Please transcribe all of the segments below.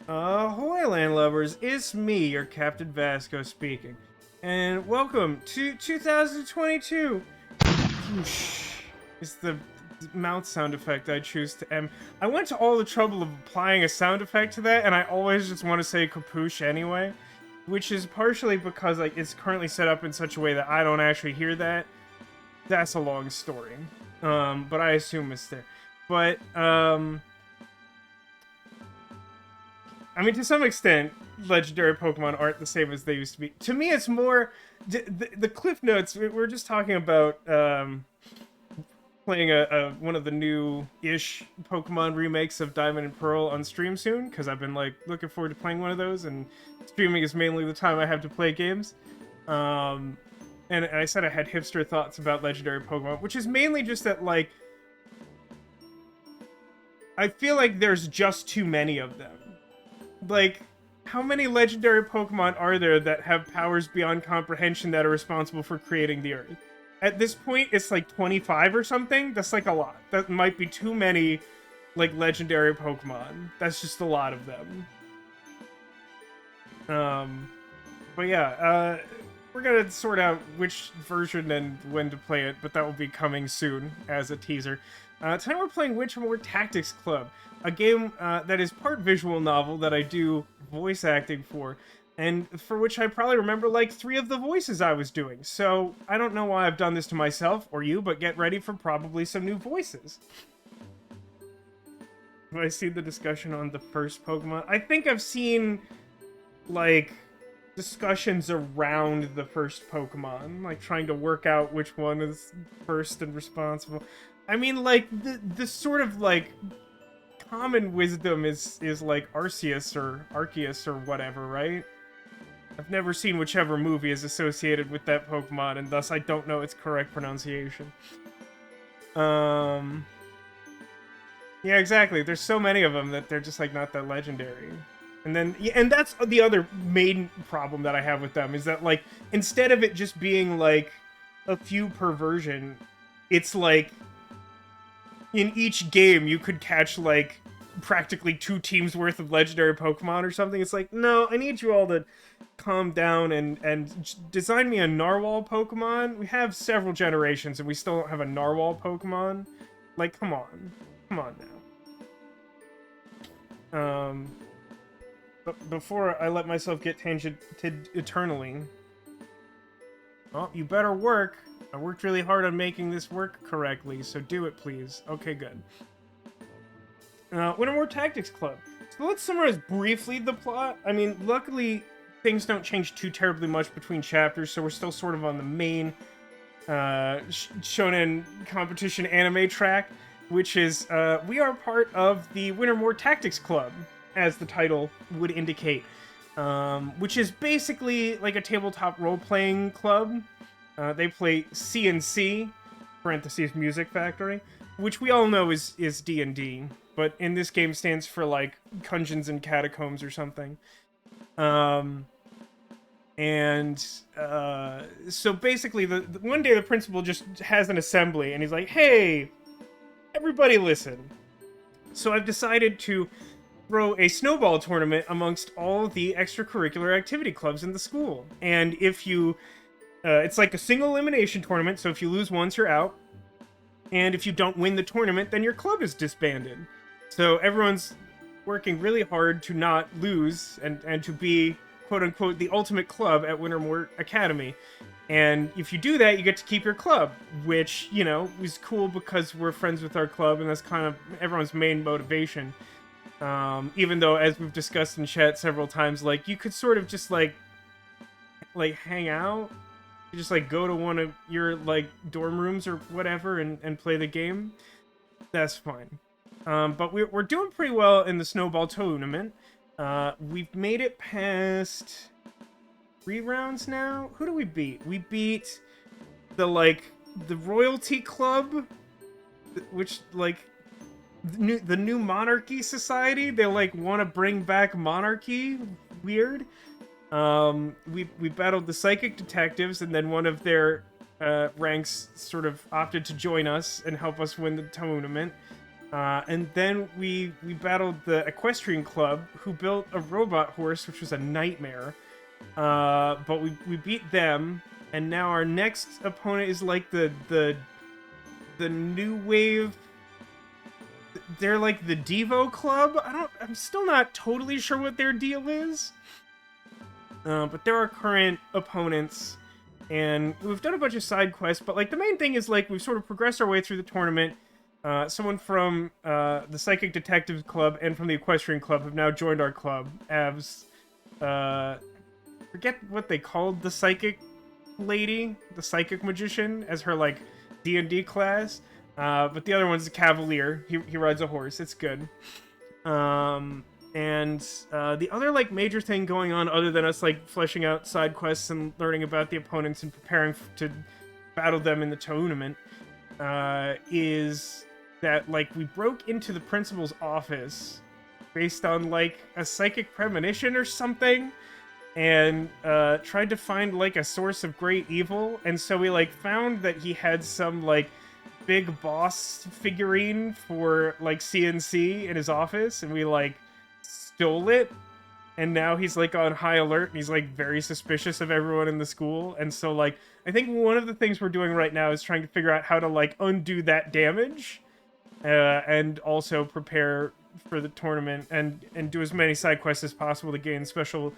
Ahoy, landlubbers! It's me, your Captain Vasco speaking, and welcome to 2022. Whoosh is the mouth sound effect I choose to end. I went to all the trouble of applying a sound effect to that, and I always just want to say kapoosh anyway, which is partially because like it's currently set up in such a way that I don't actually hear that. That's a long story, but I assume it's there. But I mean, to some extent, legendary Pokemon aren't the same as they used to be. To me, it's more... The Cliff Notes, we're just talking about playing one of the new-ish Pokemon remakes of Diamond and Pearl on stream soon, because I've been, like, looking forward to playing one of those, and streaming is mainly the time I have to play games. And I said I had hipster thoughts about legendary Pokemon, which is mainly just that, like... I feel like there's just too many of them. Like, how many legendary Pokemon are there that have powers beyond comprehension that are responsible for creating the Earth? At this point, it's like 25 or something? That's like a lot. That might be too many, like, legendary Pokemon. That's just a lot of them. But yeah, we're gonna sort out which version and when to play it, but that will be coming soon as a teaser. Tonight we're playing Wintermoor Tactics Club, a game that is part visual novel that I do voice acting for, and for which I probably remember like 3 of the voices I was doing. So I don't know why I've done this to myself or you, but get ready for probably some new voices. Have I seen the discussion on the first Pokemon? I think I've seen, like, discussions around the first Pokemon, like trying to work out which one is first and responsible. I mean, like, the sort of, like, common wisdom is like Arceus or Arceus or whatever, right? I've never seen whichever movie is associated with that Pokemon, and thus I don't know its correct pronunciation. Yeah, exactly. There's so many of them that they're just, like, not that legendary. And then, and that's the other main problem that I have with them, is that, like, instead of it just being, like, a few per version, it's, like, in each game, you could catch, like, practically 2 teams worth of legendary Pokemon or something. It's like, no, I need you all to calm down and design me a Narwhal Pokemon. We have several generations and we still don't have a Narwhal Pokemon. Like, come on. Come on now. But before I let myself get tangented eternally... Oh, you better work. I worked really hard on making this work correctly, so do it, please. Okay, good. Wintermoor Tactics Club. So let's summarize briefly the plot. I mean, luckily, things don't change too terribly much between chapters, so we're still sort of on the main shonen competition anime track, which is, we are part of the Wintermoor Tactics Club, as the title would indicate, which is basically like a tabletop role-playing club. They play C&C, parentheses Music Factory, which we all know is D&D, but in this game stands for, like, Dungeons and Catacombs or something. So basically, the one day the principal just has an assembly, and he's like, hey, everybody listen. So I've decided to throw a snowball tournament amongst all the extracurricular activity clubs in the school. And if you... it's like a single elimination tournament, so if you lose once, you're out. And if you don't win the tournament, then your club is disbanded. So everyone's working really hard to not lose and to be, quote-unquote, the ultimate club at Wintermoor Academy. And if you do that, you get to keep your club, which, you know, is cool because we're friends with our club, and that's kind of everyone's main motivation. Even though, as we've discussed in chat several times, like, you could sort of just, like hang out. You just, like, go to one of your, like, dorm rooms or whatever and play the game. That's fine. But we're doing pretty well in the snowball tournament. We've made it past 3 rounds now. Who do we beat? We beat the Royalty Club, which, like, the new Monarchy Society. They, like, want to bring back monarchy. Weird. We battled the Psychic Detectives, and then one of their ranks sort of opted to join us and help us win the tournament. And then we battled the Equestrian Club, who built a robot horse, which was a nightmare. But we beat them, and now our next opponent is like the new wave. They're like the Devo Club. I'm still not totally sure what their deal is. But they're our current opponents, and we've done a bunch of side quests. But like the main thing is like we've sort of progressed our way through the tournament. Someone from the Psychic Detectives Club and from the Equestrian Club have now joined our club. Avs, forget what they called the psychic lady, the psychic magician, as her like D&D class. But the other one's a cavalier. He rides a horse. It's good. And the other like major thing going on, other than us like fleshing out side quests and learning about the opponents and preparing to battle them in the tournament, is that like we broke into the principal's office based on like a psychic premonition or something, and tried to find like a source of great evil. And so we like found that he had some like big boss figurine for like CNC in his office, and we like stole it, and now he's like on high alert, and he's like very suspicious of everyone in the school. And so like I think one of the things we're doing right now is trying to figure out how to like undo that damage, and also prepare for the tournament and do as many side quests as possible to gain special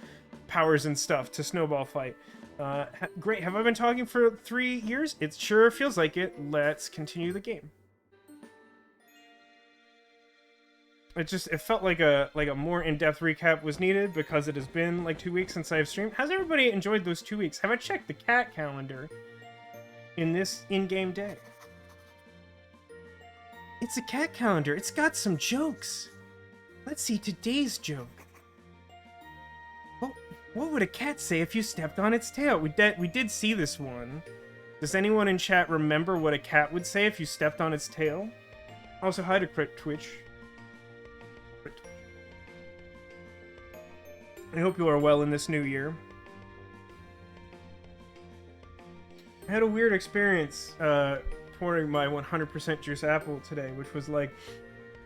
powers and stuff to snowball fight. Great. Have I been talking for 3 years? It sure feels like it. Let's continue the game. It felt like a more in-depth recap was needed because it has been like 2 weeks since I've streamed. How's everybody enjoyed those 2 weeks? Have I checked the cat calendar in this in-game day? It's a cat calendar. It's got some jokes. Let's see today's joke. What would a cat say if you stepped on its tail? We did see this one. Does anyone in chat remember what a cat would say if you stepped on its tail? Also, hi to Twitch. I hope you are well in this new year. I had a weird experience pouring my 100% juice apple today, which was like,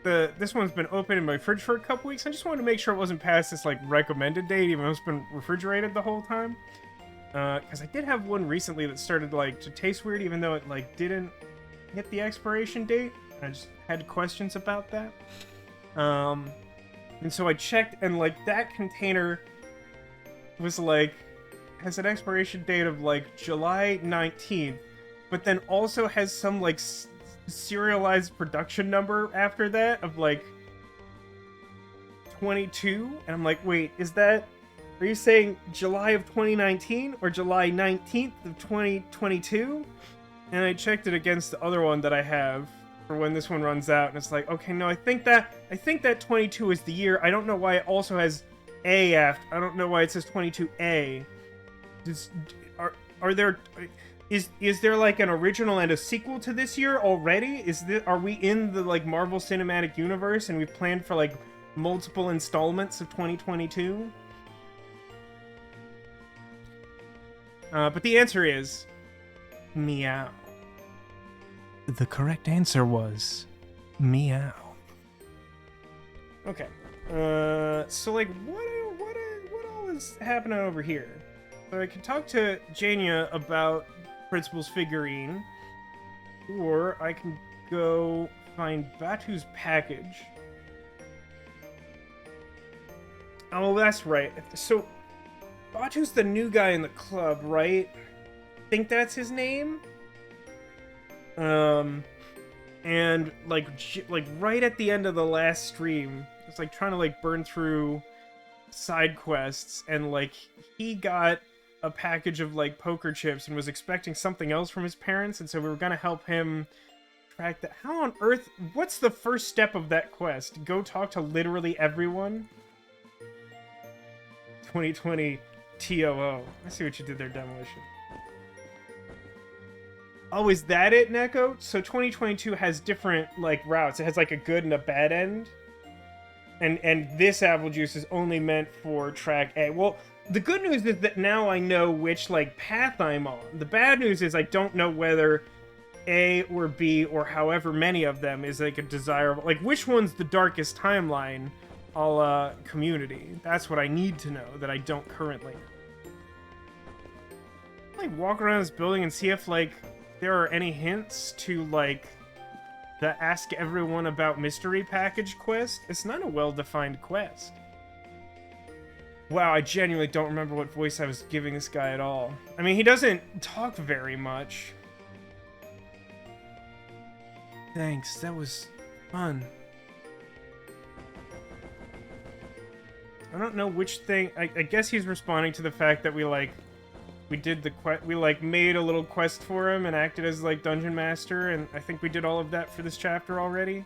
this one's been open in my fridge for a couple weeks. I just wanted to make sure it wasn't past this like recommended date, even though it's been refrigerated the whole time. Because I did have one recently that started like to taste weird, even though it like didn't hit the expiration date. I just had questions about that. And so I checked, and like that container was like has an expiration date of like July 19th, but then also has some like serialized production number after that of like 22. And I'm like, wait, are you saying July of 2019 or July 19th of 2022? And I checked it against the other one that I have for when this one runs out, and it's like, okay, no, I think that 22 is the year. I don't know why it also has A after. I don't know why it says 22A. Is there like an original and a sequel to this year already? Are we in the like Marvel Cinematic Universe and we've planned for like multiple installments of 2022? But the answer is meow. The correct answer was meow. Okay. So like what all is happening over here? So I can talk to Jania about Principal's figurine, or I can go find Batu's package. Oh, that's right. So Batu's the new guy in the club, right? Think that's his name? And like right at the end of the last stream, it's like trying to like burn through side quests, and like he got a package of like poker chips and was expecting something else from his parents, and so we were gonna help him track that. How on earth? What's the first step of that quest? Go talk to literally everyone? 2020 TOO. I see what you did there, Demolition. Oh, is that it, Neko? So 2022 has different like routes. It has like a good and a bad end. And this apple juice is only meant for track A. Well, the good news is that now I know which like path I'm on. The bad news is I don't know whether A or B or however many of them is like a desirable, like which one's the darkest timeline, a la Community. That's what I need to know that I don't currently. Like walk around this building and see if like there are any hints to like the Ask Everyone About Mystery Package quest. It's not a well-defined quest. Wow, I genuinely don't remember what voice I was giving this guy at all. I mean, he doesn't talk very much. Thanks, that was fun. I don't know which thing. I guess he's responding to the fact that we did the quest. We like made a little quest for him and acted as like dungeon master, and I think we did all of that for this chapter already.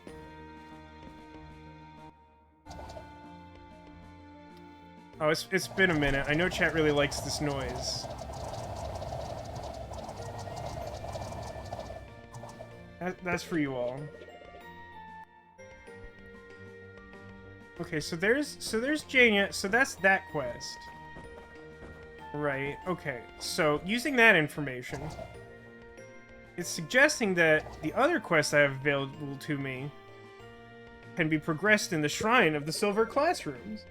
Oh, it's been a minute. I know chat really likes this noise. That's for you all. Okay, so there's Jania, so that's that quest. Right, okay. So, using that information, it's suggesting that the other quests I have available to me can be progressed in the Shrine of the Silver Classrooms.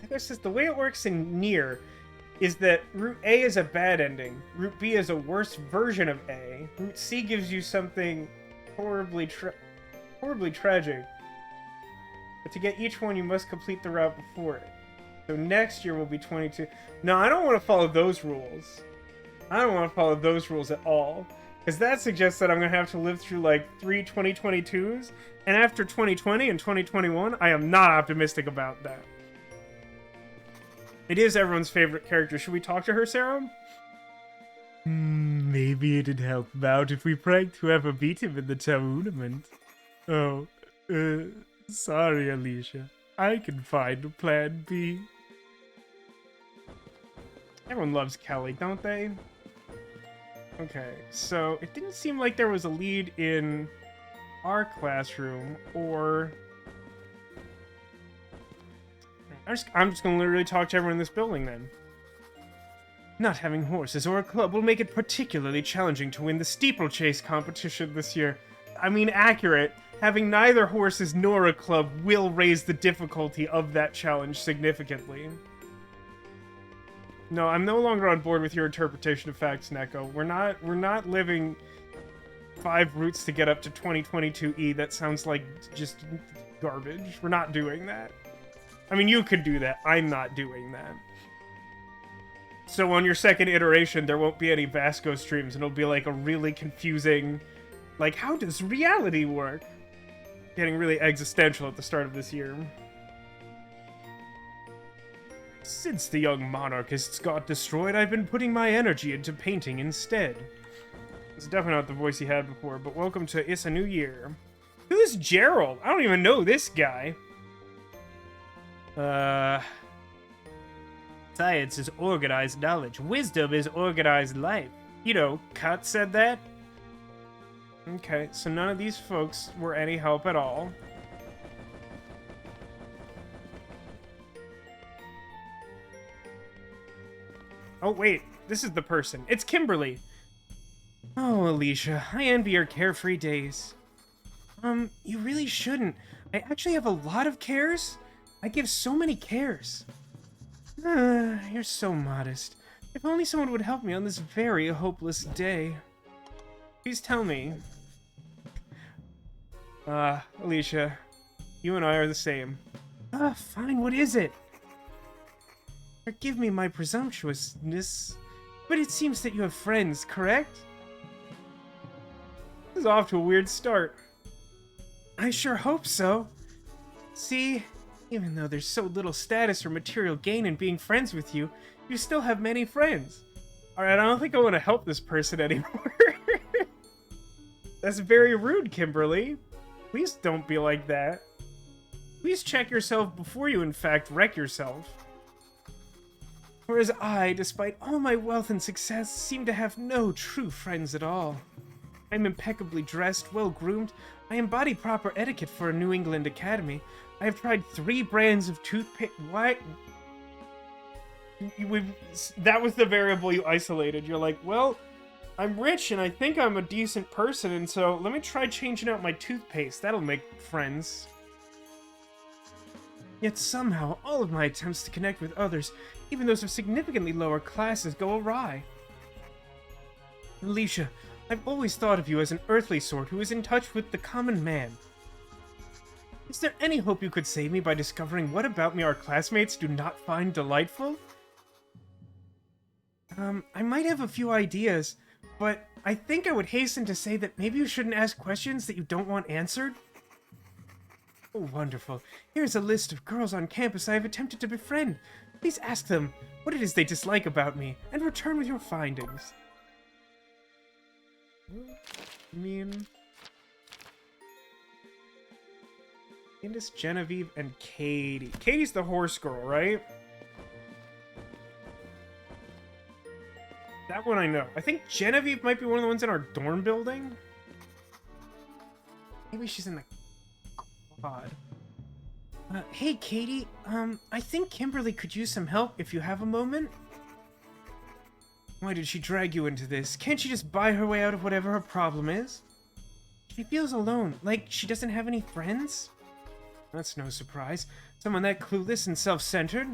I guess the way it works in Nier is that Route A is a bad ending, Route B is a worse version of A, Route C gives you something horribly tragic. But to get each one, you must complete the route before it. So next year will be 22. No, I don't want to follow those rules. I don't want to follow those rules at all. Because that suggests that I'm going to have to live through like 3 2022s. And after 2020 and 2021, I am not optimistic about that. It is everyone's favorite character. Should we talk to her, Sarah? Maybe it'd help out if we pranked whoever beat him in the tournament. Oh, sorry, Alicia. I can find a plan B. Everyone loves Kelly, don't they? Okay, so it didn't seem like there was a lead in our classroom, or... I'm just gonna literally talk to everyone in this building, then. Not having horses or a club will make it particularly challenging to win the steeplechase competition this year. I mean, accurate. Having neither horses nor a club will raise the difficulty of that challenge significantly. No, I'm no longer on board with your interpretation of facts, Neko. We're not living 5 routes to get up to 2022E. That sounds like just garbage. We're not doing that. I mean, you could do that. I'm not doing that. So on your second iteration, there won't be any Vasco streams, and it'll be like a really confusing, like, how does reality work? Getting really existential at the start of this year. Since the young monarchists got destroyed, I've been putting my energy into painting instead. It's definitely not the voice he had before, but welcome to It's a New Year. Who's Gerald? I don't even know this guy. Science is organized knowledge. Wisdom is organized life. You know, Kat said that. Okay, so none of these folks were any help at all. Oh, wait. This is the person. It's Kimberly. Oh, Alicia. I envy your carefree days. You really shouldn't. I actually have a lot of cares. I give so many cares. You're so modest. If only someone would help me on this very hopeless day. Please tell me. Alicia, you and I are the same. Fine, what is it? Forgive me my presumptuousness, but it seems that you have friends, correct? This is off to a weird start. I sure hope so. See, even though there's so little status or material gain in being friends with you, you still have many friends. Alright, I don't think I want to help this person anymore. That's very rude, Kimberly. Please don't be like that. Please check yourself before you, in fact, wreck yourself. Whereas I, despite all my wealth and success, seem to have no true friends at all. I'm impeccably dressed, well-groomed. I embody proper etiquette for a New England academy. I have tried 3 brands of toothpaste. What? that was the variable you isolated. You're like, well, I'm rich and I think I'm a decent person, and so let me try changing out my toothpaste. That'll make friends. Yet somehow, all of my attempts to connect with others, even those of significantly lower classes, go awry. Alicia, I've always thought of you as an earthly sort who is in touch with the common man. Is there any hope you could save me by discovering what about me our classmates do not find delightful? I might have a few ideas, but I think I would hasten to say that maybe you shouldn't ask questions that you don't want answered. Oh, wonderful. Here's a list of girls on campus I have attempted to befriend. Please ask them what it is they dislike about me, and return with your findings. I mean... Candace, Genevieve, and Katie. Katie's the horse girl, right? That one I know. I think Genevieve might be one of the ones in our dorm building. Maybe she's in the quad. Hey, Katie. I think Kimberly could use some help if you have a moment. Why did she drag you into this? Can't she just buy her way out of whatever her problem is? She feels alone, like she doesn't have any friends. That's no surprise. Someone that clueless and self-centered.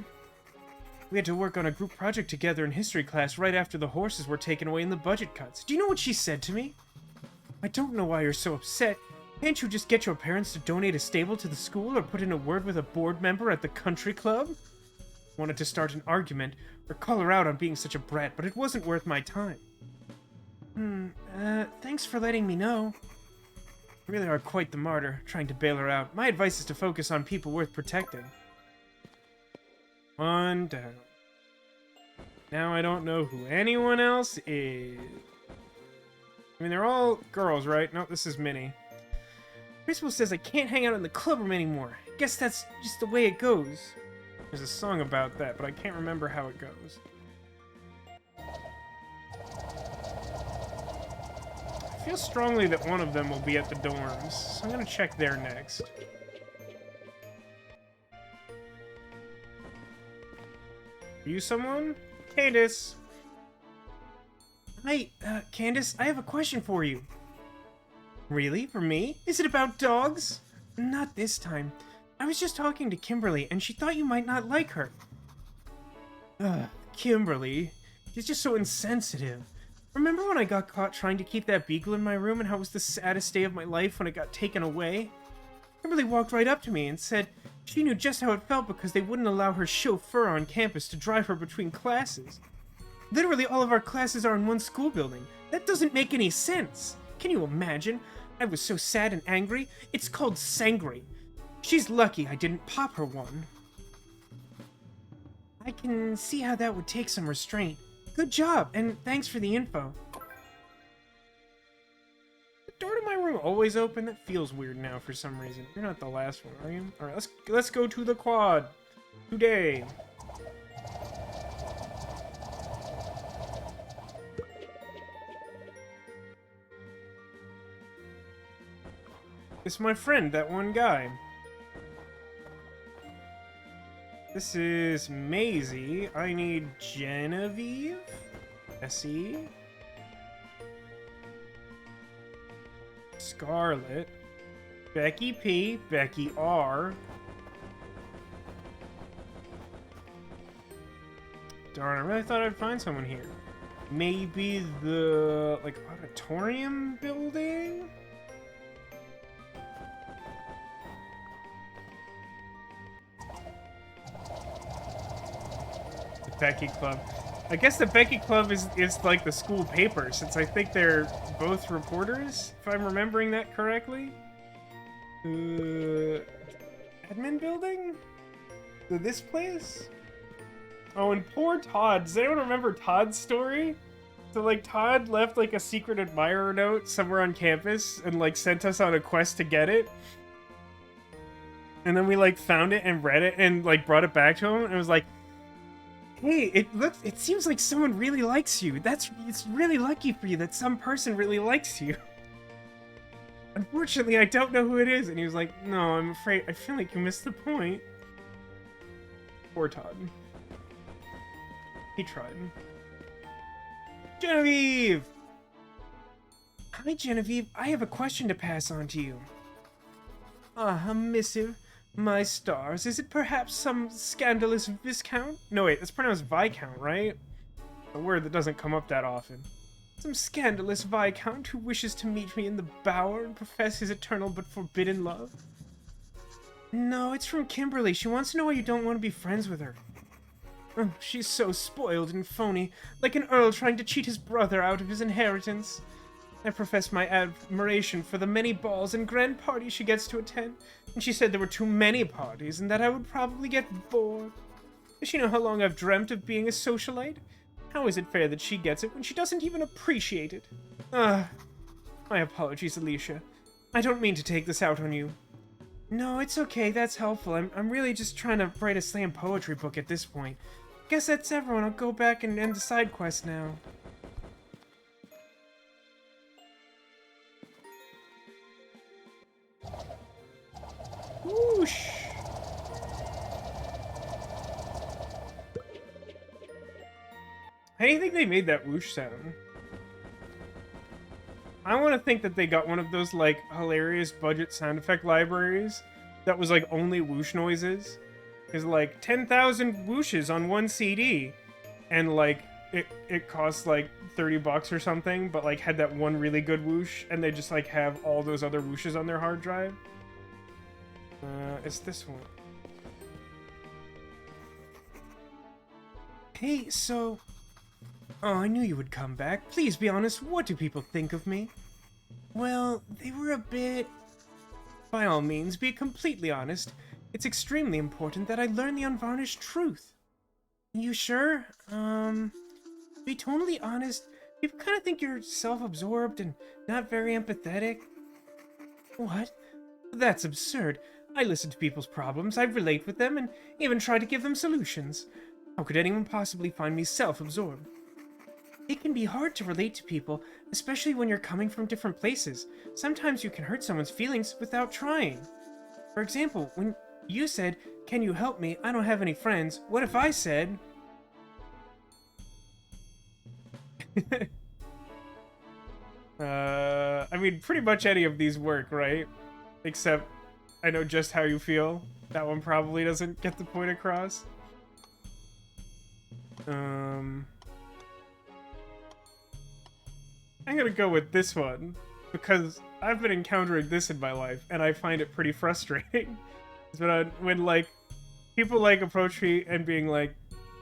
We had to work on a group project together in history class right after the horses were taken away in the budget cuts. Do you know what she said to me? I don't know why you're so upset. Can't you just get your parents to donate a stable to the school or put in a word with a board member at the country club? Wanted to start an argument or call her out on being such a brat, but it wasn't worth my time. Thanks for letting me know. You really are quite the martyr, trying to bail her out. My advice is to focus on people worth protecting. One down. Now I don't know who anyone else is. I mean, they're all girls, right? No, this is Minnie. Principal says I can't hang out in the club room anymore. I guess that's just the way it goes. There's a song about that, but I can't remember how it goes. I feel strongly that one of them will be at the dorms, so I'm gonna check there next. Are you someone? Candace! Hi, Candace, I have a question for you. Really? For me? Is it about dogs? Not this time. I was just talking to Kimberly, and she thought you might not like her. Kimberly. She's just so insensitive. Remember when I got caught trying to keep that beagle in my room and how it was the saddest day of my life when it got taken away? Kimberly walked right up to me and said she knew just how it felt because they wouldn't allow her chauffeur on campus to drive her between classes. Literally all of our classes are in one school building. That doesn't make any sense. Can you imagine? I was so sad and angry. It's called sangry. She's lucky I didn't pop her one. I can see how that would take some restraint. Good job, and thanks for the info. The door to my room always open? That feels weird now for some reason. You're not the last one, are you? Alright, let's go to the quad. Today. It's my friend, that one guy. This is Maisie. I need Genevieve. Essie. Scarlet. Becky P. Becky R. Darn, I really thought I'd find someone here. Maybe the, like, auditorium building? Becky Club. I guess the Becky Club is like the school paper, since I think they're both reporters, if I'm remembering that correctly. Admin building? This place? Oh, and poor Todd. Does anyone remember Todd's story? So, like, Todd left, like, a secret admirer note somewhere on campus and, like, sent us on a quest to get it. And then we, like, found it and read it and, like, brought it back to him, and it was like, hey, it seems like someone really likes you. It's really lucky for you that some person really likes you. Unfortunately, I don't know who it is. And he was like, no, I'm afraid, I feel like you missed the point. Poor Todd. He tried. Genevieve! Hi, Genevieve. I have a question to pass on to you. Ah, a missive. My stars. Is it perhaps some scandalous viscount? No, wait, that's pronounced viscount, right? A word that doesn't come up that often. Some scandalous viscount who wishes to meet me in the bower and profess his eternal but forbidden love? No, it's from Kimberly. She wants to know why you don't want to be friends with her. Oh, she's so spoiled and phony, like an earl trying to cheat his brother out of his inheritance. I profess my admiration for the many balls and grand parties she gets to attend, and she said there were too many parties and that I would probably get bored. Does she know how long I've dreamt of being a socialite? How is it fair that she gets it when she doesn't even appreciate it? My apologies, Alicia. I don't mean to take this out on you. No, it's okay, that's helpful. I'm really just trying to write a slam poetry book at this point. Guess that's everyone. I'll go back and end the side quest now. Whoosh! How do you think they made that whoosh sound? I want to think that they got one of those, like, hilarious budget sound effect libraries that was, like, only whoosh noises. Because, like, 10,000 whooshes on one CD. And, like, it costs, like, $30 or something, but, like, had that one really good whoosh, and they just, like, have all those other whooshes on their hard drive. It's this one. Hey, so... Oh, I knew you would come back. Please be honest, what do people think of me? Well, they were a bit... By all means, be completely honest. It's extremely important that I learn the unvarnished truth. You sure? To be totally honest, people kind of think you're self-absorbed and not very empathetic. What? That's absurd. I listen to people's problems, I relate with them, and even try to give them solutions. How could anyone possibly find me self-absorbed? It can be hard to relate to people, especially when you're coming from different places. Sometimes you can hurt someone's feelings without trying. For example, when you said, "Can you help me? I don't have any friends." What if I said... I mean, pretty much any of these work, right? Except, I know just how you feel. That one probably doesn't get the point across. I'm gonna go with this one, because I've been encountering this in my life, and I find it pretty frustrating. When, like, people, like, approach me and being like,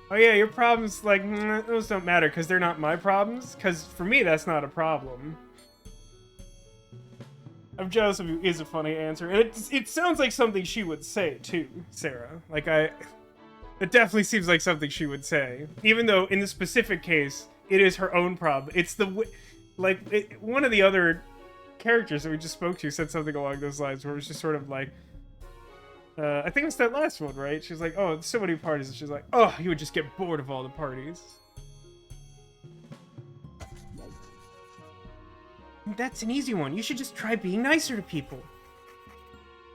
oh yeah, your problems, like, those don't matter, because they're not my problems, because for me, that's not a problem. I'm jealous of you is a funny answer, and it sounds like something she would say, too, Sarah. Like, it definitely seems like something she would say. Even though, in the specific case, it is her own problem. It's the... Like, one of the other characters that we just spoke to said something along those lines, where it was just sort of like... I think it's that last one, right? She's like, oh, so many parties. And she's like, oh, you would just get bored of all the parties. That's an easy one. You should just try being nicer to people.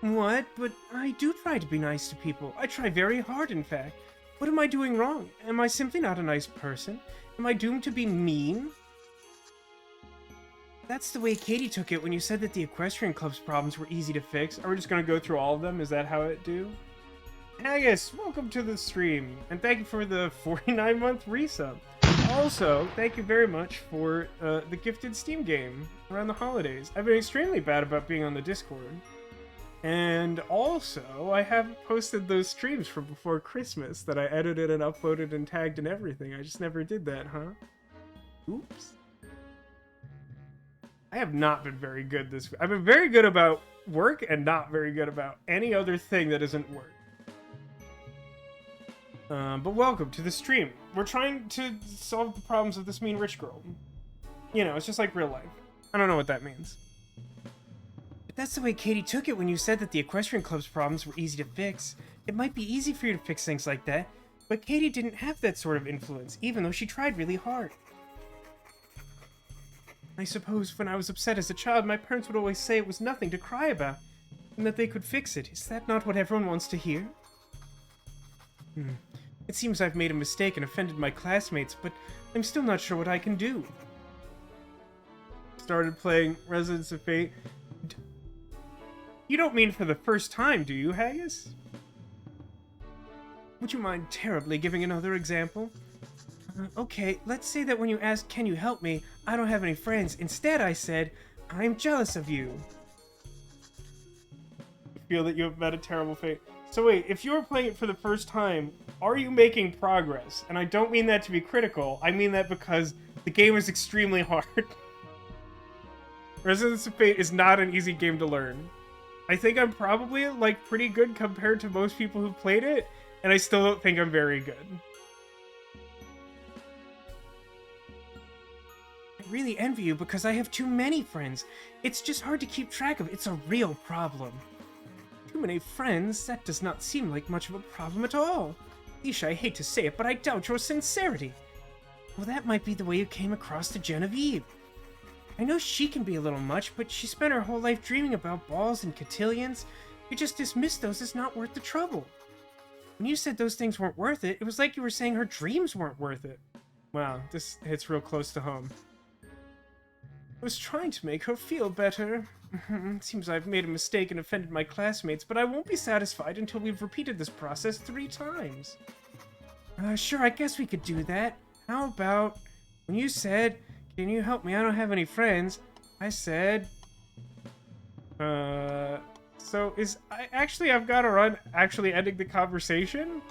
What? But I do try to be nice to people. I try very hard, in fact. What am I doing wrong? Am I simply not a nice person? Am I doomed to be mean? That's the way Katie took it when you said that the Equestrian Club's problems were easy to fix. Are we just gonna go through all of them? Is that how it do? Haggis, welcome to the stream, and thank you for the 49-month resub. Also, thank you very much for the gifted Steam game around the holidays. I've been extremely bad about being on the Discord. And also, I haven't posted those streams from before Christmas that I edited and uploaded and tagged and everything. I just never did that, huh? Oops. I have not been very good this week. I've been very good about work and not very good about any other thing that isn't work. But welcome to the stream. We're trying to solve the problems of this mean rich girl. You know, it's just like real life. I don't know what that means. But that's the way Katie took it when you said that the Equestrian Club's problems were easy to fix. It might be easy for you to fix things like that, but Katie didn't have that sort of influence, even though she tried really hard. I suppose when I was upset as a child, my parents would always say it was nothing to cry about, and that they could fix it. Is that not what everyone wants to hear? It seems I've made a mistake and offended my classmates, but I'm still not sure what I can do. Started playing Resonance of Fate. You don't mean for the first time, do you, Haggis? Would you mind terribly giving another example? Okay, let's say that when you asked, can you help me, I don't have any friends. Instead, I said, I'm jealous of you. I feel that you have met a terrible fate. So wait, if you were playing it for the first time, are you making progress? And I don't mean that to be critical. I mean that because the game is extremely hard. Resonance of Fate is not an easy game to learn. I think I'm probably, like, pretty good compared to most people who've played it, and I still don't think I'm very good. I really envy you because I have too many friends. It's just hard to keep track of. It's a real problem. Too many friends? That does not seem like much of a problem at all. Leisha, I hate to say it, but I doubt your sincerity. Well, that might be the way you came across to Genevieve. I know she can be a little much, but she spent her whole life dreaming about balls and cotillions. You just dismissed those as not worth the trouble. When you said those things weren't worth it, it was like you were saying her dreams weren't worth it. Wow, this hits real close to home. I was trying to make her feel better. Seems I've made a mistake and offended my classmates, but I won't be satisfied until we've repeated this process 3 times. Sure, I guess we could do that. How about when you said, can you help me? I don't have any friends. I said, so I've got to run actually ending the conversation?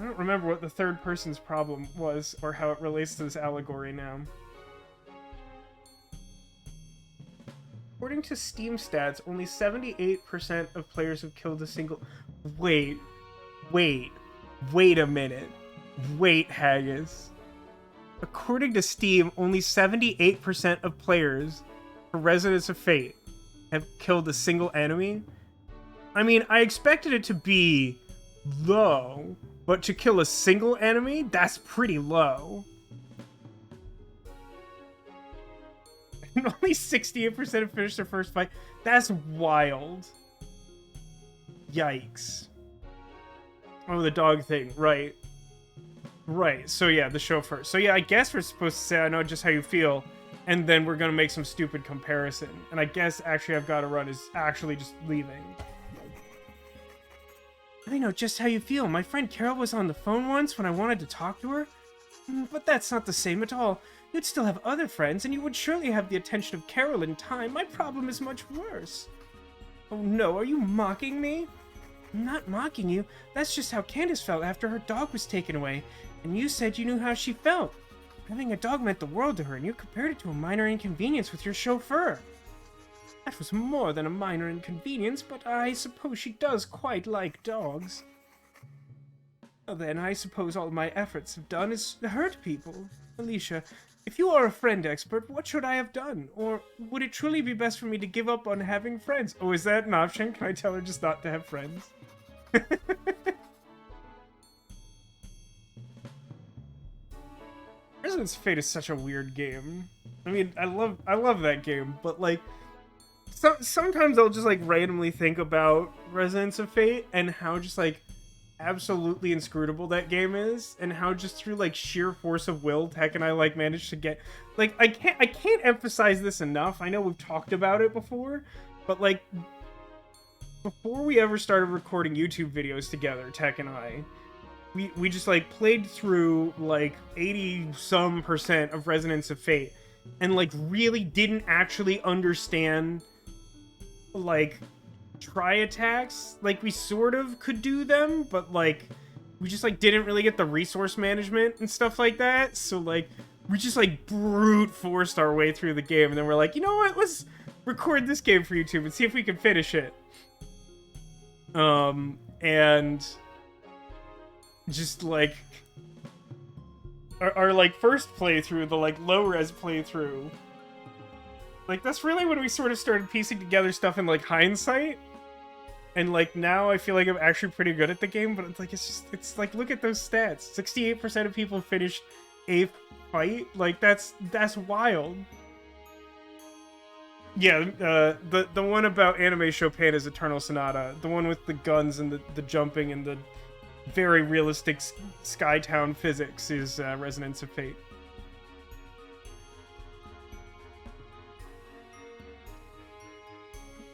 I don't remember what the third person's problem was or how it relates to this allegory now. According to Steam stats, only 78% of players have killed a single... Wait a minute. Wait, Haggis. According to Steam, only 78% of players for Resonance of Fate have killed a single enemy? I mean, I expected it to be low, but to kill a single enemy? That's pretty low. And only 68% have finished their first fight. That's wild. Yikes. Oh, the dog thing. Right. Right. So yeah, the chauffeur. So yeah, I guess we're supposed to say, I know just how you feel, and then we're gonna make some stupid comparison. And I guess actually I've got to run is actually just leaving. I know just how you feel. My friend Carol was on the phone once when I wanted to talk to her. But that's not the same at all. You'd still have other friends, and you would surely have the attention of Carol in time. My problem is much worse. Oh no, are you mocking me? I'm not mocking you. That's just how Candace felt after her dog was taken away. And you said you knew how she felt. Having a dog meant the world to her, and you compared it to a minor inconvenience with your chauffeur. That was more than a minor inconvenience, but I suppose she does quite like dogs. Well then, I suppose all my efforts have done is hurt people. Alicia, if you are a friend expert, what should I have done? Or would it truly be best for me to give up on having friends? Oh, is that an option? Can I tell her just not to have friends? Resonance of Fate is such a weird game. I mean, I love that game, but like, sometimes I'll just like randomly think about Resonance of Fate and how just like absolutely inscrutable that game is, and how just through like sheer force of will Tech and I like managed to get like I can't emphasize this enough. I know we've talked about it before, but like before we ever started recording YouTube videos together, Tech and I, we just like played through like 80% of Resonance of Fate and like really didn't actually understand like try attacks. Like we sort of could do them, but like we just like didn't really get the resource management and stuff like that. So like we just like brute forced our way through the game, and then we're like, you know what, let's record this game for YouTube and see if we can finish it. And just like our like first playthrough, the like low res playthrough, like that's really when we sort of started piecing together stuff in like hindsight. And like now I feel like I'm actually pretty good at the game, but it's like it's like, look at those stats. 68% of people finished a fight. Like that's wild. Yeah, the one about Anime Chopin is Eternal Sonata. The one with the guns and the jumping and the very realistic Skytown physics is Resonance of Fate.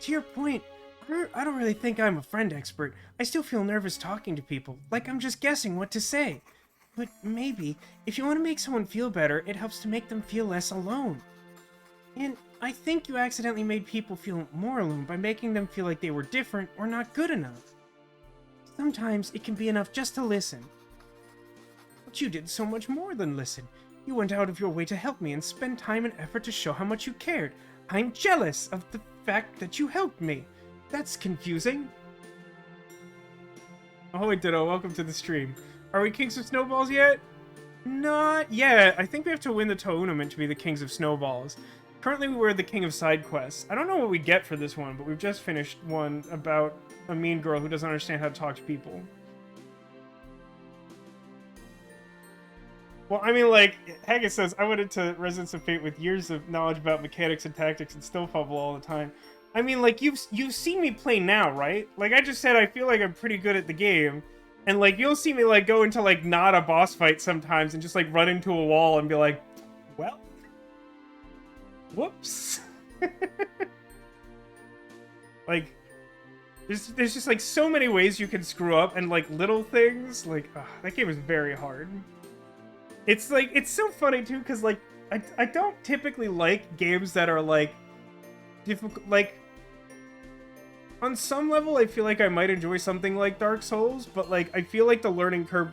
To your point, I don't really think I'm a friend expert. I still feel nervous talking to people, like I'm just guessing what to say. But maybe, if you want to make someone feel better, it helps to make them feel less alone. And I think you accidentally made people feel more alone by making them feel like they were different or not good enough. Sometimes it can be enough just to listen. But you did so much more than listen. You went out of your way to help me and spend time and effort to show how much you cared. I'm jealous of the fact that you helped me. That's confusing. Ahoy Ditto, welcome to the stream. Are we Kings of Snowballs yet? Not yet. I think we have to win the tournament to be the Kings of Snowballs. Currently we're the King of Side Quests. I don't know what we get for this one, but we've just finished one about a mean girl who doesn't understand how to talk to people. Well, I mean, like, Haggis says, I went into Resonance of Fate with years of knowledge about mechanics and tactics and still fumble all the time. I mean, like, you've seen me play now, right? Like, I just said I feel like I'm pretty good at the game. And, like, you'll see me, like, go into, like, not a boss fight sometimes and just, like, run into a wall and be like, well, whoops. Like, there's just, like, so many ways you can screw up and, like, little things. Like, that game is very hard. It's, like, it's so funny, too, because, like, I don't typically like games that are, like, difficult, like, on some level, I feel like I might enjoy something like Dark Souls, but, like, I feel like the learning curve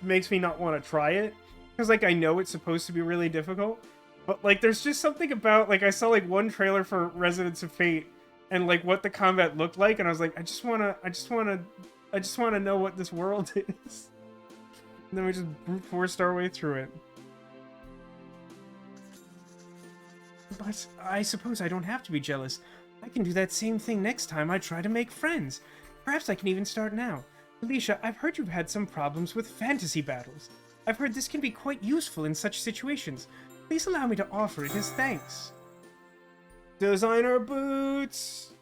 makes me not want to try it, because, like, I know it's supposed to be really difficult, but, like, there's just something about, like, I saw, like, one trailer for Resonance of Fate, and, like, what the combat looked like, and I was like, I just wanna know what this world is. And then we just brute forced our way through it. But I suppose I don't have to be jealous. I can do that same thing next time I try to make friends. Perhaps I can even start now. Alicia, I've heard you've had some problems with fantasy battles. I've heard this can be quite useful in such situations. Please allow me to offer it as thanks. Designer boots!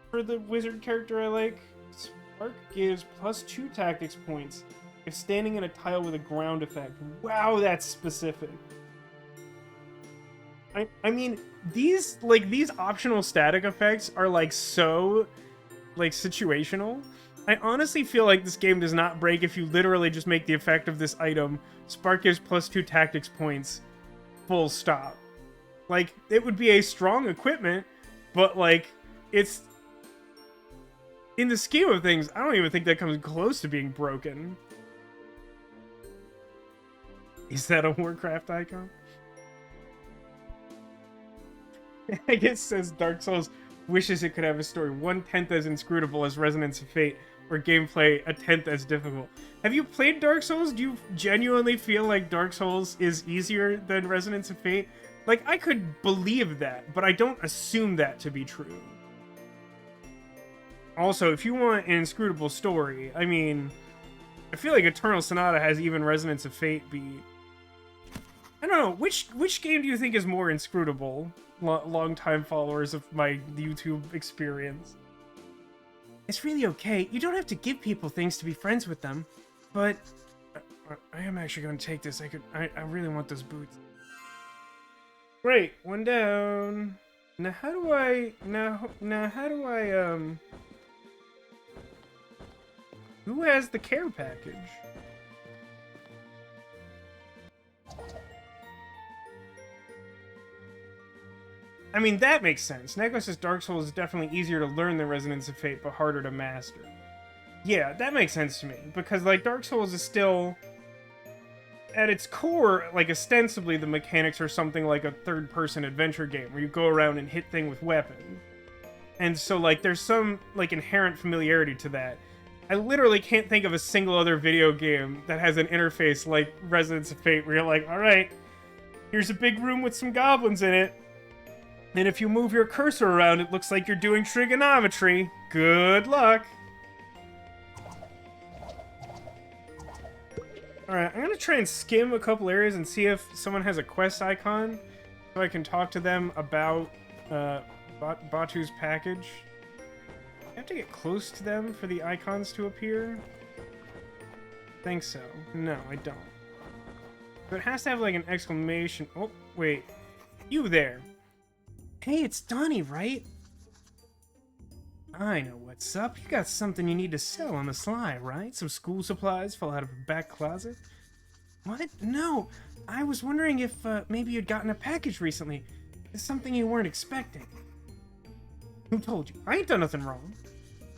For the wizard character I like. Spark gives +2 tactics points if standing in a tile with a ground effect. Wow, that's specific. I mean, these optional static effects are, like, so, like, situational. I honestly feel like this game does not break if you literally just make the effect of this item Spark gives +2 tactics points, full stop. Like, it would be a strong equipment, but, like, it's... in the scheme of things, I don't even think that comes close to being broken. Is that a Warcraft icon? I guess says Dark Souls wishes it could have a story 1/10 as inscrutable as Resonance of Fate, or gameplay 1/10 as difficult. Have you played Dark Souls? Do you genuinely feel like Dark Souls is easier than Resonance of Fate? Like, I could believe that, but I don't assume that to be true. Also, if you want an inscrutable story, I mean, I feel like Eternal Sonata has even Resonance of Fate beat. I don't know, which game do you think is more inscrutable? Long-time followers of my YouTube experience. It's really okay. You don't have to give people things to be friends with them. But I am actually going to take this. I really want those boots. Great, one down. Now how do I who has the care package? I mean, that makes sense. Necklace's Dark Souls is definitely easier to learn than Resonance of Fate, but harder to master. Yeah, that makes sense to me, because, like, Dark Souls is still... at its core, like, ostensibly the mechanics are something like a third-person adventure game, where you go around and hit things with weapons. And so, like, there's some, like, inherent familiarity to that. I literally can't think of a single other video game that has an interface like Resonance of Fate, where you're like, alright, here's a big room with some goblins in it. And if you move your cursor around, it looks like you're doing trigonometry. Good luck. Alright, I'm gonna try and skim a couple areas and see if someone has a quest icon, so I can talk to them about Batu's package. I have to get close to them for the icons to appear? Think so. No, I don't. But it has to have like an exclamation. Oh, wait. You there. Hey, it's Donnie, right? I know what's up. You got something you need to sell on the sly, right? Some school supplies fell out of a back closet? What? No. I was wondering if maybe you'd gotten a package recently. It's something you weren't expecting. Who told you? I ain't done nothing wrong.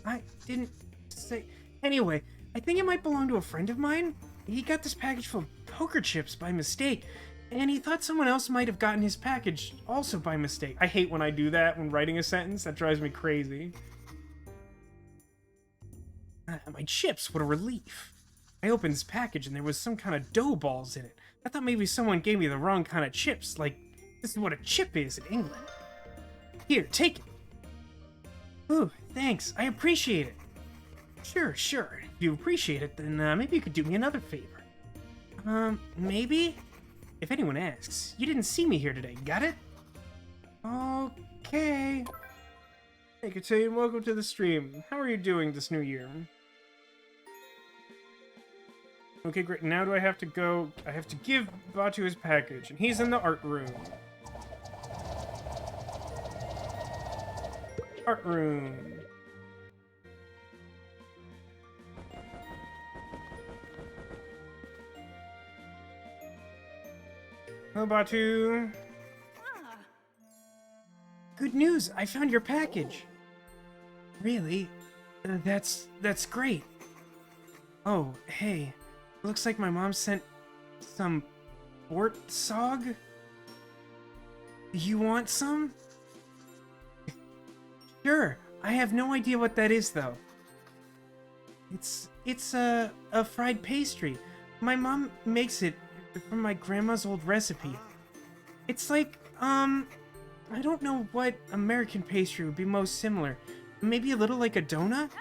I didn't say... Anyway, I think it might belong to a friend of mine. He got this package full of poker chips by mistake, and he thought someone else might have gotten his package also by mistake. I hate when I do that when writing a sentence. That drives me crazy. My chips, what a relief. I opened this package and there was some kind of dough balls in it. I thought maybe someone gave me the wrong kind of chips, like this is what a chip is in England. Here, take it. Ooh, thanks, I appreciate it. Sure. If you appreciate it, then maybe you could do me another favor. Maybe? If anyone asks, you didn't see me here today, got it? Okay. Hey, Katane, welcome to the stream. How are you doing this new year? Okay, great. Now do I have to go... I have to give Batu his package, and he's in the art room. Art room. Hello, Batu. Good news! I found your package! Really? That's great. Oh, hey. Looks like my mom sent some Bortsog? You want some? Sure. I have no idea what that is, though. It's a fried pastry. My mom makes it from my grandma's old recipe. It's like, I don't know what American pastry would be most similar. Maybe a little like a donut?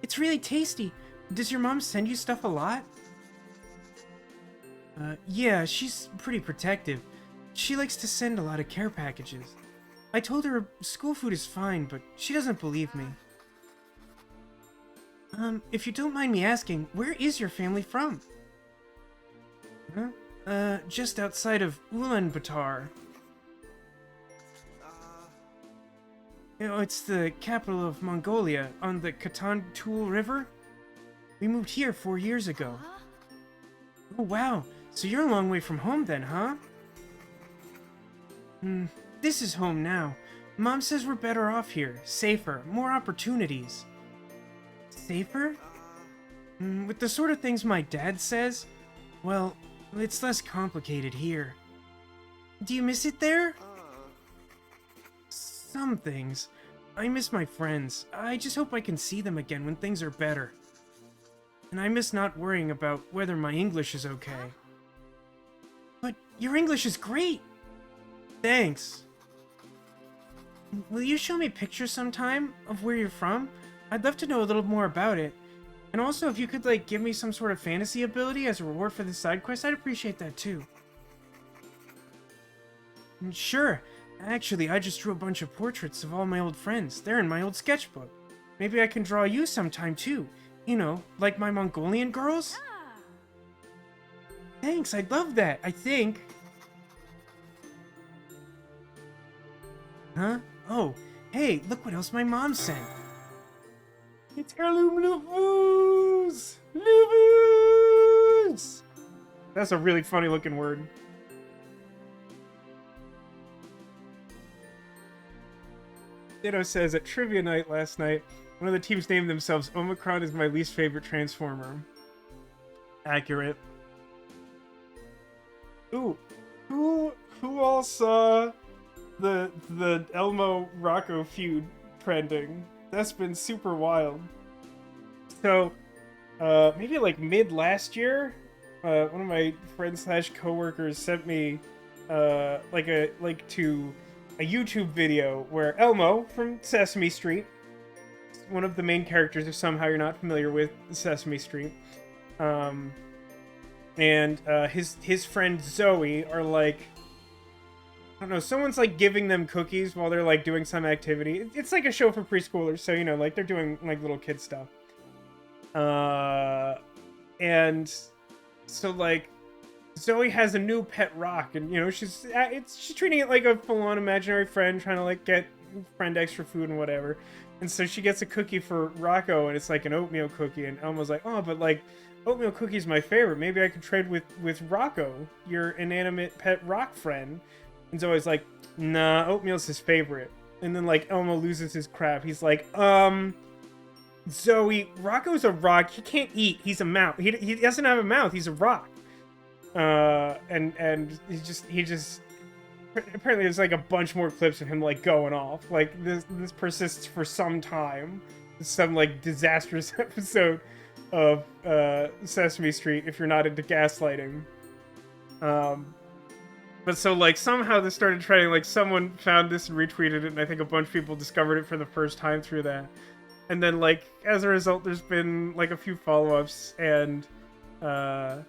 It's really tasty. Does your mom send you stuff a lot? Yeah, she's pretty protective. She likes to send a lot of care packages. I told her school food is fine, but she doesn't believe me. If you don't mind me asking, where is your family from? Just outside of Ulaanbaatar. You know, it's the capital of Mongolia, on the Khatan-Tul River. We moved here 4 years ago. Oh, wow. So you're a long way from home then, huh? This is home now. Mom says we're better off here. Safer. More opportunities. Safer? With the sort of things my dad says? Well, it's less complicated here. Do you miss it there? Some things. I miss my friends. I just hope I can see them again when things are better. And I miss not worrying about whether my English is okay. But your English is great! Thanks. Will you show me pictures sometime of where you're from? I'd love to know a little more about it. And also, if you could, like, give me some sort of fantasy ability as a reward for this side quest, I'd appreciate that too. Sure. Actually, I just drew a bunch of portraits of all my old friends. They're in my old sketchbook. Maybe I can draw you sometime too. You know, like my Mongolian girls? Thanks, I'd love that, I think. Huh? Oh, hey, look what else my mom sent. It's heirloom Luvus! Luvus! That's a really funny looking word. Ditto says, at trivia night last night, one of the teams named themselves Omicron is my least favorite Transformer. Accurate. Ooh, who all saw the Elmo Rocco feud trending? That's been super wild. So, maybe like mid last year, one of my friends slash coworkers sent me like a YouTube video where Elmo from Sesame Street, one of the main characters, if somehow you're not familiar with Sesame Street, and his friend Zoe are like I don't know, someone's like giving them cookies while they're like doing some activity. It's like a show for preschoolers, so you know, like they're doing like little kid stuff. And so like Zoe has a new pet rock, and you know she's treating it like a full-on imaginary friend, trying to like get friend extra food and whatever. And so she gets a cookie for Rocco, and it's like an oatmeal cookie. And Elmo's like, oh, but like oatmeal cookie's my favorite. Maybe I could trade with Rocco, your inanimate pet rock friend. And Zoe's like, nah, oatmeal's his favorite. And then like Elmo loses his crap. He's like, Zoe, Rocco's a rock. He can't eat. He's a mouth. He doesn't have a mouth. He's a rock. And he just apparently there's like a bunch more clips of him like going off. Like this persists for some time. Some like disastrous episode of Sesame Street if you're not into gaslighting. But so like somehow this started trending. Like someone found this and retweeted it, and I think a bunch of people discovered it for the first time through that. And then like as a result, there's been like a few follow-ups, and I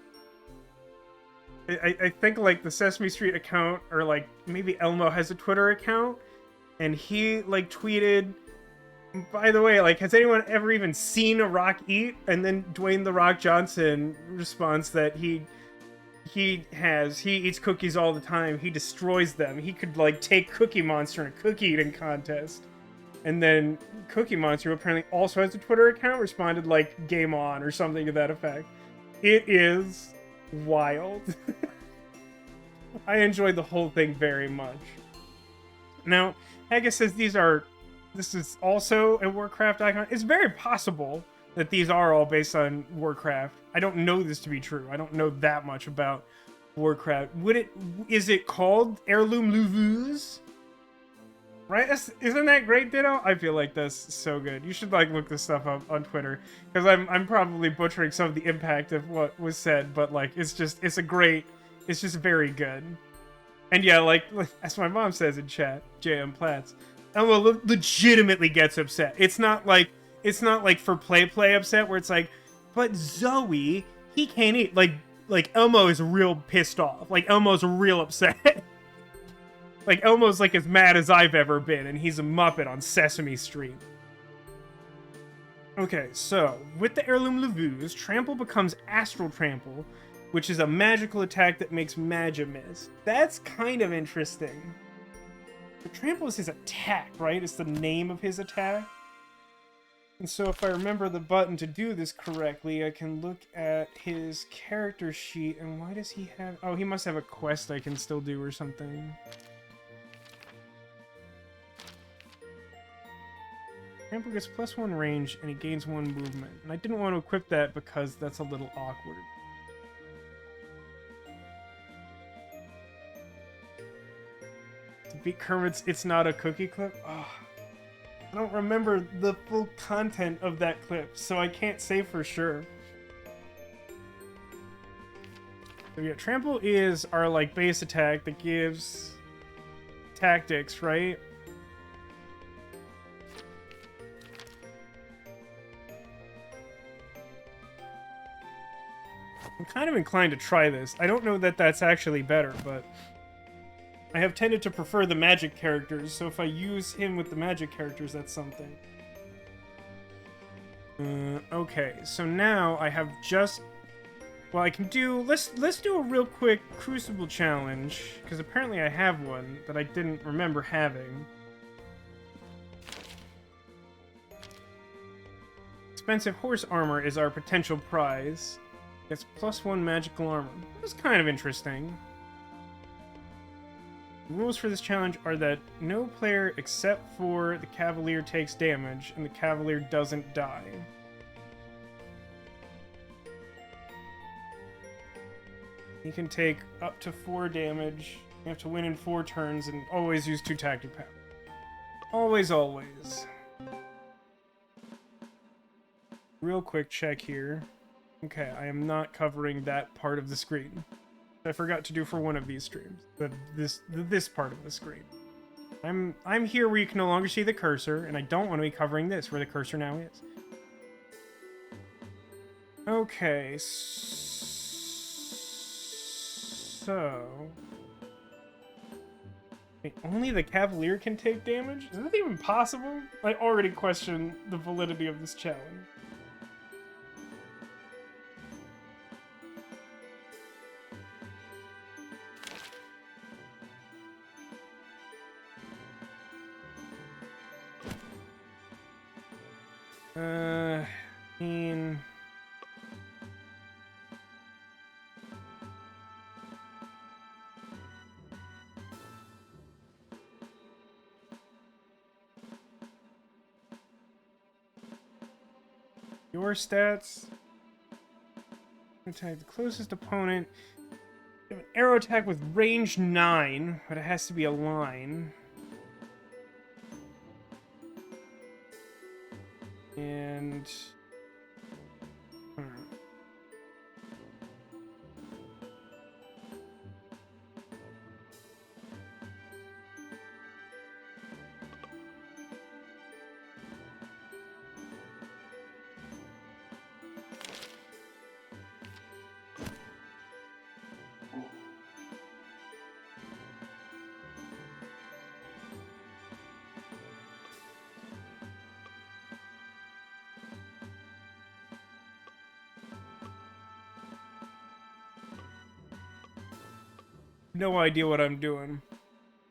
think like the Sesame Street account, or like maybe Elmo has a Twitter account, and he like tweeted, by the way, like, has anyone ever even seen a rock eat? And then Dwayne "The Rock" Johnson responds that he eats cookies all the time. He destroys them. He could like take Cookie Monster in a cookie eating contest. And then Cookie Monster, who apparently also has a Twitter account, responded like "Game on" or something to that effect. It is wild. I enjoyed the whole thing very much. Now, Haggis says this is also a Warcraft icon. It's very possible that these are all based on Warcraft. I don't know this to be true. I don't know that much about Warcraft. Is it called Heirloom Louvuz? Right? Isn't that great, Ditto? I feel like that's so good. You should like look this stuff up on Twitter, because I'm probably butchering some of the impact of what was said, but like it's just very good. And yeah, like as my mom says in chat, JM Platts, Elmo legitimately gets upset. It's not like for play upset where it's like, but Zoe, he can't eat. Like Elmo is real pissed off. Like Elmo's real upset. Like Elmo's like as mad as I've ever been, and he's a Muppet on Sesame Street. Okay, so with the Heirloom Louvuz, Trample becomes Astral Trample, which is a magical attack that makes Magia miss. That's kind of interesting. But Trample is his attack, right? It's the name of his attack. And so if I remember the button to do this correctly, I can look at his character sheet, and why does he have... Oh, he must have a quest I can still do or something. Trample gets +1 range, and he gains 1 movement. And I didn't want to equip that because that's a little awkward. To beat Kermit's It's Not a Cookie clip? Oh, I don't remember the full content of that clip, so I can't say for sure. So yeah, Trample is our like base attack that gives tactics, right? I'm kind of inclined to try this. I don't know that that's actually better, but I have tended to prefer the magic characters, so if I use him with the magic characters, that's something. Okay, so now I have just... Well, I can do... Let's do a real quick Crucible challenge, because apparently I have one that I didn't remember having. Expensive horse armor is our potential prize. It's +1 magical armor. That's kind of interesting. The rules for this challenge are that no player except for the Cavalier takes damage, and the Cavalier doesn't die. He can take up to 4 damage. You have to win in 4 turns, and always use 2 tactic power. Always, always. Real quick check here. Okay, I am not covering that part of the screen. I forgot to do for one of these streams. This part of the screen. I'm here where you can no longer see the cursor, and I don't want to be covering this where the cursor now is. Okay, so Wait, only the Cavalier can take damage? Is that even possible? I already question the validity of this challenge. I mean... Your stats. Attack the closest opponent. You have an arrow attack with range 9, but it has to be a line. And... no idea what I'm doing.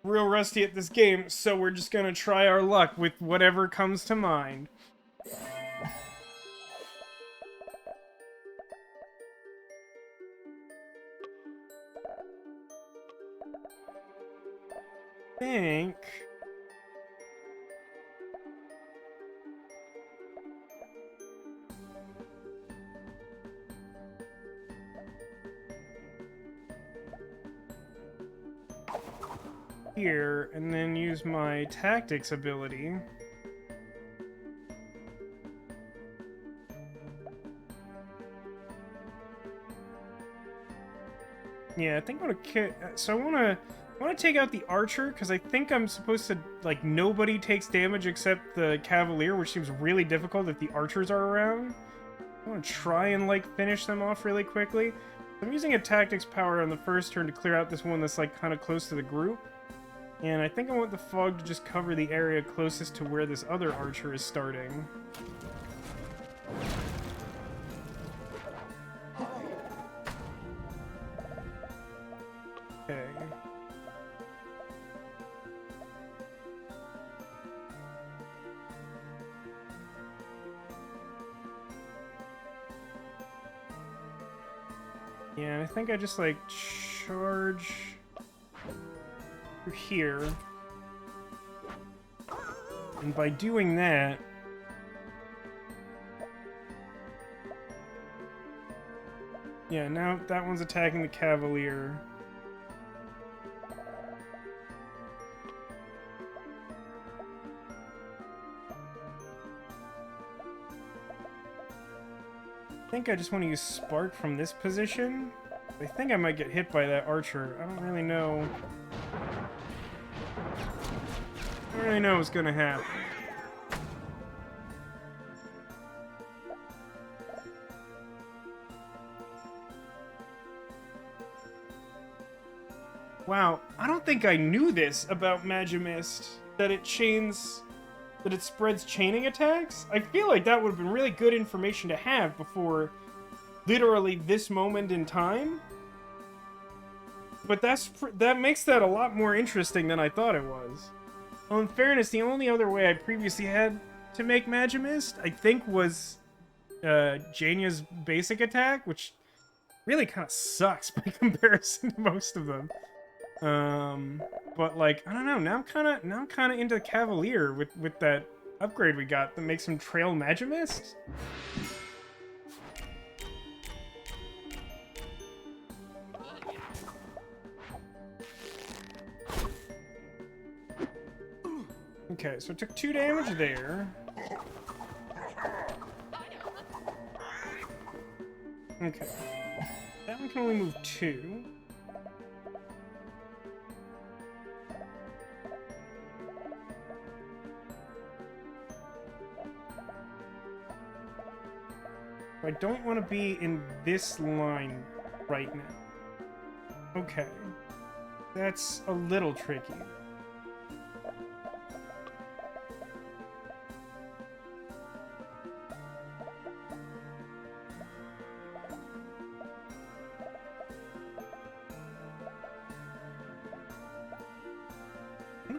Real rusty at this game, so we're just gonna try our luck with whatever comes to mind. Think... here, and then use my tactics ability. Yeah, I think I'm gonna so I wanna take out the archer, because I think I'm supposed to, like, nobody takes damage except the cavalier, which seems really difficult if the archers are around. I wanna try and, like, finish them off really quickly. I'm using a tactics power on the first turn to clear out this one that's, like, kind of close to the group. And I think I want the fog to just cover the area closest to where this other archer is starting. Okay. Yeah, I think I just, like, charge... here, and by doing that, yeah, now that one's attacking the cavalier. I think I just want to use spark from this position. I think I might get hit by that archer. I don't really know. I don't really know what's gonna happen. Wow, I don't think I knew this about Magimist, that it spreads chaining attacks. I feel like that would have been really good information to have before literally this moment in time. But that makes that a lot more interesting than I thought it was. Well, in fairness, the only other way I previously had to make Magimist, I think, was Janya's basic attack, which really kind of sucks by comparison to most of them. But like, I don't know. Now I'm kind of into Cavalier with that upgrade we got that makes him trail Magimist. Okay, so it took 2 damage there. Okay. That one can only move 2. I don't want to be in this line right now. Okay. That's a little tricky.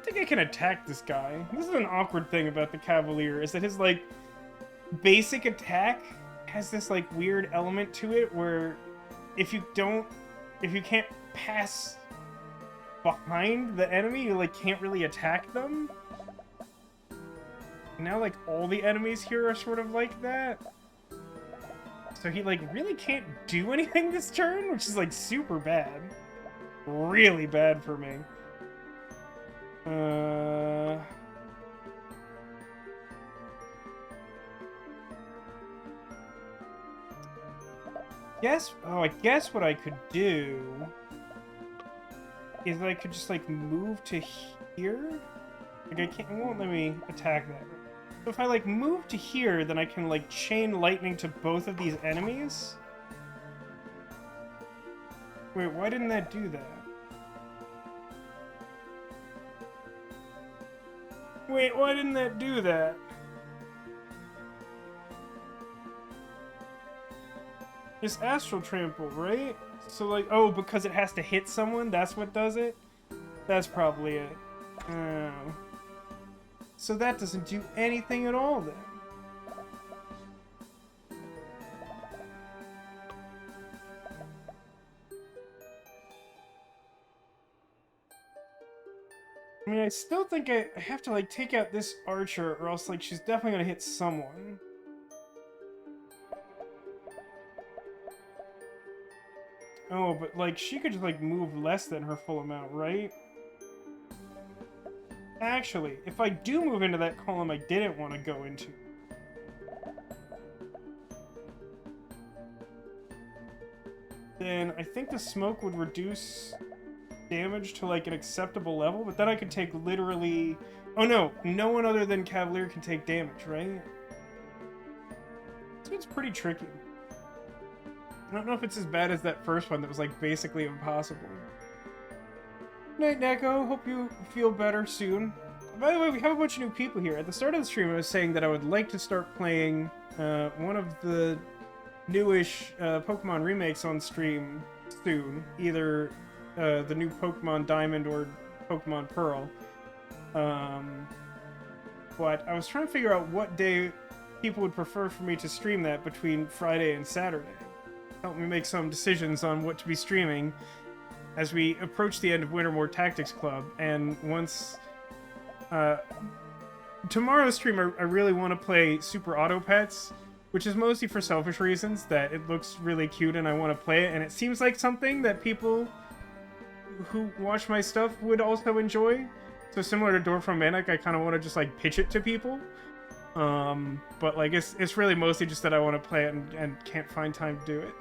think I can attack this guy. This is an awkward thing about the Cavalier, is that his, like, basic attack has this, like, weird element to it where if you can't pass behind the enemy, you, like, can't really attack them. Now, like, all the enemies here are sort of like that. So he, like, really can't do anything this turn, which is, like, super bad. Really bad for me. I guess what I could do is I could just, like, move to here. Like, it won't let me attack that. So if I, like, move to here, then I can, like, chain lightning to both of these enemies. Wait, why didn't that do that? Wait, why didn't that do that? It's astral trample, right? So, like, oh, because it has to hit someone? That's what does it? That's probably it. Oh. So that doesn't do anything at all, then. I mean, I still think I have to, like, take out this archer, or else, like, she's definitely gonna hit someone. Oh, but, like, she could just, like, move less than her full amount, right? Actually, if I do move into that column I didn't want to go into, then I think the smoke would reduce damage to, like, an acceptable level, but then I could take literally... Oh no, no one other than Cavalier can take damage, right? So it's pretty tricky. I don't know if it's as bad as that first one that was, like, basically impossible. Night, Neko. Hope you feel better soon. By the way, we have a bunch of new people here. At the start of the stream, I was saying that I would like to start playing one of the newish Pokemon remakes on stream soon. Either the new Pokemon Diamond or Pokemon Pearl. But I was trying to figure out what day people would prefer for me to stream that between Friday and Saturday. Help me make some decisions on what to be streaming as we approach the end of Wintermoor Tactics Club. And once... tomorrow's stream, I really want to play Super Auto Pets, which is mostly for selfish reasons, that it looks really cute and I want to play it, and it seems like something that people who watch my stuff would also enjoy. So similar to Door from Manic, I kind of want to just, like, pitch it to people. But, like, it's really mostly just that I want to play it and can't find time to do it.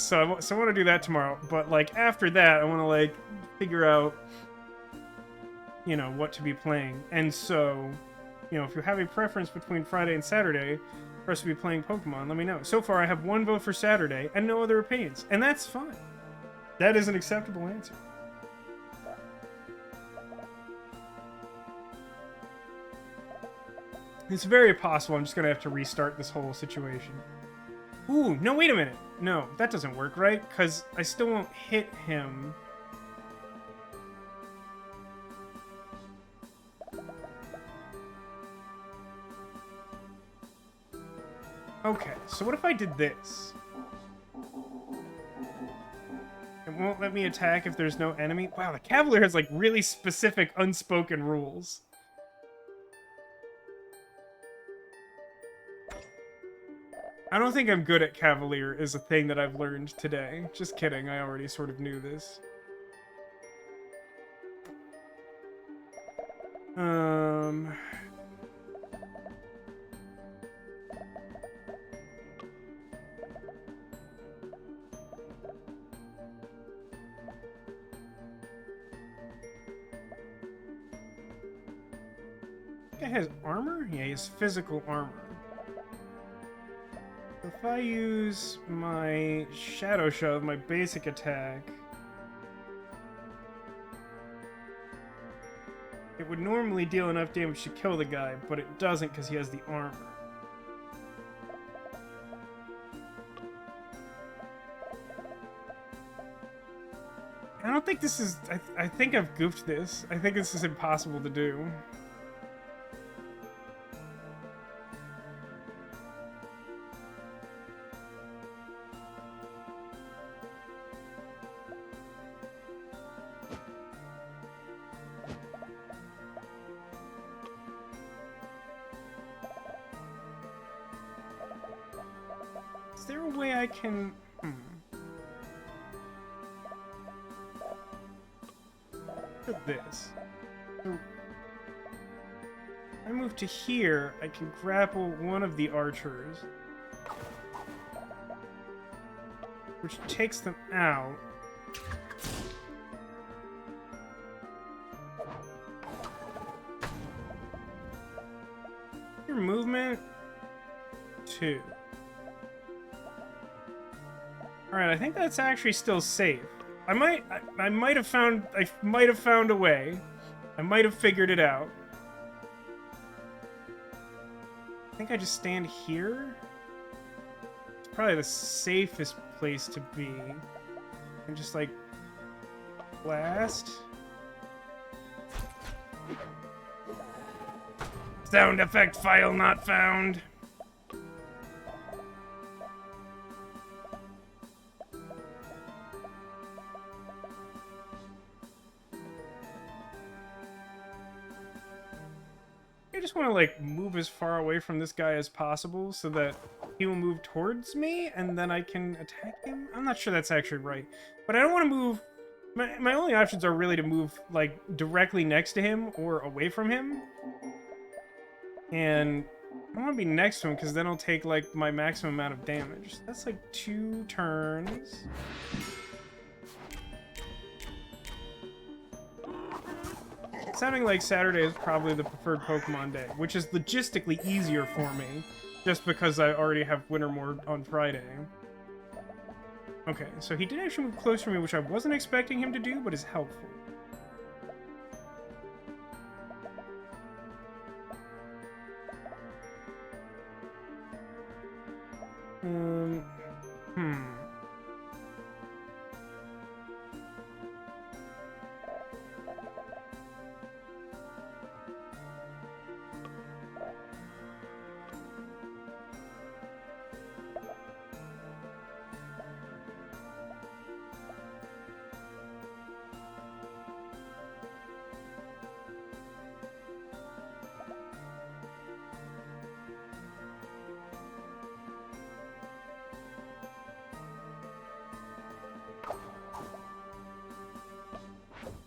So I want to do that tomorrow. But, like, after that, I want to, like, figure out, you know, what to be playing. And so, you know, if you have a preference between Friday and Saturday for us to be playing Pokemon, let me know. So far, I have one vote for Saturday and no other opinions. And that's fine. That is an acceptable answer. It's very possible I'm just going to have to restart this whole situation. Ooh, no, wait a minute. No, that doesn't work, right? Because I still won't hit him. Okay, so what if I did this? It won't let me attack if there's no enemy? Wow, the Cavalier has, like, really specific unspoken rules. I don't think I'm good at Cavalier is a thing that I've learned today. Just kidding, I already sort of knew this. Guy has armor? Yeah, he has physical armor. If I use my Shadow Shove, my basic attack, it would normally deal enough damage to kill the guy, but it doesn't because he has the armor. I don't think this is... I think I've goofed this. I think this is impossible to do. Is there a way I can... Look at this. So, I move to here, I can grapple one of the archers, which takes them out. Your movement 2. Alright, I think that's actually still safe. I might have found a way. I might have figured it out. I think I just stand here. It's probably the safest place to be. And just like blast. Sound effect file not found. I just want to like move as far away from this guy as possible so that he will move towards me and then I can attack him. I'm not sure that's actually right, but I don't want to move. My only options are really to move like directly next to him or away from him. And I want to be next to him because then I'll take like my maximum amount of damage. So that's like 2 turns. Sounding like Saturday is probably the preferred Pokemon day, which is logistically easier for me, just because I already have Wintermoor on Friday. Okay, so he did actually move closer to me, which I wasn't expecting him to do, but is helpful.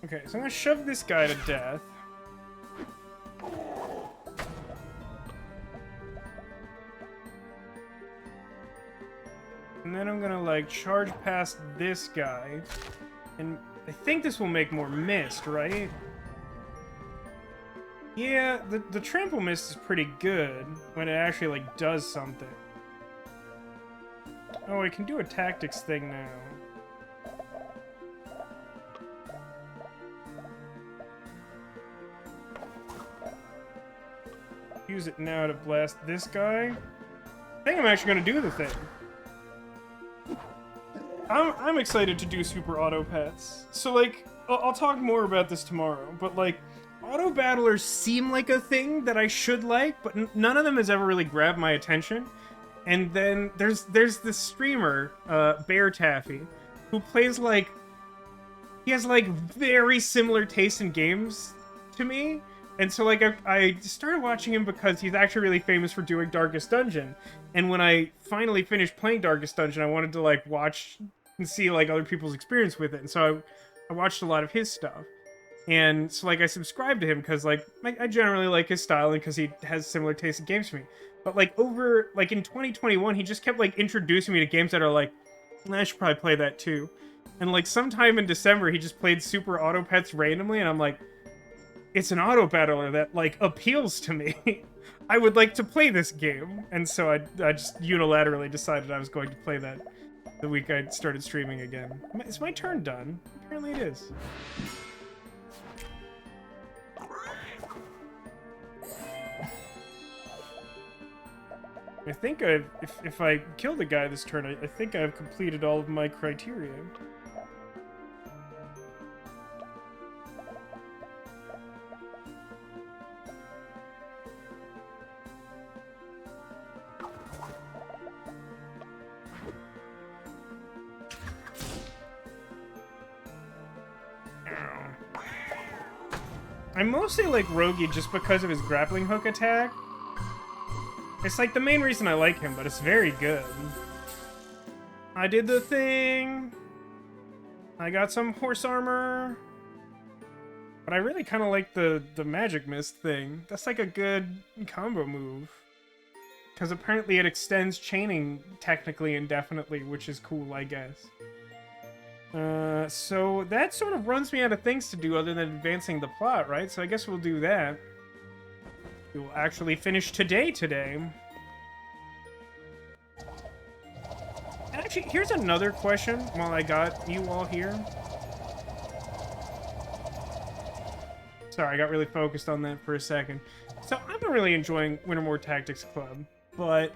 Okay, so I'm gonna shove this guy to death. And then I'm gonna, like, charge past this guy. And I think this will make more mist, right? Yeah, the trample mist is pretty good when it actually, like, does something. Oh, I can do a tactics thing now. Use it now to blast this guy. I think I'm actually going to do the thing. I'm excited to do super auto pets. So, like, I'll talk more about this tomorrow, but, like, auto battlers seem like a thing that I should like, but none of them has ever really grabbed my attention. And then there's this streamer, Bear Taffy, who plays, like, he has, like, very similar taste in games to me. And so, like, I started watching him because he's actually really famous for doing Darkest Dungeon. And when I finally finished playing Darkest Dungeon, I wanted to, like, watch and see, like, other people's experience with it. And so I watched a lot of his stuff. And so, like, I subscribed to him because, like, I generally like his style and because he has similar taste in games to me. But, like, in 2021, he just kept, like, introducing me to games that are, like, I should probably play that, too. And, like, sometime in December, he just played Super Auto Pets randomly, and I'm like, it's an auto battler that, like, appeals to me. I would like to play this game. And so I just unilaterally decided I was going to play that the week I started streaming again. Is my turn done? Apparently it is. I think if I kill the guy this turn, I think I've completed all of my criteria. I mostly like Rogi just because of his grappling hook attack. It's like the main reason I like him, but it's very good. I did the thing. I got some horse armor. But I really kind of like the magic mist thing. That's like a good combo move. Because apparently it extends chaining technically indefinitely, which is cool, I guess. So that sort of runs me out of things to do other than advancing the plot, right? So I guess we'll do that. We will actually finish today. Actually, here's another question while I got you all here. Sorry, I got really focused on that for a second. So I've been really enjoying Wintermoor Tactics Club, but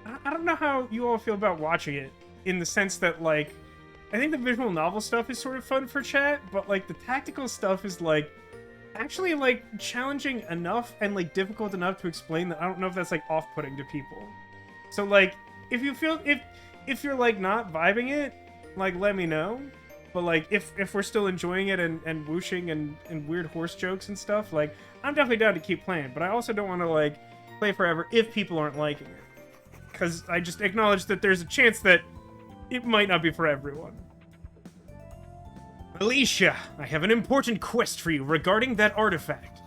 I don't know how you all feel about watching it, in the sense that, like, I think the visual novel stuff is sort of fun for chat, but, like, the tactical stuff is, like, actually, like, challenging enough and, like, difficult enough to explain that I don't know if that's, like, off-putting to people. So, like, if you feel, if you're, like, not vibing it, like, let me know. But, like, if we're still enjoying it and whooshing and weird horse jokes and stuff, like, I'm definitely down to keep playing. But I also don't want to, like, play forever if people aren't liking it. Because I just acknowledge that there's a chance that it might not be for everyone. Alicia, I have an important quest for you regarding that artifact.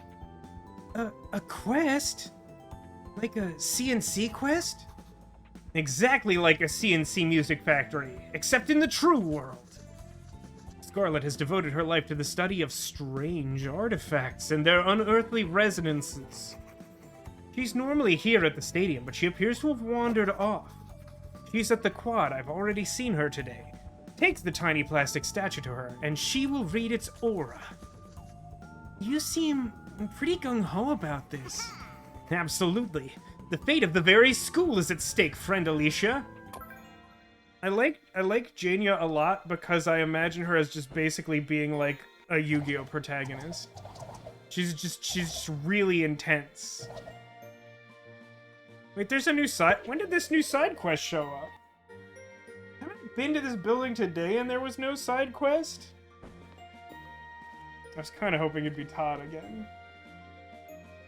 A quest? Like a CNC quest? Exactly like a CNC music factory, except in the true world. Scarlet has devoted her life to the study of strange artifacts and their unearthly resonances. She's normally here at the stadium, but she appears to have wandered off. She's at the quad. I've already seen her today. Take the tiny plastic statue to her, and she will read its aura. You seem pretty gung-ho about this. Absolutely. The fate of the very school is at stake, friend Alicia. I like Jania a lot because I imagine her as just basically being like a Yu-Gi-Oh protagonist. She's just really intense. Wait, there's a new side. When did this new side quest show up? I haven't been to this building today and there was no side quest? I was kind of hoping it'd be Todd again.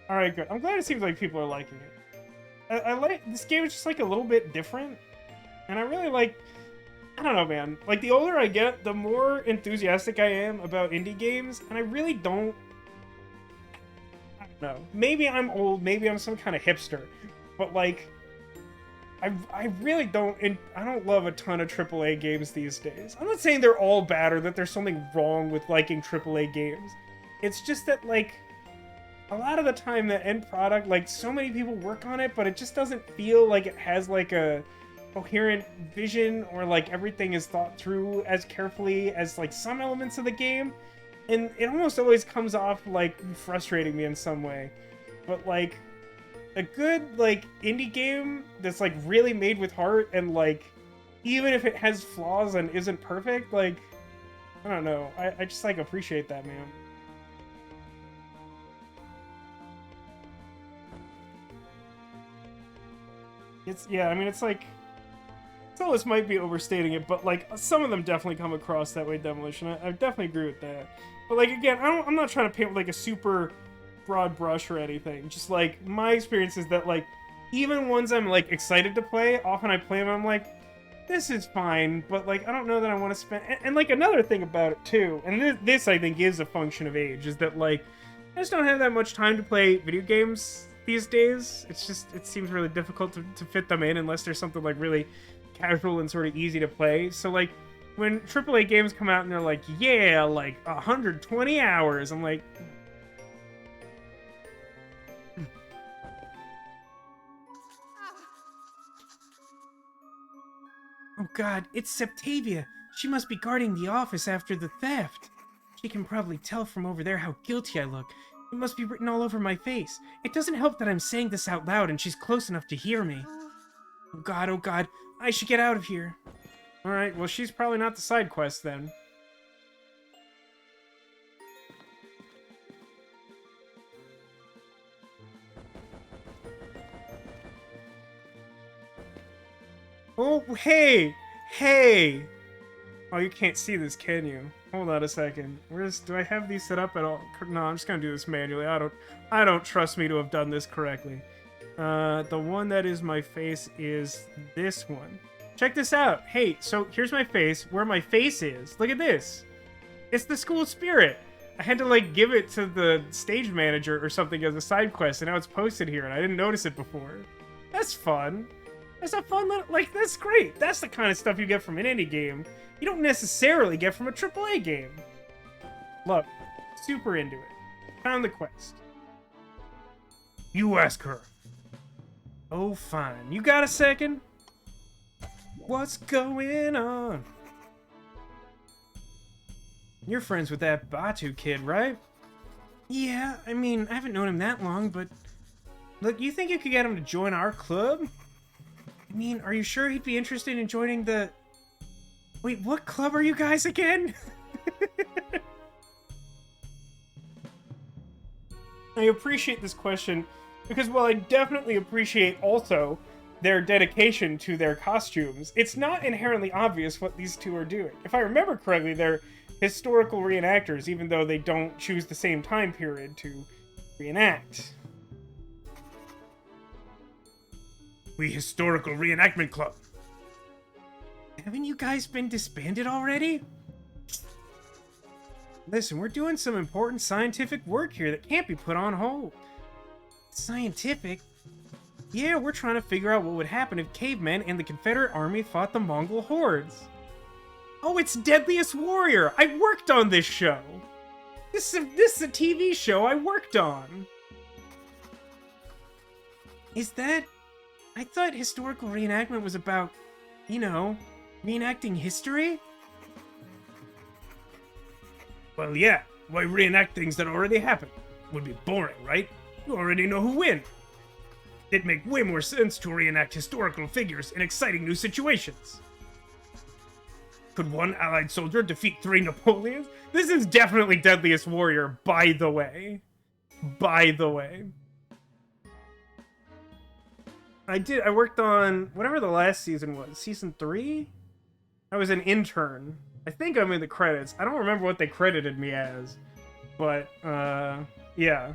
Alright, good. I'm glad it seems like people are liking it. I like this game is just like a little bit different. And I really like, I don't know, man. Like, the older I get, the more enthusiastic I am about indie games, and I really don't, I don't know. Maybe I'm old, maybe I'm some kind of hipster, but, like, I really don't, I don't love a ton of AAA games these days. I'm not saying they're all bad or that there's something wrong with liking AAA games. It's just that, like, a lot of the time the end product, like, so many people work on it, but it just doesn't feel like it has, like, a coherent vision, or like everything is thought through as carefully as like some elements of the game, and it almost always comes off like frustrating me in some way. But like a good like indie game that's like really made with heart, and like even if it has flaws and isn't perfect, like I don't know, I just like appreciate that, man. It's, yeah, I mean, it's like, This might be overstating it, but like some of them definitely come across that way, Demolition. I definitely agree with that. But like again, I'm not trying to paint with like a super broad brush or anything. Just like my experience is that like even ones I'm like excited to play, often I play them and I'm like, this is fine, but like I don't know that I want to spend. And like another thing about it too, and this I think is a function of age, is that like I just don't have that much time to play video games these days. It's just, it seems really difficult to fit them in unless there's something like really casual and sort of easy to play. So like when AAA games come out and they're like, yeah, like 120 hours, I'm like, oh god, it's Septavia. She must be guarding the office after the theft. She can probably tell from over there how guilty I look. It must be written all over my face. It doesn't help that I'm saying this out loud and she's close enough to hear me. Oh god, I should get out of here. Alright, well she's probably not the side quest then. Oh, hey! Oh, you can't see this, can you? Hold on a second. Do I have these set up at all? No, I'm just gonna do this manually. I don't trust me to have done this correctly. The one that is my face is this one. Check this out. Hey, so here's my face. Where my face is. Look at this. It's the school spirit. I had to, like, give it to the stage manager or something as a side quest, and now it's posted here, and I didn't notice it before. That's fun. That's a fun little... Like, that's great. That's the kind of stuff you get from an indie game. You don't necessarily get from a AAA game. Love it. Super into it. Found the quest. You ask her. Oh, fine. You got a second? What's going on? You're friends with that Batu kid, right? Yeah, I mean, I haven't known him that long, but... Look, you think you could get him to join our club? I mean, are you sure he'd be interested in joining the... Wait, what club are you guys again? I appreciate this question, because while I definitely appreciate also their dedication to their costumes, it's not inherently obvious what these two are doing. If I remember correctly, they're historical reenactors, even though they don't choose the same time period to reenact. We Historical Reenactment Club. Haven't you guys been disbanded already? Listen, we're doing some important scientific work here that can't be put on hold. Scientific? Yeah, we're trying to figure out what would happen if cavemen and the Confederate Army fought the Mongol hordes. Oh, it's Deadliest Warrior! I worked on this show! This is a TV show I worked on! Is that... I thought historical reenactment was about, you know, reenacting history? Well, yeah. Why reenact things that already happened? Would be boring, right? You already know who wins. It'd make way more sense to reenact historical figures in exciting new situations. Could one allied soldier defeat 3 Napoleons? This is definitely Deadliest Warrior, by the way. By the way. I worked on whatever the last season was. Season 3? I was an intern. I think I'm in the credits. I don't remember what they credited me as. But, yeah.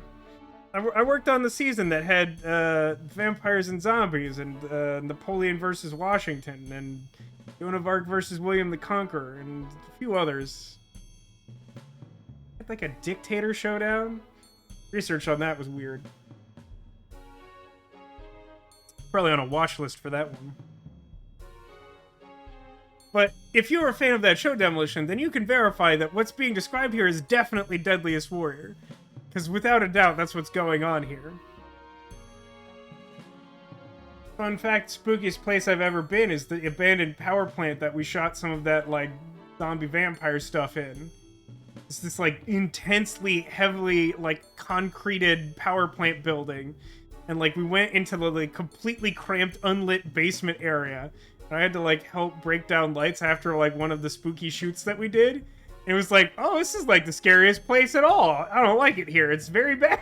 I worked on the season that had vampires and zombies, and Napoleon versus Washington, and Joan of Arc versus William the Conqueror, and a few others. Like a dictator showdown? Research on that was weird. Probably on a watch list for that one. But if you're a fan of that show, Demolition, then you can verify that what's being described here is definitely Deadliest Warrior. Because without a doubt, that's what's going on here. Fun fact, spookiest place I've ever been is the abandoned power plant that we shot some of that, like, zombie vampire stuff in. It's this, like, intensely, heavily, like, concreted power plant building. And, like, we went into the, like, completely cramped, unlit basement area. And I had to, like, help break down lights after, like, one of the spooky shoots that we did. It was like, oh, this is, like, the scariest place at all. I don't like it here. It's very bad.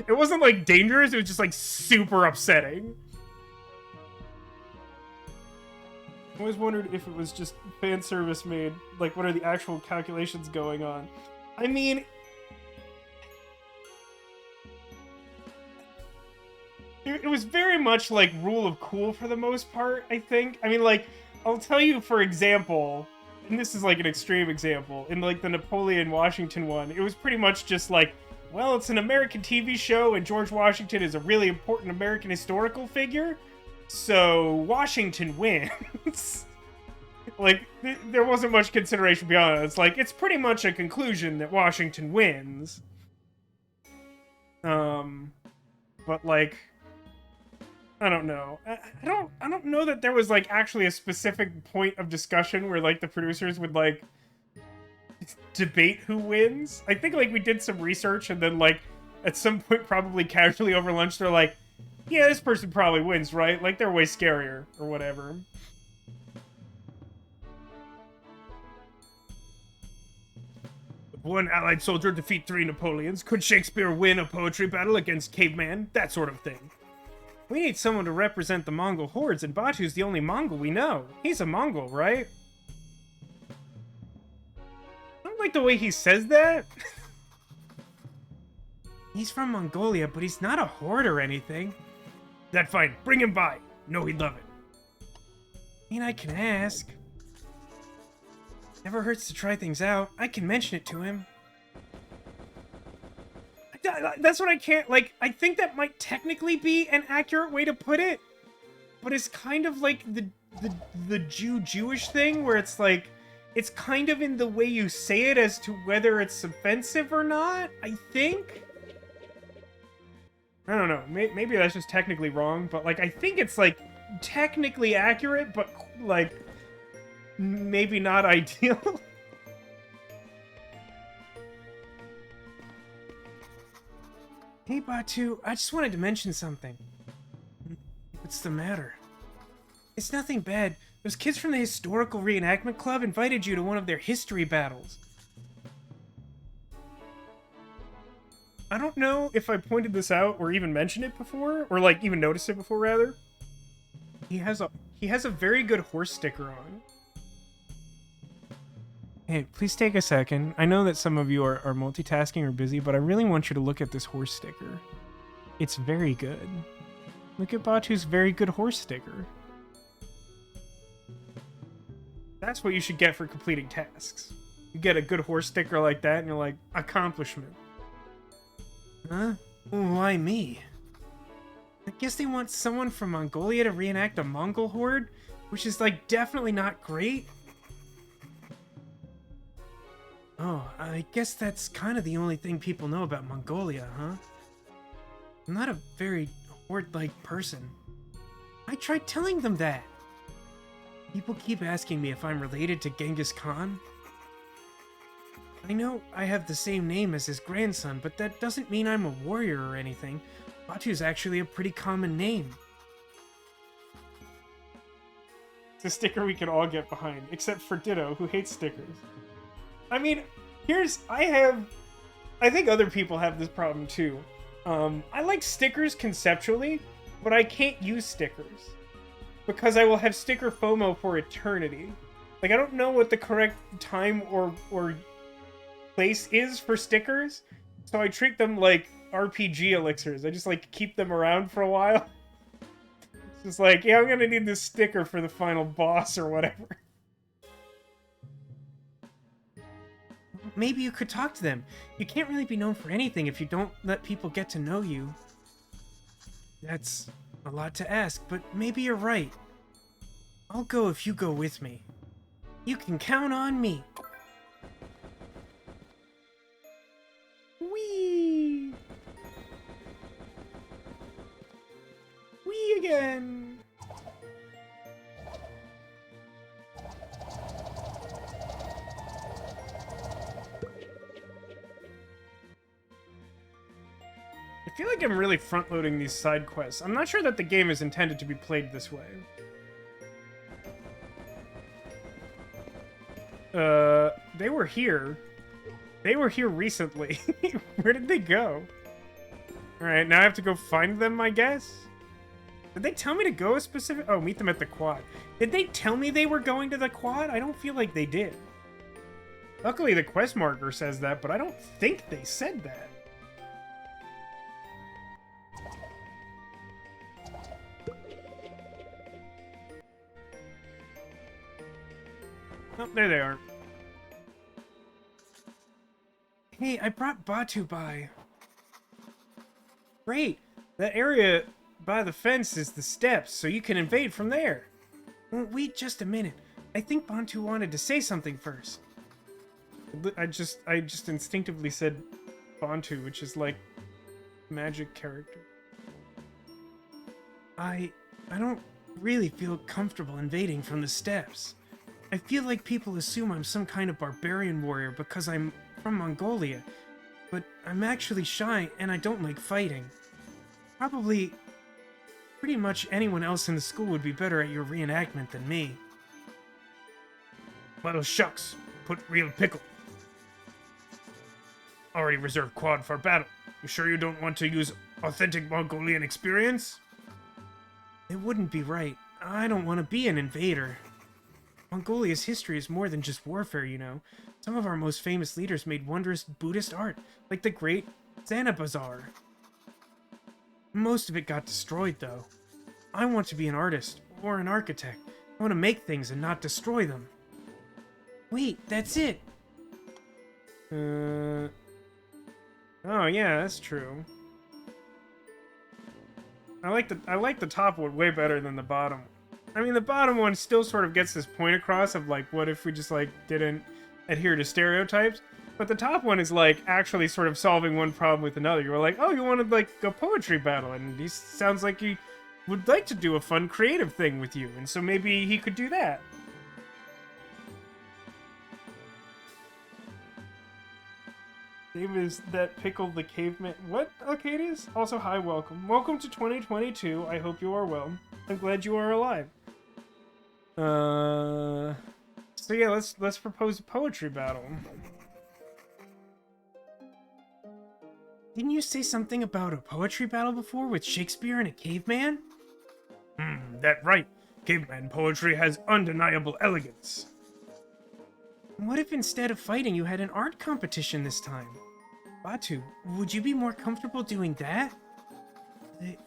It wasn't, like, dangerous. It was just, like, super upsetting. I always wondered if it was just fan service made. Like, what are the actual calculations going on? I mean... It was very much, like, rule of cool for the most part, I think. I mean, like, I'll tell you, for example, and this is, like, an extreme example, in, like, the Napoleon Washington one, it was pretty much just, like, well, it's an American TV show, and George Washington is a really important American historical figure, so Washington wins. Like, there wasn't much consideration beyond it. It's like, it's pretty much a conclusion that Washington wins. But, like... I don't know. I don't know that there was, like, actually a specific point of discussion where, like, the producers would, like, debate who wins. I think, like, we did some research and then, like, at some point probably casually over lunch, they're like, yeah, this person probably wins, right? Like, they're way scarier or whatever. If one allied soldier defeat 3 Napoleons, could Shakespeare win a poetry battle against caveman? That sort of thing. We need someone to represent the Mongol hordes, and Batu's the only Mongol we know. He's a Mongol, right? like the way he says that. He's from Mongolia, but he's not a horde or anything. That's fine. Bring him by. No, he'd love it. I mean, I can ask. Never hurts to try things out. I can mention it to him. That's what I can't, like, I think that might technically be an accurate way to put it, but it's kind of like the Jewish thing, where it's like, it's kind of in the way you say it as to whether it's offensive or not, I think? I don't know, maybe that's just technically wrong, but, like, I think it's, like, technically accurate, but, like, maybe not ideal. Hey, Batu, I just wanted to mention something. What's the matter? It's nothing bad. Those kids from the Historical Reenactment Club invited you to one of their history battles. I don't know if I pointed this out or even mentioned it before, or like even noticed it before, rather. He has a very good horse sticker on. Hey, please take a second. I know that some of you are multitasking or busy, but I really want you to look at this horse sticker. It's very good. Look at Batu's very good horse sticker. That's what you should get for completing tasks. You get a good horse sticker like that, and you're like, accomplishment. Huh? Why me? I guess they want someone from Mongolia to reenact a Mongol horde, which is, like, definitely not great. Oh, I guess that's kind of the only thing people know about Mongolia, huh? I'm not a very horde-like person. I tried telling them that. People keep asking me if I'm related to Genghis Khan. I know I have the same name as his grandson, but that doesn't mean I'm a warrior or anything. Batu's actually a pretty common name. It's a sticker we can all get behind, except for Ditto, who hates stickers. I mean, I think other people have this problem too. I like stickers conceptually, but I can't use stickers. Because I will have sticker FOMO for eternity. Like, I don't know what the correct time or place is for stickers, so I treat them like RPG elixirs. I just, like, keep them around for a while. It's just like, yeah, I'm gonna need this sticker for the final boss or whatever. Maybe you could talk to them. You can't really be known for anything if you don't let people get to know you. That's a lot to ask, but maybe you're right. I'll go if you go with me. You can count on me. Whee! Whee again! I feel like I'm really front-loading these side quests. I'm not sure that the game is intended to be played this way. They were here. They were here recently. Where did they go? Alright, now I have to go find them, I guess? Did they tell me to go a specific... Oh, meet them at the quad. Did they tell me they were going to the quad? I don't feel like they did. Luckily, the quest marker says that, but I don't think they said that. Oh, there they are. Hey, I brought Batu by. Great! That area by the fence is the steps, so you can invade from there. Wait just a minute. I think Batu wanted to say something first. I just instinctively said Bantu, which is like magic character. I don't really feel comfortable invading from the steps. I feel like people assume I'm some kind of barbarian warrior because I'm from Mongolia, but I'm actually shy and I don't like fighting. Probably pretty much anyone else in the school would be better at your reenactment than me. Well, shucks. Put real pickle. Already reserved quad for battle. You sure you don't want to use authentic Mongolian experience? It wouldn't be right. I don't want to be an invader. Mongolia's history is more than just warfare, you know. Some of our most famous leaders made wondrous Buddhist art, like the great Zanabazar. Most of it got destroyed, though. I want to be an artist, or an architect. I want to make things and not destroy them. Wait, that's it! Oh yeah, that's true. I like the top one way better than the bottom. I mean, the bottom one still sort of gets this point across of, like, what if we just, like, didn't adhere to stereotypes? But the top one is, like, actually sort of solving one problem with another. You were like, oh, you wanted, like, a poetry battle, and he sounds like he would like to do a fun, creative thing with you, and so maybe he could do that. Name is that pickle the caveman. What, Alcadius? Also, hi, welcome. Welcome to 2022. I hope you are well. I'm glad you are alive. So yeah, let's propose a poetry battle. Didn't you say something about a poetry battle before with Shakespeare and a caveman? That right. Caveman poetry has undeniable elegance. What if instead of fighting you had an art competition this time? Batu, would you be more comfortable doing that?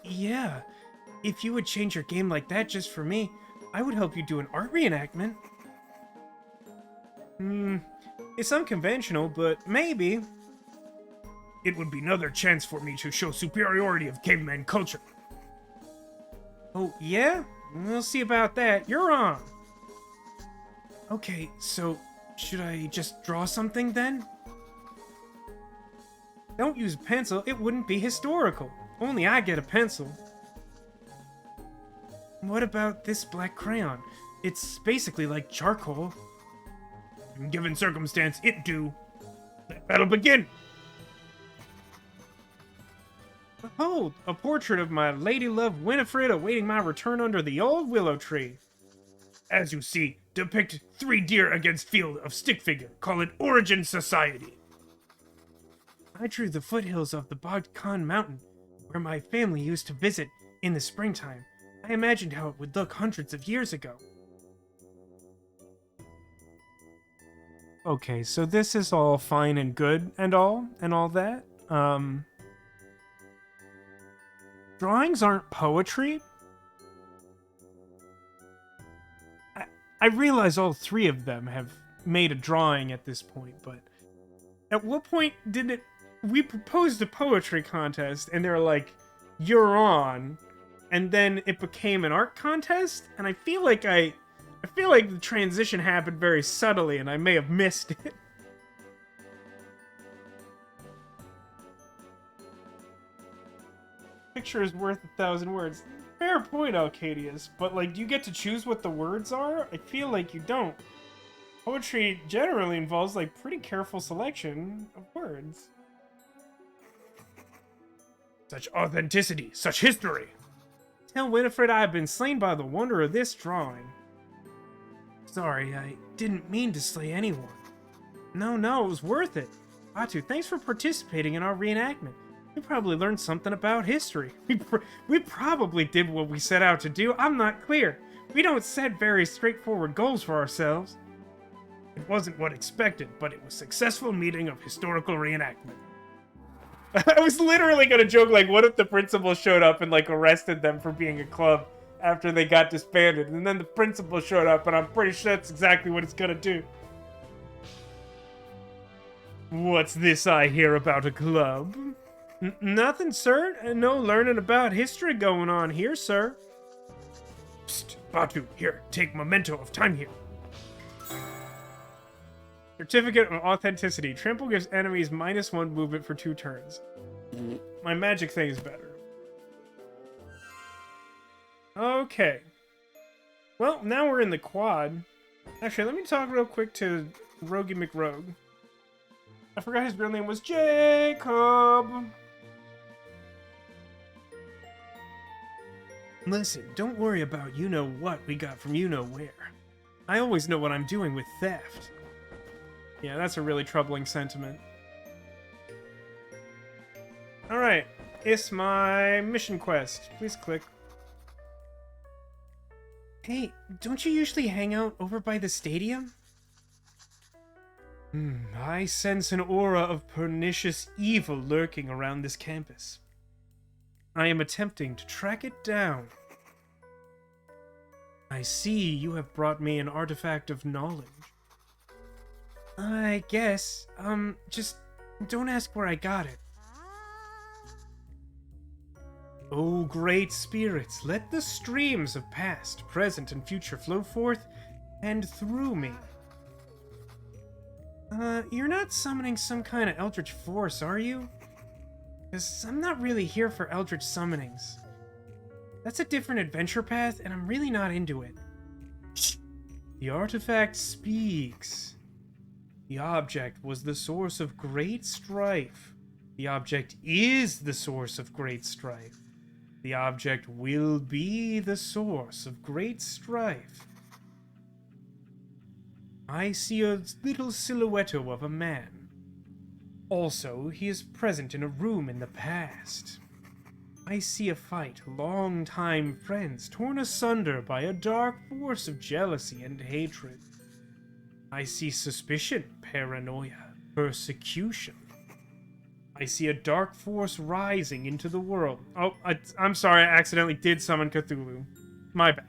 Yeah. If you would change your game like that just for me, I would help you do an art reenactment. It's unconventional, but maybe. It would be another chance for me to show superiority of caveman culture. Oh, yeah? We'll see about that. You're on! Okay, so should I just draw something then? Don't use a pencil, it wouldn't be historical. Only I get a pencil. What about this black crayon? It's basically like charcoal. Given circumstance, it do. Let battle begin! Behold, a portrait of my lady-love Winifred awaiting my return under the old willow tree. As you see, depict 3 deer against field of stick figure. Call it Origin Society. I drew the foothills of the Bogd Khan mountain, where my family used to visit in the springtime. I imagined how it would look hundreds of years ago. Okay, so this is all fine and good and all that. Drawings aren't poetry? I realize all 3 of them have made a drawing at this point, but at what point did it... We proposed a poetry contest, and they were like, you're on, and then it became an art contest, and I feel like the transition happened very subtly, and I may have missed it. Picture is worth 1,000 words. Fair point, Alcadius, but, like, do you get to choose what the words are? I feel like you don't. Poetry generally involves, like, pretty careful selection of words. Such authenticity, such history! Tell Winifred I have been slain by the wonder of this drawing. Sorry, I didn't mean to slay anyone. No, it was worth it. Batu, thanks for participating in our reenactment. We probably learned something about history. We probably did what we set out to do. I'm not clear. We don't set very straightforward goals for ourselves. It wasn't what expected, but it was a successful meeting of historical reenactment. I was literally gonna joke, like, what if the principal showed up and, like, arrested them for being a club after they got disbanded, and then the principal showed up, and I'm pretty sure that's exactly what it's gonna do. What's this I hear about a club? Nothing, sir. No learning about history going on here, sir. Psst, Batu, here, take memento of time here. Certificate of Authenticity. Trample gives enemies -1 movement for 2 turns. My magic thing is better. Okay. Well, now we're in the quad. Actually, let me talk real quick to Rogie McRogue. I forgot his real name was Jacob. Listen, don't worry about you-know-what we got from you-know-where. I always know what I'm doing with theft. Yeah, that's a really troubling sentiment. Alright, it's my mission quest. Please click. Hey, don't you usually hang out over by the stadium? I sense an aura of pernicious evil lurking around this campus. I am attempting to track it down. I see you have brought me an artifact of knowledge. I guess, just don't ask where I got it. O great spirits, let the streams of past, present, and future flow forth and through me. You're not summoning some kind of eldritch force, are you? Because I'm not really here for eldritch summonings. That's a different adventure path, and I'm really not into it. The artifact speaks. The object was the source of great strife. The object is the source of great strife. The object will be the source of great strife. I see a little silhouette of a man. Also, he is present in a room in the past. I see a fight, long-time friends torn asunder by a dark force of jealousy and hatred. I see suspicion, paranoia, persecution. I see a dark force rising into the world. Oh, I'm sorry, I accidentally did summon Cthulhu. My bad.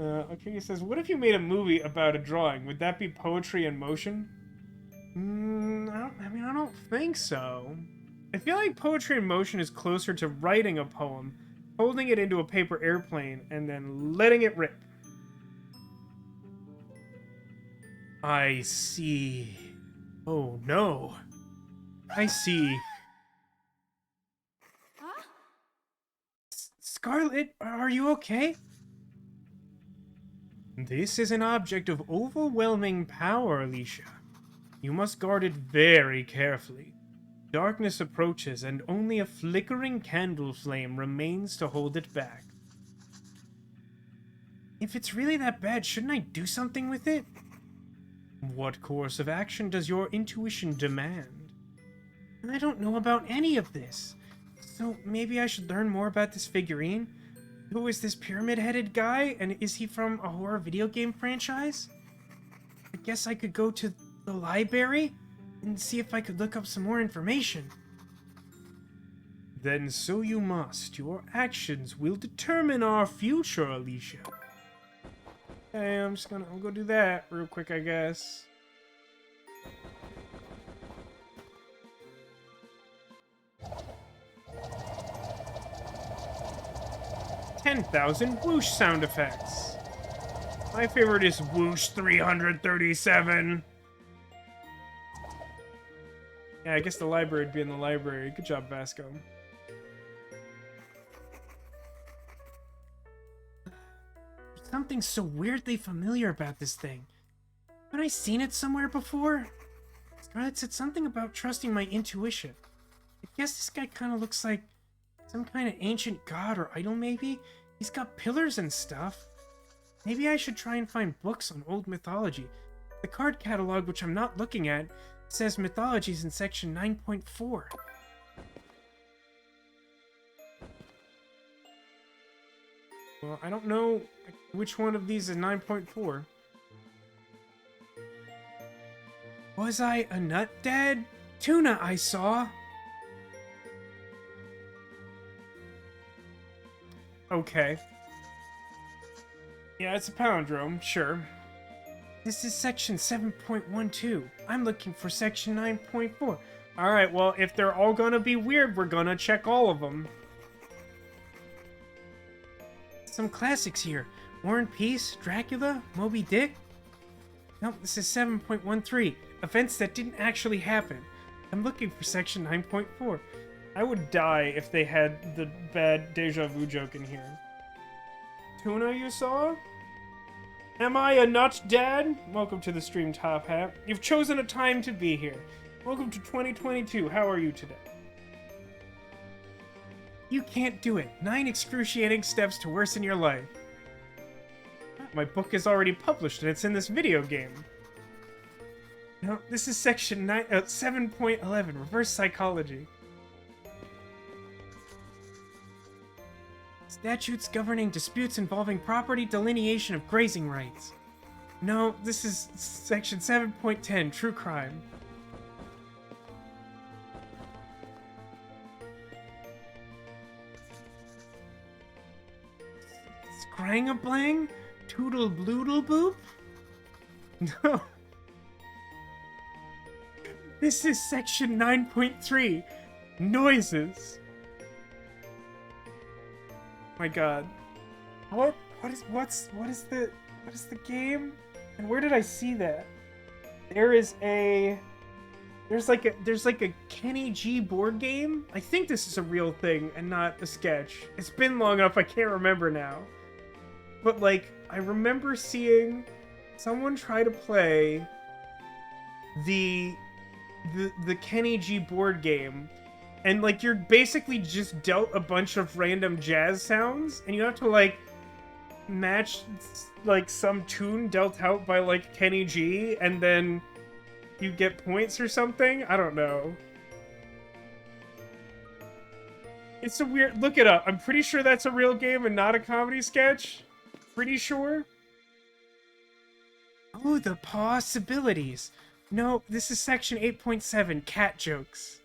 Okay, he says, what if you made a movie about a drawing? Would that be poetry in motion? I don't think so. I feel like poetry in motion is closer to writing a poem, holding it into a paper airplane, and then letting it rip. I see. Oh no. I see. Huh? Scarlet, are you okay? This is an object of overwhelming power, Alicia. You must guard it very carefully. Darkness approaches, and only a flickering candle flame remains to hold it back. If it's really that bad, shouldn't I do something with it? What course of action does your intuition demand? I don't know about any of this, so maybe I should learn more about this figurine? Who is this pyramid-headed guy, and is he from a horror video game franchise? I guess I could go to the library and see if I could look up some more information. Then so you must. Your actions will determine our future, Alicia. Okay, I'll go do that real quick, I guess. $10,000 whoosh sound effects. My favorite is whoosh 337. Yeah, I guess the library would be in the library. Good job, Vasco. There's something so weirdly familiar about this thing. Haven't I seen it somewhere before? Scarlet said something about trusting my intuition. I guess this guy kind of looks like some kind of ancient god or idol, maybe? He's got pillars and stuff. Maybe I should try and find books on old mythology. The card catalog, which I'm not looking at, says mythologies in section 9.4. Well, I don't know which one of these is 9.4. Was I a nut, Dad? Tuna I saw. Okay. Yeah, it's a palindrome, sure. This is section 7.12. I'm looking for section 9.4. Alright, well, if they're all gonna be weird, we're gonna check all of them. Some classics here. War and Peace, Dracula, Moby Dick. Nope, this is 7.13. Events that didn't actually happen. I'm looking for section 9.4. I would die if they had the bad deja vu joke in here. Tuna you saw? Am I a nut, Dad? Welcome to the stream, Top Hat. You've chosen a time to be here. Welcome to 2022. How are you today? You can't do it. 9 excruciating steps to worsen your life. My book is already published and it's in this video game. No, this is section 7.11, reverse psychology. Statutes governing disputes involving property delineation of grazing rights. No, this is section 7.10, true crime. Scrangablang? Toodle bloodle boop? No. This is section 9.3, noises. My god. What is the game? And where did I see that? There's like a Kenny G board game. I think this is a real thing and not a sketch. It's been long enough I can't remember now. But like I remember seeing someone try to play the Kenny G board game, and like you're basically just dealt a bunch of random jazz sounds and you have to like match like some tune dealt out by like Kenny G, and then you get points or something. I don't know. It's a weird... Look it up. I'm pretty sure that's a real game and not a comedy sketch. Pretty sure. Oh, the possibilities. No, this is section 8.7, cat jokes.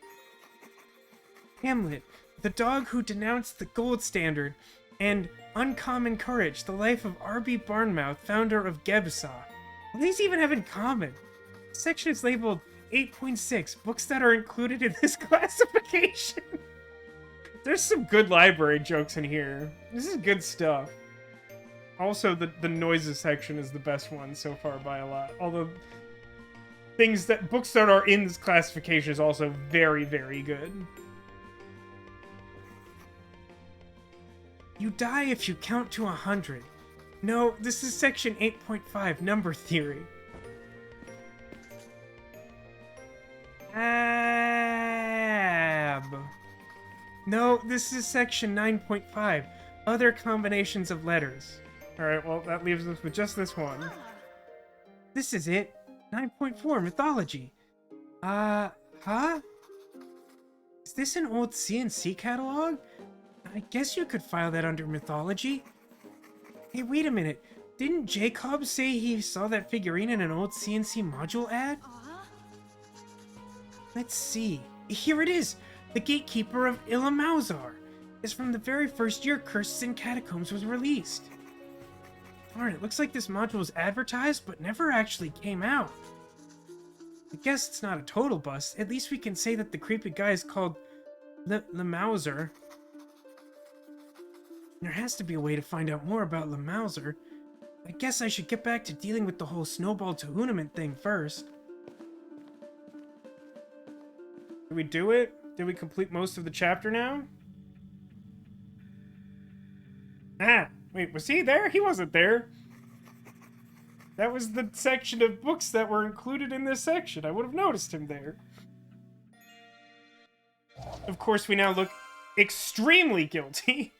Hamlet, the dog who denounced the gold standard, and Uncommon Courage, the life of R.B. Barnmouth, founder of Gebsaw. What do these even have in common? This section is labeled 8.6, books that are included in this classification. There's some good library jokes in here. This is good stuff. Also, the noises section is the best one so far by a lot. Although, books that are in this classification is also very, very good. You die if you count to 100. No, this is section 8.5, number theory. Ab. No, this is section 9.5, other combinations of letters. Alright, well, that leaves us with just this one. This is it. 9.4, mythology. Huh? Is this an old CNC catalog? I guess you could file that under mythology. Hey, wait a minute. Didn't Jacob say he saw that figurine in an old CNC module ad? Let's see. Here it is! The Gatekeeper of Illamauzar. It's from the very first year Curses and Catacombs was released. Darn, it looks like this module was advertised, but never actually came out. I guess it's not a total bust. At least we can say that the creepy guy is called Mauser. There has to be a way to find out more about Mauser. I guess I should get back to dealing with the whole snowball tournament thing first. Did we do it? Did we complete most of the chapter now? Ah! Wait, was he there? He wasn't there. That was the section of books that were included in this section. I would have noticed him there. Of course, we now look extremely guilty.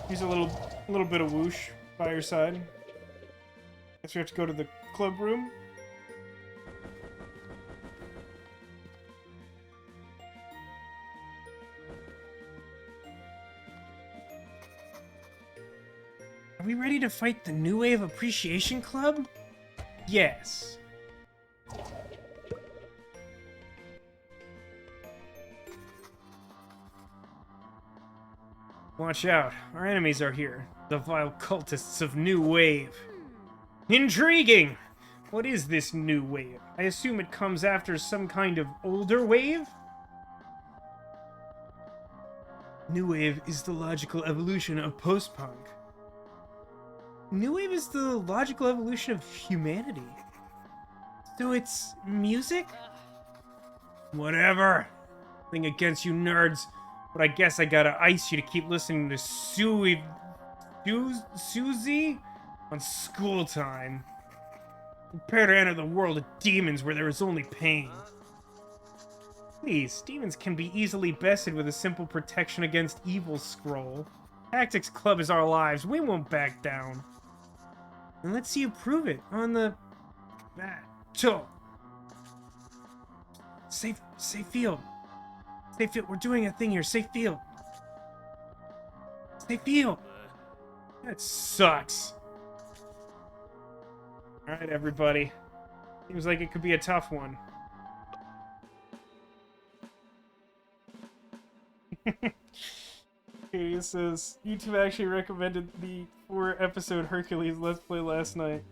Here's a little bit of whoosh by your side. Guess we have to go to the club room. Are we ready to fight the New Wave Appreciation Club? Yes. Watch out, our enemies are here. The vile cultists of New Wave. Intriguing! What is this New Wave? I assume it comes after some kind of older wave? New Wave is the logical evolution of post-punk. New Wave is the logical evolution of humanity. So it's music? Whatever. Nothing against you nerds, but I guess I gotta ice you to keep listening to Susie on school time. Prepare to enter the world of demons where there is only pain. Please, demons can be easily bested with a simple protection against evil scroll. Tactics Club is our lives. We won't back down. And let's see you prove it on the battle. Safe field. Safe field. We're doing a thing here. Safe field. Safe field. That sucks. Alright, everybody. Seems like it could be a tough one. Okay, it says, YouTube actually recommended the 4-episode Hercules Let's Play last night.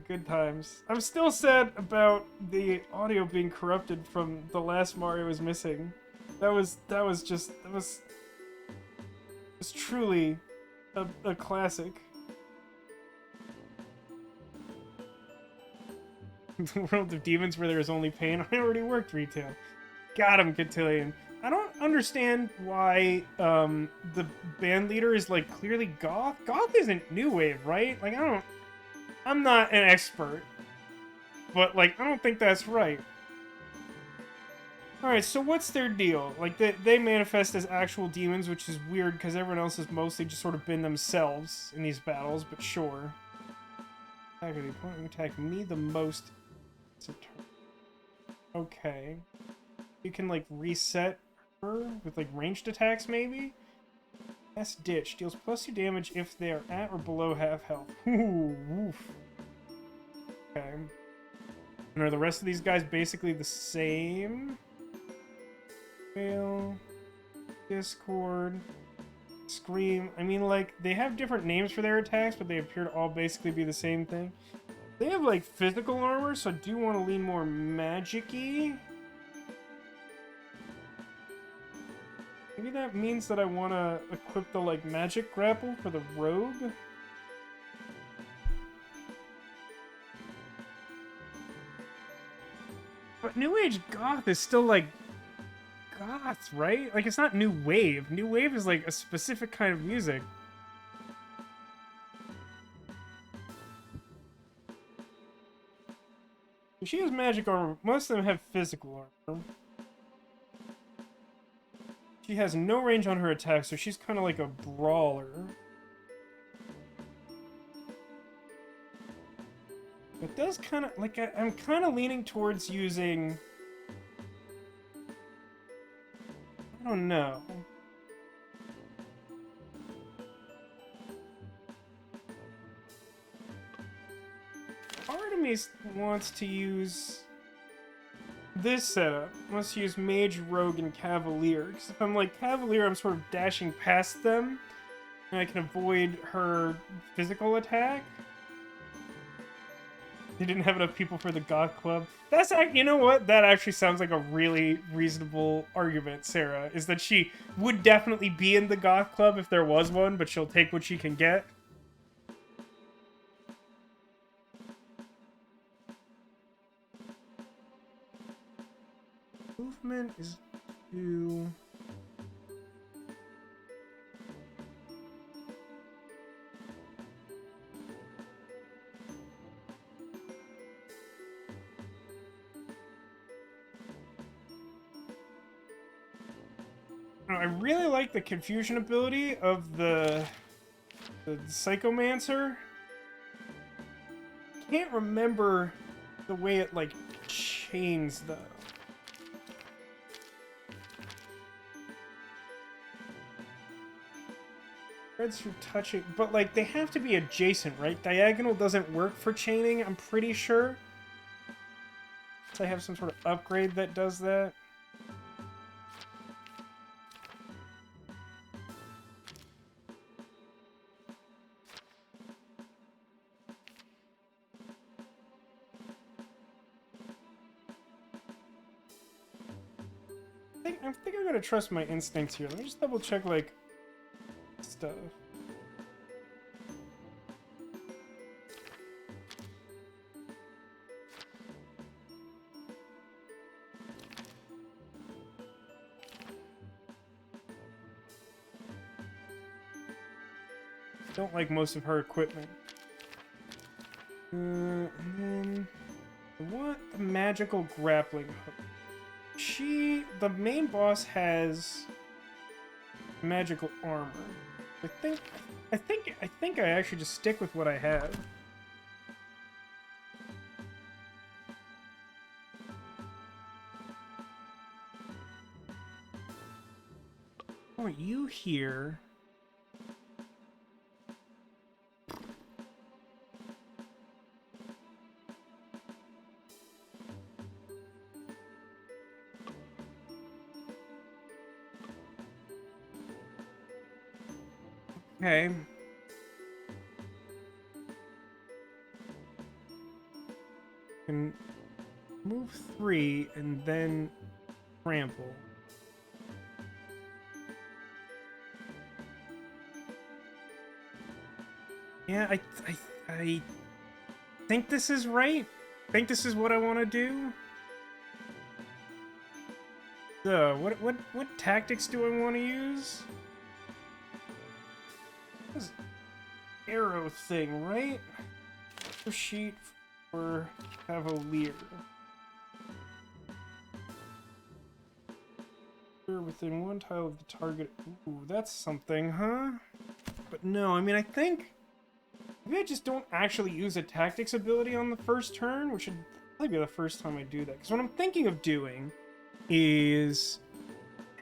Good times. I'm still sad about the audio being corrupted from the last Mario was missing. That was truly a classic. The World of Demons where there is only pain. I already worked retail. Got him, Cotillion. I don't understand why the band leader is like clearly goth. Goth isn't new wave, right? Like I'm not an expert, but like I don't think that's right. All right, so what's their deal? Like they manifest as actual demons, which is weird because everyone else has mostly just sort of been themselves in these battles. But sure. Attack me the most. It's a turn. Okay. You can like reset her with like ranged attacks, maybe? That's Ditch. Deals +2 damage if they are at or below half health. Ooh, woof. Okay. And are the rest of these guys basically the same? Fail. Discord. Scream. I mean, like, they have different names for their attacks, but they appear to all basically be the same thing. They have, like, physical armor, so I do want to lean more magic-y. Maybe that means that I want to equip the, like, magic grapple for the rogue? But New Age Goth is still, like, Goth, right? Like, it's not New Wave. New Wave is, like, a specific kind of music. She has magic armor. Most of them have physical armor. She has no range on her attack, so she's kind of like a brawler. It does kind of, like, I'm kind of leaning towards using... I don't know. Artemis wants to use this setup. Wants to use Mage, Rogue, and Cavalier. Because if I'm like Cavalier, I'm sort of dashing past them, and I can avoid her physical attack. They didn't have enough people for the Goth Club. That's, you know what? That actually sounds like a really reasonable argument, Sarah. Is that she would definitely be in the Goth Club if there was one, but she'll take what she can get. Movement is 2... I really like the confusion ability of the Psychomancer. Can't remember the way it, like, chains, though. Spreads through touching, but, like, they have to be adjacent, right? Diagonal doesn't work for chaining, I'm pretty sure. So I have some sort of upgrade that does that. I think I'm gonna trust my instincts here. Let me just double check, like, stuff. Don't like most of her equipment. And then what? The magical grappling hook. The main boss has magical armor. I think I actually just stick with what I have. I want you here. Okay. Can move 3 and then trample. Yeah, I think this is right. I think this is what I want to do. So, what tactics do I want to use? This arrow thing, right? Sheet for Cavalier. Within 1 tile of the target. Ooh, that's something, huh? But no, I mean, I think maybe I just don't actually use a tactics ability on the first turn, which should probably be the first time I do that. Because what I'm thinking of doing is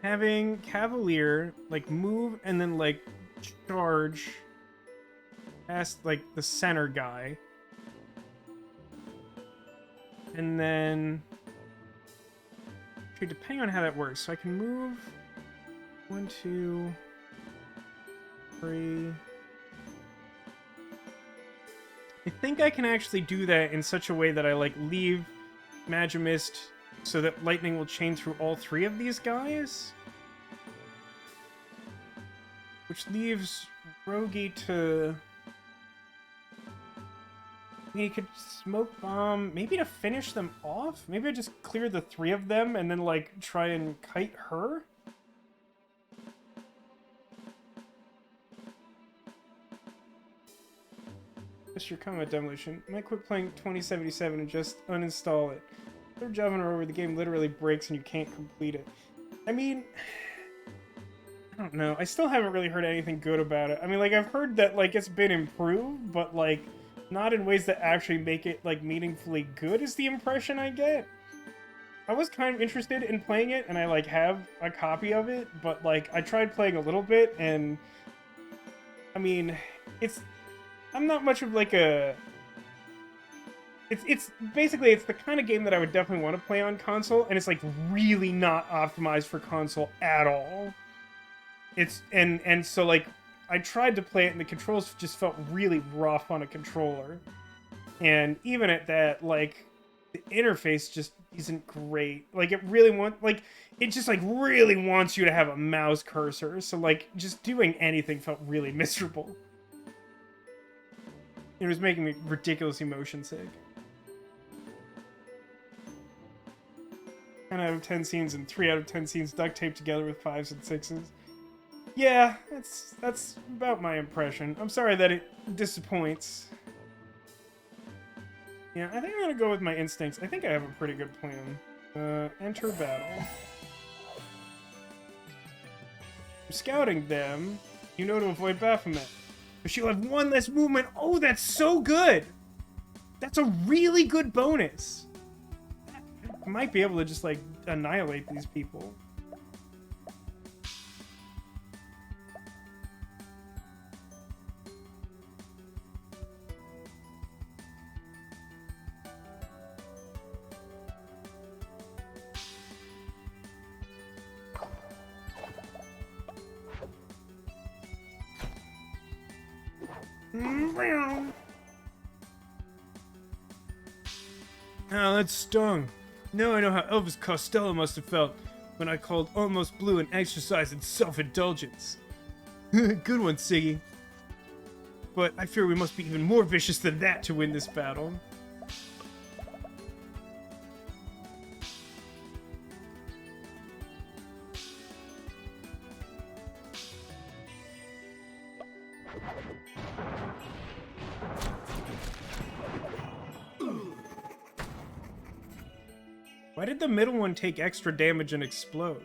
having Cavalier, like, move and then, like, charge past, like, the center guy. And then, okay, depending on how that works, so I can move 1, 2, 3. I think I can actually do that in such a way that I, like, leave Magimist so that lightning will chain through all 3 of these guys. Which leaves Rogi to... He could smoke bomb, maybe to finish them off? Maybe I just clear the 3 of them and then, like, try and kite her? Just your comment, Demolition. Might quit playing 2077 and just uninstall it. Third job in a row where the game literally breaks and you can't complete it. I mean... I don't know. I still haven't really heard anything good about it. I mean, like, I've heard that, like, it's been improved, but, like, not in ways that actually make it, like, meaningfully good is the impression I get. I was kind of interested in playing it, and I, like, have a copy of it, but, like, I tried playing a little bit, and... I mean, it's... I'm not much of, like, a... It's basically, it's the kind of game that I would definitely want to play on console, and it's, like, really not optimized for console at all. It's, and so, like, I tried to play it, and the controls just felt really rough on a controller. And even at that, like, the interface just isn't great. Like, it just, like, really wants you to have a mouse cursor. So, like, just doing anything felt really miserable. It was making me ridiculously motion sick. 10 out of 10 scenes and 3 out of 10 scenes duct taped together with 5s and 6s. Yeah, that's about my impression. I'm sorry that it disappoints. Yeah, I think I'm gonna go with my instincts. I think I have a pretty good plan. Enter battle. I'm scouting them, you know, to avoid Baphomet. But she'll have 1 less movement. Oh, that's so good! That's a really good bonus. I might be able to just, like, annihilate these people. Oh, that stung. Now I know how Elvis Costello must have felt when I called Almost Blue an exercise in self-indulgence. Good one, Siggy. But I fear we must be even more vicious than that to win this battle. Why did the middle one take extra damage and explode?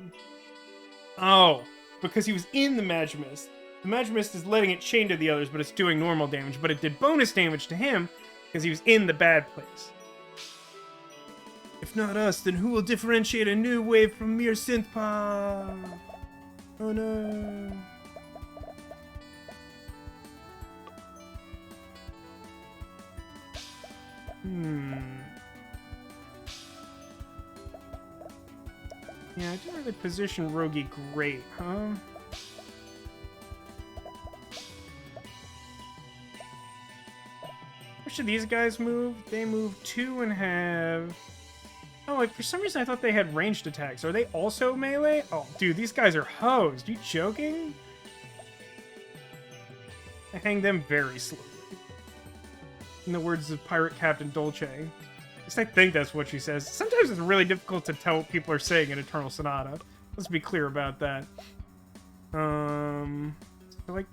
Oh, because he was in the Magimist. The Magimist is letting it chain to the others, but it's doing normal damage. But it did bonus damage to him because he was in the bad place. If not us, then who will differentiate a new wave from mere synth pop? Oh no. Yeah, I didn't really position Rogi great, huh? Where should these guys move? They move 2 and have... Oh, like, for some reason I thought they had ranged attacks. Are they also melee? Oh, dude, these guys are hosed. You joking? I hang them very slowly. In the words of Pirate Captain Dolce. At least I think that's what she says. Sometimes it's really difficult to tell what people are saying in Eternal Sonata. Let's be clear about that.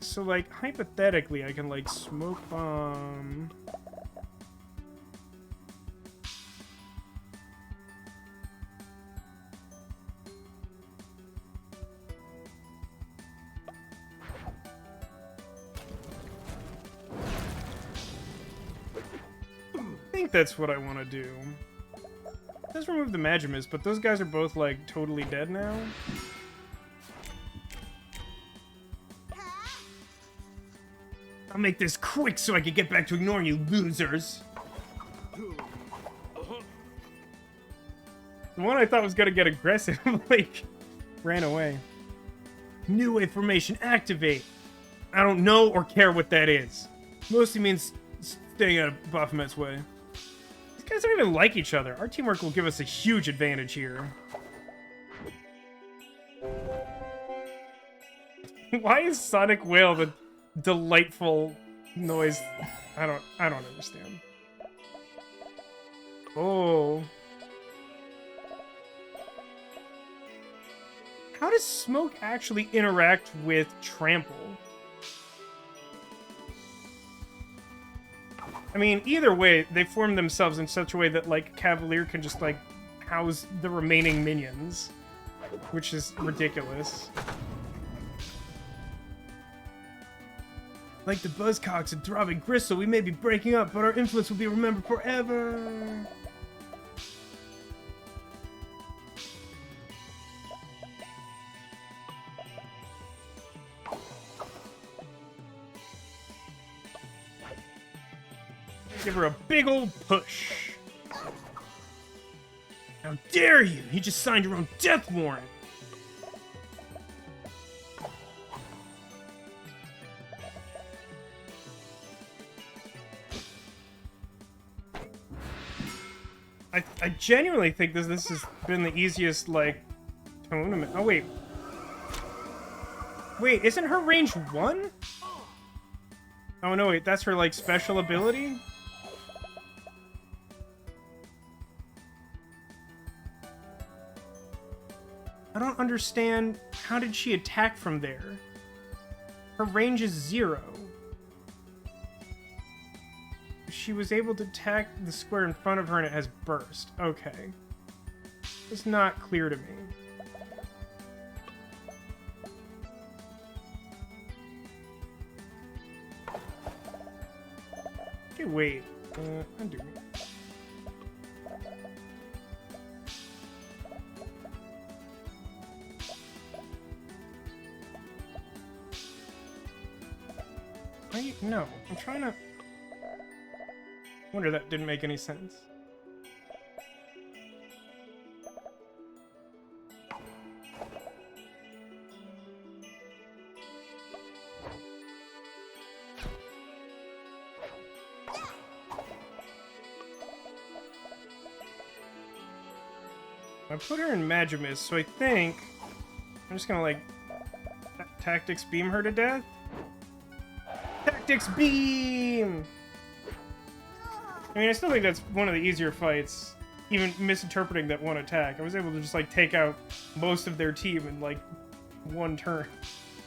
So like, hypothetically, I can, like, smoke bomb... I think that's what I want to do. It does remove the Magimus, but those guys are both, like, totally dead now. I'll make this quick so I can get back to ignoring you, losers! The one I thought was gonna get aggressive, like, ran away. New wave formation, activate! I don't know or care what that is. Mostly means staying out of Baphomet's way. These guys don't even like each other. Our teamwork will give us a huge advantage here. Why is Sonic Whale the delightful noise? I don't understand. Oh. How does smoke actually interact with trample? I mean, either way, they form themselves in such a way that, like, Cavalier can just, like, house the remaining minions. Which is ridiculous. Like the Buzzcocks and Throbbing Gristle, we may be breaking up, but our influence will be remembered forever. Give her a big old push. How dare you! You just signed your own death warrant! I genuinely think this has been the easiest, like, tournament. Oh, wait. Wait, isn't her range 1? Oh, no, wait, that's her, like, special ability? I don't understand. How did she attack from there? Her range is 0. She was able to attack the square in front of her and it has burst. Okay. It's not clear to me. Okay, wait. Undo. Wait, no. I'm trying to... I wonder that didn't make any sense. I put her in Magimus, so I think I'm just gonna, like, Tactics Beam her to death. Tactics Beam! I mean, I still think that's one of the easier fights, even misinterpreting that one attack. I was able to just, like, take out most of their team in, like, one turn,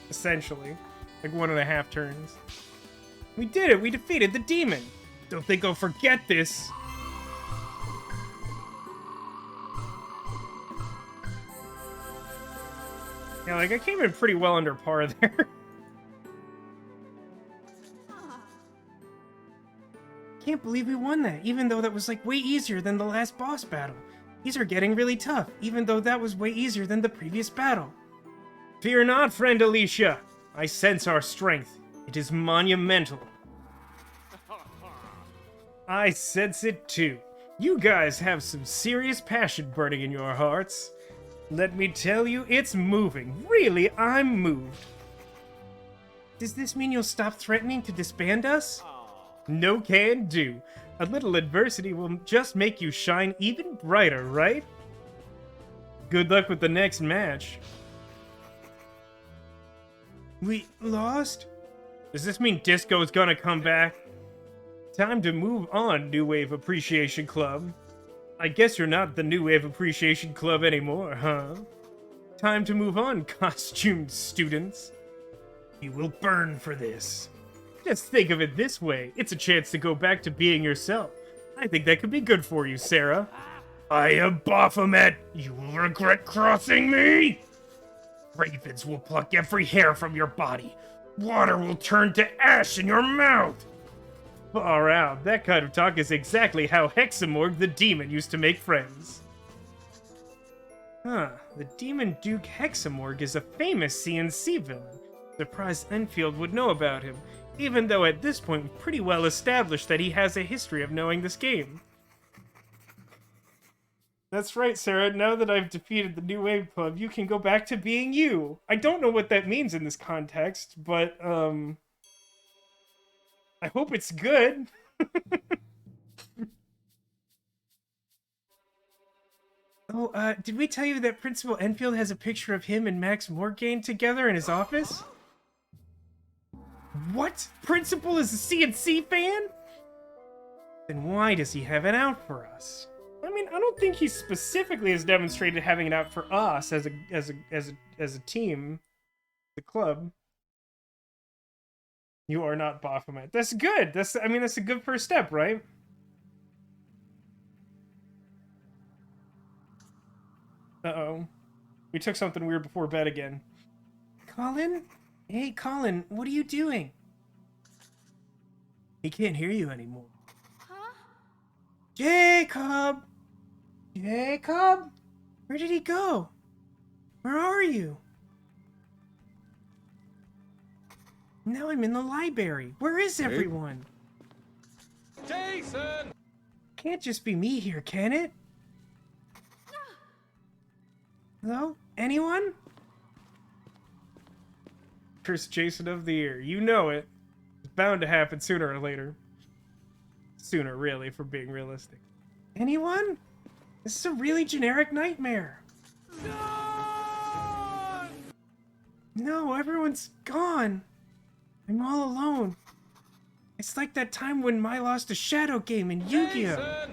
essentially. Like, 1.5 turns. We did it! We defeated the demon! Don't think I'll forget this! Yeah, like, I came in pretty well under par there. Can't believe we won that, even though that was, like, way easier than the last boss battle. These are getting really tough, even though that was way easier than the previous battle. Fear not, friend Alicia. I sense our strength. It is monumental. I sense it too. You guys have some serious passion burning in your hearts. Let me tell you, it's moving. Really, I'm moved. Does this mean you'll stop threatening to disband us? No can do. A little adversity will just make you shine even brighter, right? Good luck with the next match. We lost? Does this mean Disco's gonna come back? Time to move on, New Wave Appreciation Club. I guess you're not the New Wave Appreciation Club anymore, huh? Time to move on, costumed students. You will burn for this. Just think of it this way. It's a chance to go back to being yourself. I think that could be good for you, Sarah. I am Baphomet. You will regret crossing me. Ravens will pluck every hair from your body. Water will turn to ash in your mouth. Far out. That kind of talk is exactly how Hexamorg the demon used to make friends. Huh. The demon Duke Hexamorg is a famous CNC villain. Surprised Enfield would know about him, even though at this point we've pretty well established that he has a history of knowing this game. That's right, Sarah. Now that I've defeated the New Wave Club, you can go back to being you. I don't know what that means in this context, but, I hope it's good. Oh, did we tell you that Principal Enfield has a picture of him and Max Morgane together in his office? What? Principal is a CNC fan? Then why does he have it out for us? I mean, I don't think he specifically has demonstrated having it out for us as a team, the club. You are not Baphomet. That's good. That's a good first step, right? Uh-oh. We took something weird before bed again. Colin? Hey, Colin, what are you doing? He can't hear you anymore. Huh? Jacob! Jacob? Where did he go? Where are you? Now I'm in the library. Where is everyone? Jason! Can't just be me here, can it? Hello? Anyone? First Jason of the year. You know it. It's bound to happen sooner or later. Sooner, really, if we're being realistic. Anyone? This is a really generic nightmare. No, everyone's gone. I'm all alone. It's like that time when I lost a shadow game in Yu-Gi-Oh!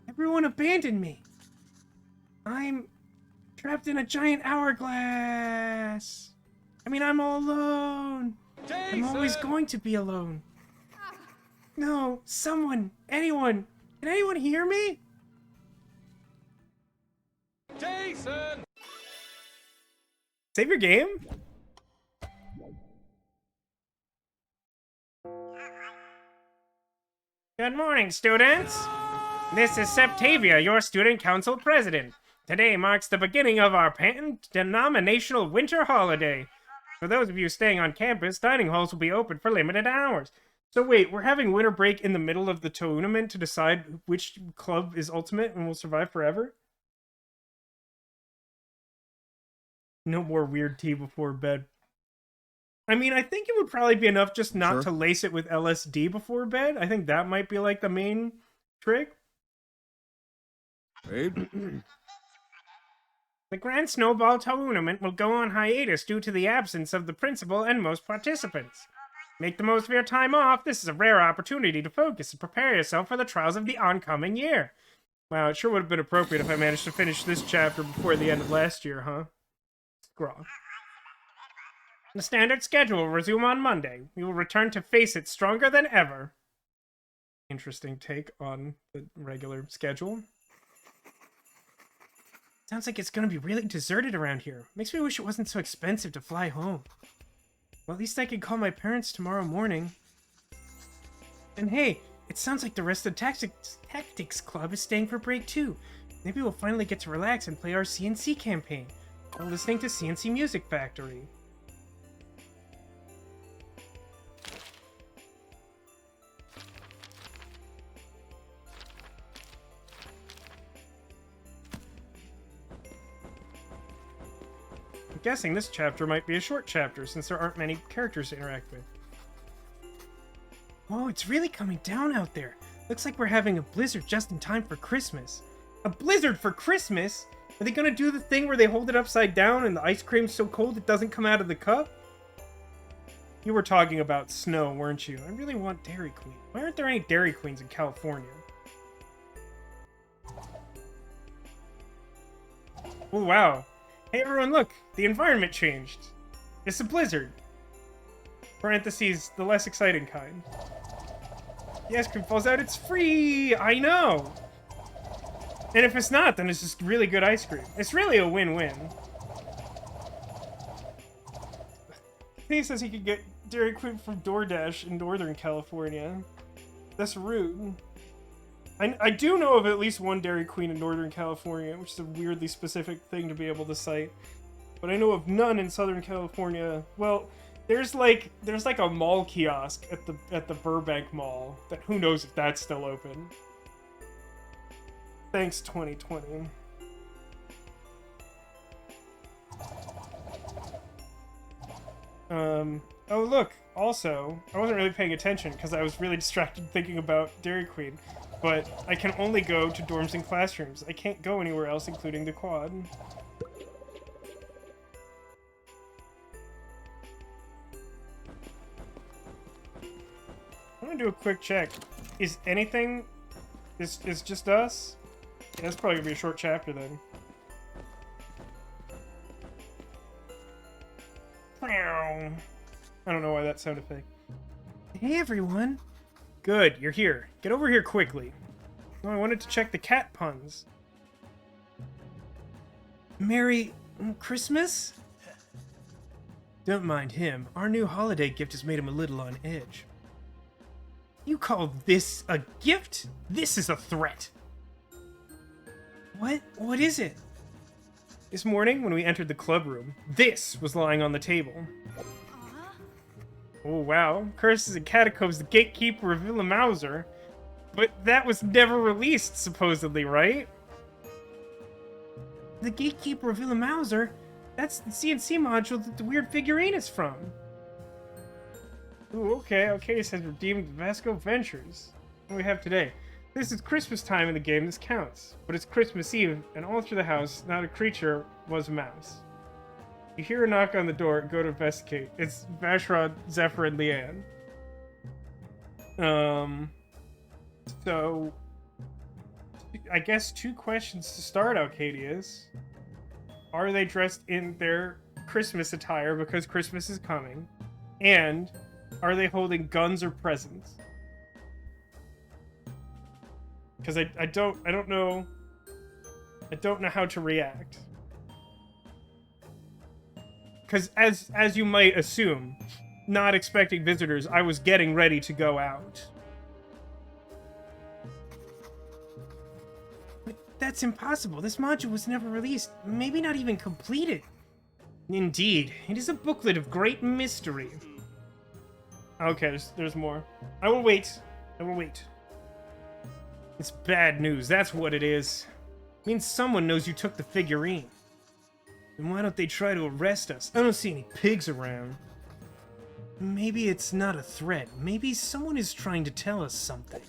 Everyone abandoned me. I'm trapped in a giant hourglass. I'm all alone. Jason! I'm always going to be alone. No, someone, anyone. Can anyone hear me? Jason! Save your game? Good morning, students. This is Septavia, your student council president. Today marks the beginning of our pan-denominational winter holiday. For those of you staying on campus, dining halls will be open for limited hours. So wait, we're having winter break in the middle of the tournament to decide which club is ultimate and will survive forever? No more weird tea before bed. I think it would probably be enough just not to lace it with LSD before bed. I think that might be like the main trick. Hey. The Grand Snowball Tournament will go on hiatus due to the absence of the principal and most participants. Make the most of your time off. This is a rare opportunity to focus and prepare yourself for the trials of the oncoming year. Wow, it sure would have been appropriate if I managed to finish this chapter before the end of last year, huh? Scraw. The standard schedule will resume on Monday. We will return to face it stronger than ever. Interesting take on the regular schedule. Sounds like it's gonna be really deserted around here. Makes me wish it wasn't so expensive to fly home. Well, at least I can call my parents tomorrow morning. And hey, it sounds like the rest of the Tactics Club is staying for break too. Maybe we'll finally get to relax and play our CNC campaign. while listening to CNC Music Factory. I'm guessing this chapter might be a short chapter since there aren't many characters to interact with. Whoa, it's really coming down out there. Looks like we're having a blizzard just in time for Christmas. A blizzard for Christmas? Are they gonna do the thing where they hold it upside down and the ice cream's so cold it doesn't come out of the cup? You were talking about snow, weren't you? I really want Dairy Queen. Why aren't there any Dairy Queens in California? Oh, wow. Hey everyone, look! The environment changed. It's a blizzard. Parentheses, the less exciting kind. The ice cream falls out, it's free! I know! And if it's not, then it's just really good ice cream. It's really a win-win. He says he could get Dairy Queen from DoorDash in Northern California. That's rude. I do know of at least one Dairy Queen in Northern California, which is a weirdly specific thing to be able to cite. But I know of none in Southern California. Well, there's like a mall kiosk at the Burbank Mall that who knows if that's still open. Thanks, 2020. Oh look, also, I wasn't really paying attention because I was really distracted thinking about Dairy Queen, but I can only go to dorms and classrooms. I can't go anywhere else, including the quad. I'm gonna do a quick check. Is anything... Is just us? Yeah, that's probably gonna be a short chapter then. I don't know why that sound effect. Hey everyone! Good, you're here. Get over here quickly. Oh, I wanted to check the cat puns. Merry Christmas? Don't mind him. Our new holiday gift has made him a little on edge. You call this a gift? This is a threat. What? What is it? This morning, when we entered the club room, this was lying on the table. Oh wow, Curses and Catacombs, the Gatekeeper of Illamauzar. But that was never released, supposedly, right? The Gatekeeper of Illamauzar? That's the CNC module that the weird figurine is from. Ooh, okay, it says redeemed Vasco Ventures. What do we have today? This is Christmas time in the game, this counts. But it's Christmas Eve, and all through the house, not a creature was a mouse. You hear a knock on the door, go to investigate. It's Vashrod, Zephyr, and Leanne. So... I guess 2 questions to start, Alcadius. Are they dressed in their Christmas attire because Christmas is coming? And are they holding guns or presents? Because I don't know how to react. Because as you might assume, not expecting visitors, I was getting ready to go out. But that's impossible. This module was never released. Maybe not even completed. Indeed, it is a booklet of great mystery. Okay, there's more. I will wait. It's bad news, that's what it is. It means someone knows you took the figurine. Then why don't they try to arrest us? I don't see any pigs around. Maybe it's not a threat. Maybe someone is trying to tell us something.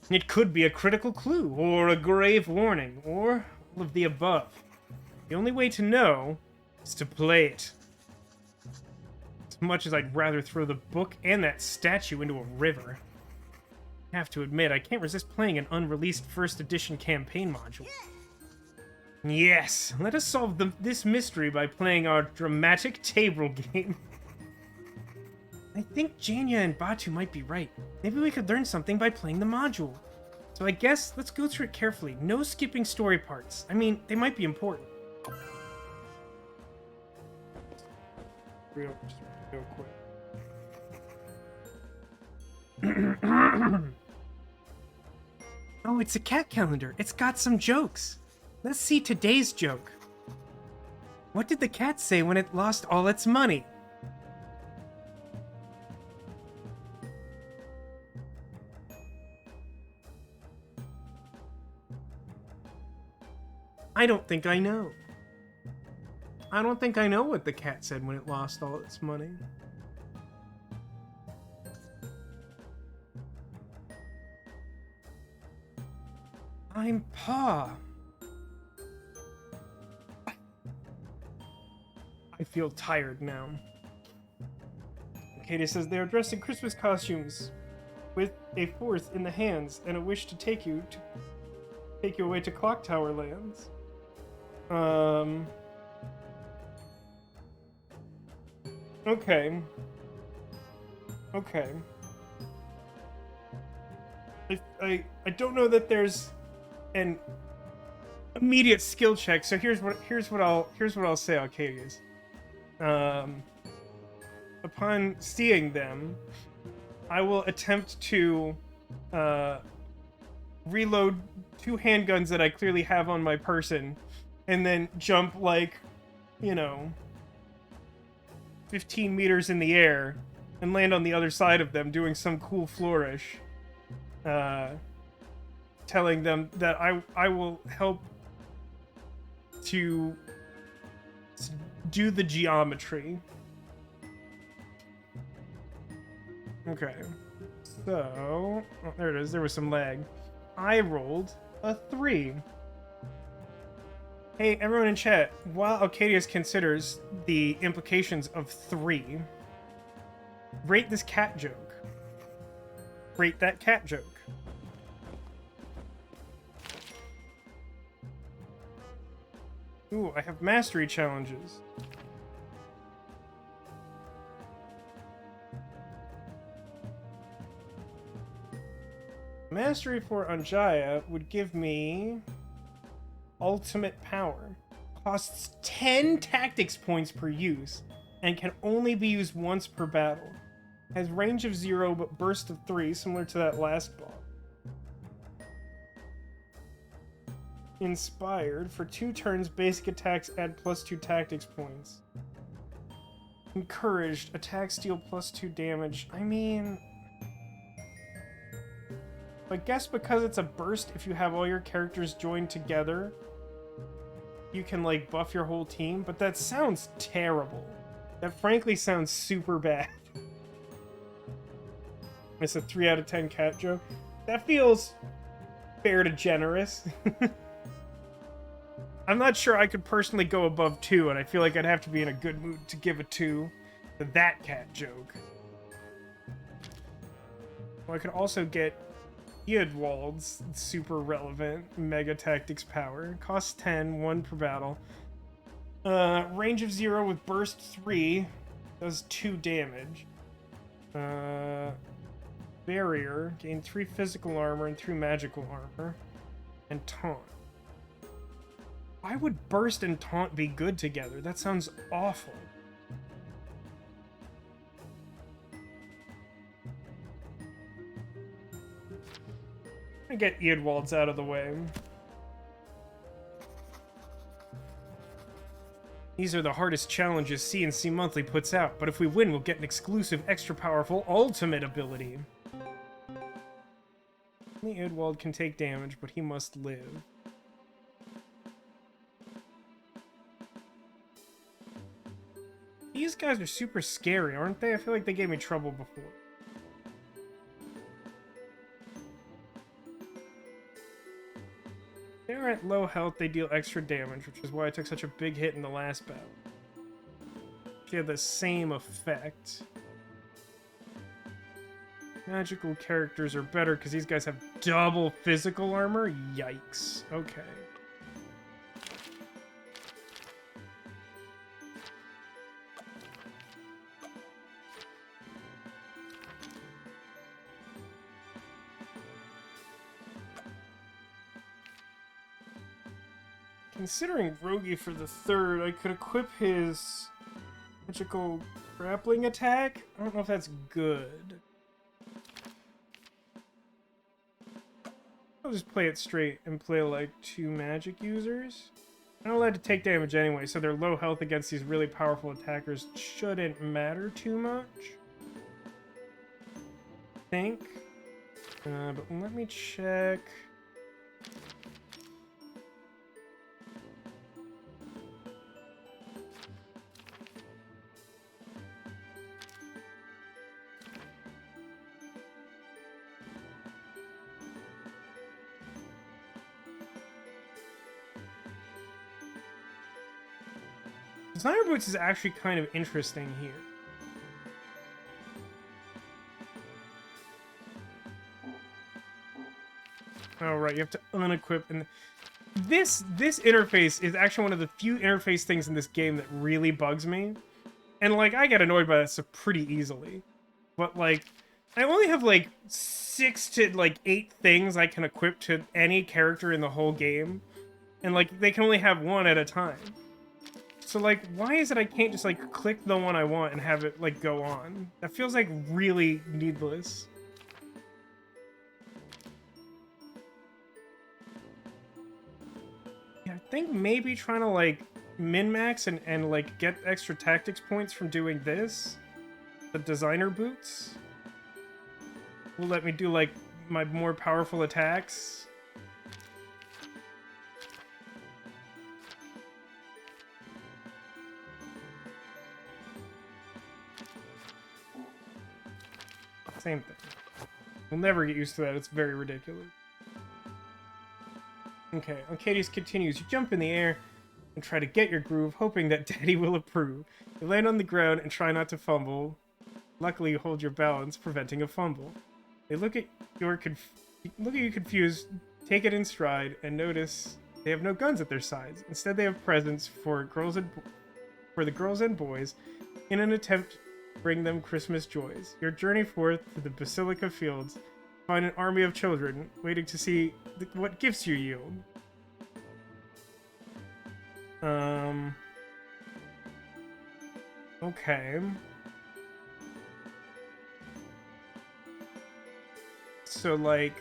It could be a critical clue, or a grave warning, or all of the above. The only way to know is to play it. As much as I'd rather throw the book and that statue into a river. I have to admit, I can't resist playing an unreleased first edition campaign module. Yes, let us solve this mystery by playing our dramatic table game. I think Janya and Batu might be right. Maybe we could learn something by playing the module. So I guess let's go through it carefully. No skipping story parts. I mean, they might be important. Real quick. Oh, it's a cat calendar. It's got some jokes. Let's see today's joke. What did the cat say when it lost all its money? I don't think I know. I don't think I know what the cat said when it lost all its money. I'm Pa. I feel tired now. Katie says they are dressed in Christmas costumes with a fourth in the hands and a wish to take you away to Clock Tower lands. Okay. Okay. I don't know that there's an immediate skill check, so here's what I'll say, Arcadius. Upon seeing them, I will attempt to reload 2 handguns that I clearly have on my person, and then jump, like, 15 meters in the air and land on the other side of them doing some cool flourish, telling them that I will help to do the geometry. Okay, so there it is. There was some lag. I rolled a 3. Hey, everyone in chat, while Arcadius considers the implications of 3, rate this cat joke. Rate that cat joke. Ooh, I have mastery challenges. Mastery for Anjaya would give me ultimate power. Costs 10 tactics points per use and can only be used once per battle. Has range of 0 but burst of 3, similar to that last boss. Inspired. For 2 turns, basic attacks add +2 tactics points. Encouraged. Attacks deal +2 damage. I mean, I guess because it's a burst, if you have all your characters joined together, you can, like, buff your whole team, but that sounds terrible. That frankly sounds super bad. It's a 3 out of 10 cat joke. That feels fair to generous. I'm not sure I could personally go above 2, and I feel like I'd have to be in a good mood to give a 2 to that cat joke. Well, I could also get Eadwald's super relevant Mega Tactics power. Costs 10, 1 per battle. Range of 0 with burst 3. Does 2 damage. Barrier. Gain 3 physical armor and 3 magical armor. And taunt. Why would burst and taunt be good together? That sounds awful. I get Eadwald's out of the way. These are the hardest challenges C&C Monthly puts out, but if we win, we'll get an exclusive, extra powerful ultimate ability. Only Eadwald can take damage, but he must live. These guys are super scary, aren't they? I feel like they gave me trouble before. They're at low health, they deal extra damage, which is why I took such a big hit in the last battle. They have the same effect. Magical characters are better because these guys have double physical armor? Yikes. Okay. Considering Rogi for the 3rd, I could equip his magical grappling attack. I don't know if that's good. I'll just play it straight and play like 2 magic users. Not allowed to take damage anyway, so their low health against these really powerful attackers shouldn't matter too much. I think. But let me check. Sniper Boots is actually kind of interesting here. Oh, right, you have to unequip, and this interface is actually one of the few interface things in this game that really bugs me. And, like, I get annoyed by that so pretty easily. But, like, I only have, like, 6 to, like, 8 things I can equip to any character in the whole game. And, like, they can only have one at a time. So, like, why is it I can't just, like, click the one I want and have it, like, go on? That feels, like, really needless. Yeah, I think maybe trying to, like, min-max and, like, get extra tactics points from doing this, the designer boots, will let me do, like, my more powerful attacks. Same thing. We'll never get used to that. It's very ridiculous. Okay, Arcadius continues. You jump in the air and try to get your groove, hoping that Daddy will approve. You land on the ground and try not to fumble. Luckily, you hold your balance, preventing a fumble. They look at you confused, take it in stride, and notice they have no guns at their sides. Instead, they have presents for the girls and boys in an attempt bring them Christmas joys. Your journey forth to the Basilica Fields, find an army of children, waiting to see what gifts you yield. Okay. So, like...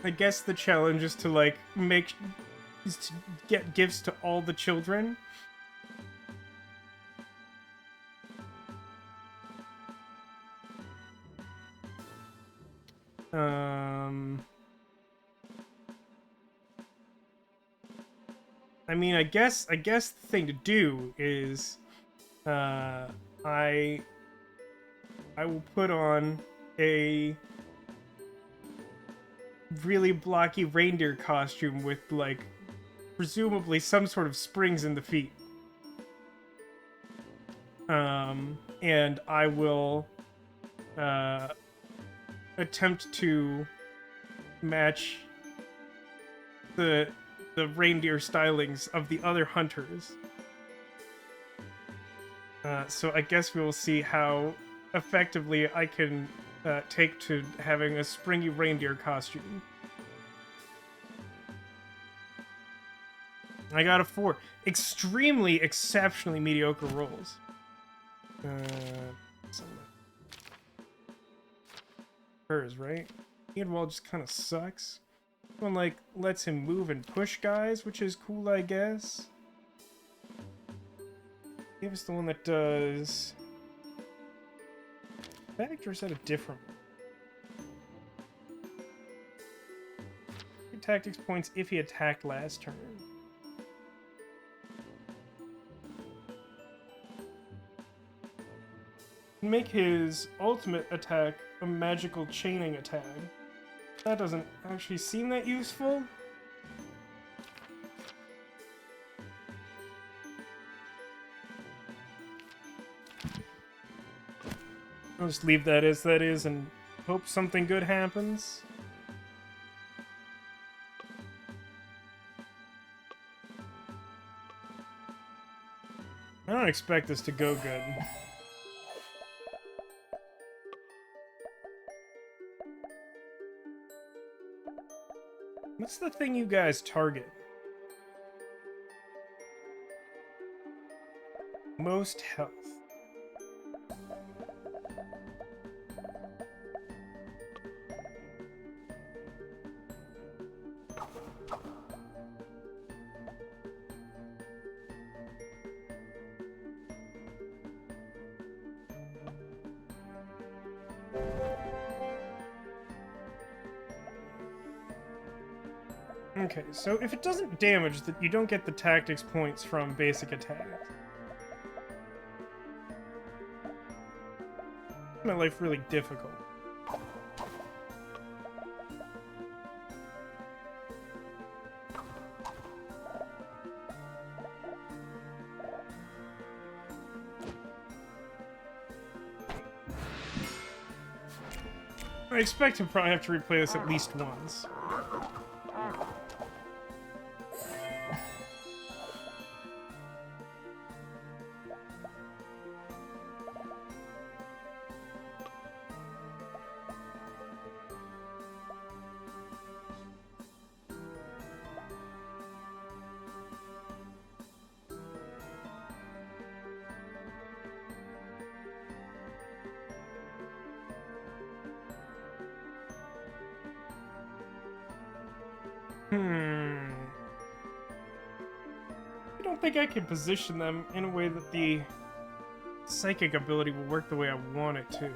I guess the challenge is to, like, is to get gifts to all the children. I mean, I guess the thing to do is, I will put on a really blocky reindeer costume with, like, presumably some sort of springs in the feet. And I will attempt to match the reindeer stylings of the other hunters. So I guess we will see how effectively I can take to having a springy reindeer costume. I got a 4. Extremely, exceptionally mediocre rolls. Hers, right? Wall just kind of sucks. One, like, lets him move and push guys, which is cool, I guess. Give us the one that does... Back, or is that a different one? Tactics points if he attacked last turn. Make his ultimate attack a magical chaining attack. That doesn't actually seem that useful. I'll just leave that as that is and hope something good happens. I don't expect this to go good. What's the thing you guys target? Most health. Okay, so if it doesn't damage, that you don't get the tactics points from basic attacks. My life really difficult. I expect to probably have to replay this at least once. I don't think I can position them in a way that the psychic ability will work the way I want it to.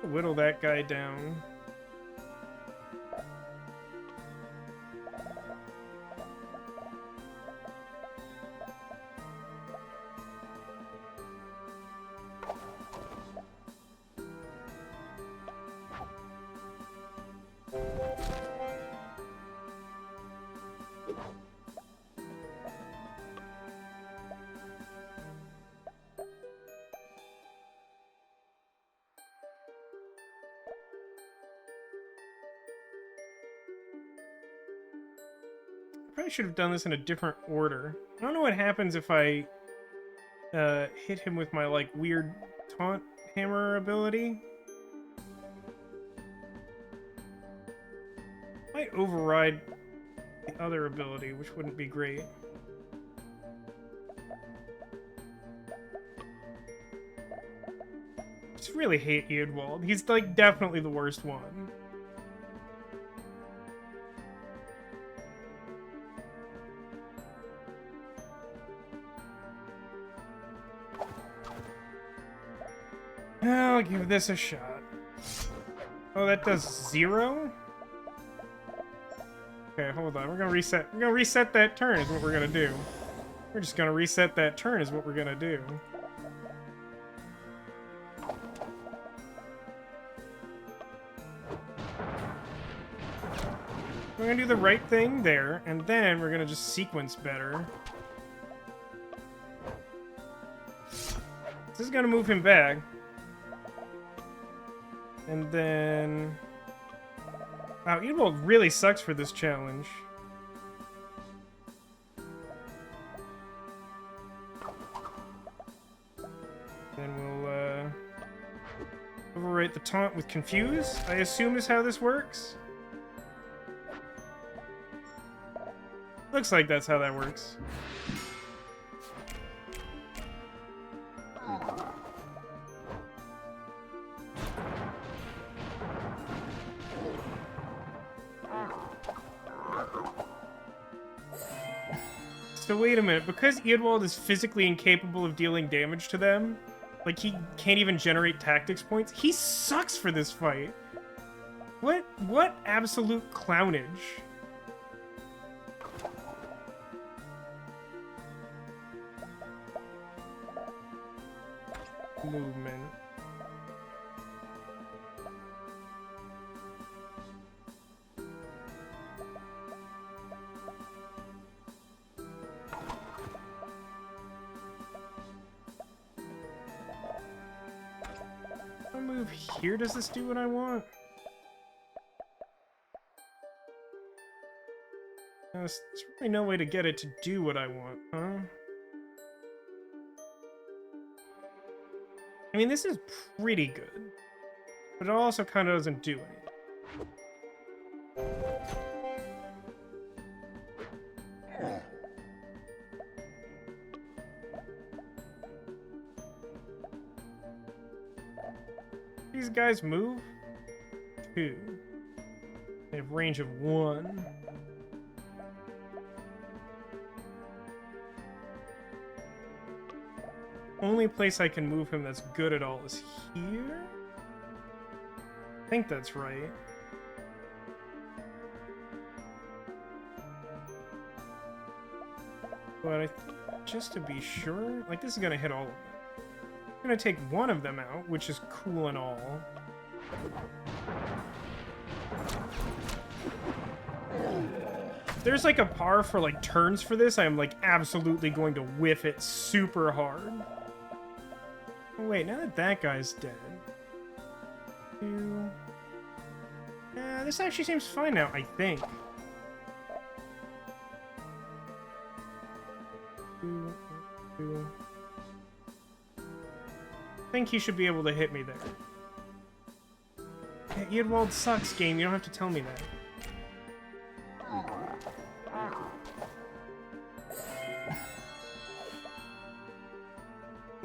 Whittle that guy down. Probably should have done this in a different order. I don't know what happens if I hit him with my, like, weird taunt hammer ability. Might override the other ability, which wouldn't be great. I just really hate Eadwald. He's, like, definitely the worst one. I'll give this a shot. Oh, that does 0? Okay, hold on. We're gonna reset. We're gonna reset that turn is what we're gonna do. We're just gonna reset that turn is what we're gonna do. We're gonna do the right thing there, and then we're gonna just sequence better. This is gonna move him back. And then... Wow, Eadwald really sucks for this challenge. Then we'll, overwrite the taunt with Confuse, I assume is how this works. Looks like that's how that works. So wait a minute, because Eadwald is physically incapable of dealing damage to them, like he can't even generate tactics points, he sucks for this fight. What absolute clownage. Movement. If I move here, does this do what I want? There's really no way to get it to do what I want, huh? I mean, this is pretty good, but it also kind of doesn't do anything. These guys move? 2. They have range of 1. Only place I can move him that's good at all is here? I think that's right. But just to be sure, like, this is gonna hit all of them. I'm gonna take one of them out, which is cool and all. If there's like a par for like turns for this, I am like absolutely going to whiff it super hard. Oh, wait, now that that guy's dead. This actually seems fine now, I think. I think he should be able to hit me there. Yeah, Eadwald sucks, game. You don't have to tell me that.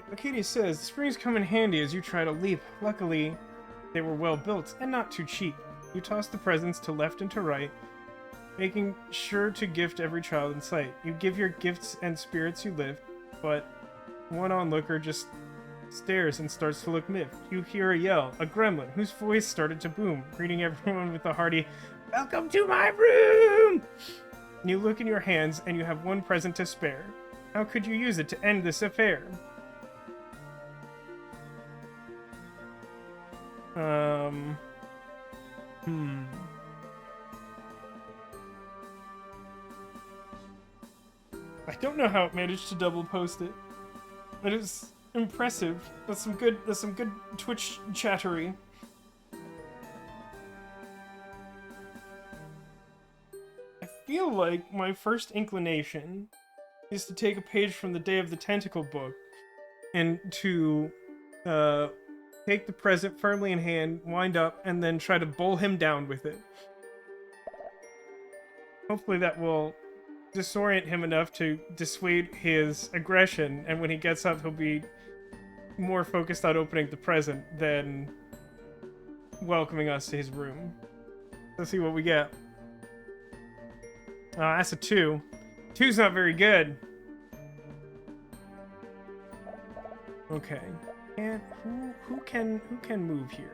Arcadia says, the springs come in handy as you try to leap. Luckily, they were well built and not too cheap. You toss the presents to left and to right, making sure to gift every child in sight. You give your gifts and spirits you live, but one onlooker just stares and starts to look miffed. You hear a yell, a gremlin, whose voice started to boom, greeting everyone with a hearty, "Welcome to my room!" You look in your hands and you have one present to spare. How could you use it to end this affair? I don't know how it managed to double post it, but it's impressive. That's some good Twitch chattery. I feel like my first inclination is to take a page from the Day of the Tentacle book and to take the present firmly in hand, wind up, and then try to bowl him down with it. Hopefully that will disorient him enough to dissuade his aggression, and when he gets up, he'll be more focused on opening the present than welcoming us to his room. Let's see what we get. That's a 2. 2's not very good. Okay. And who can move here?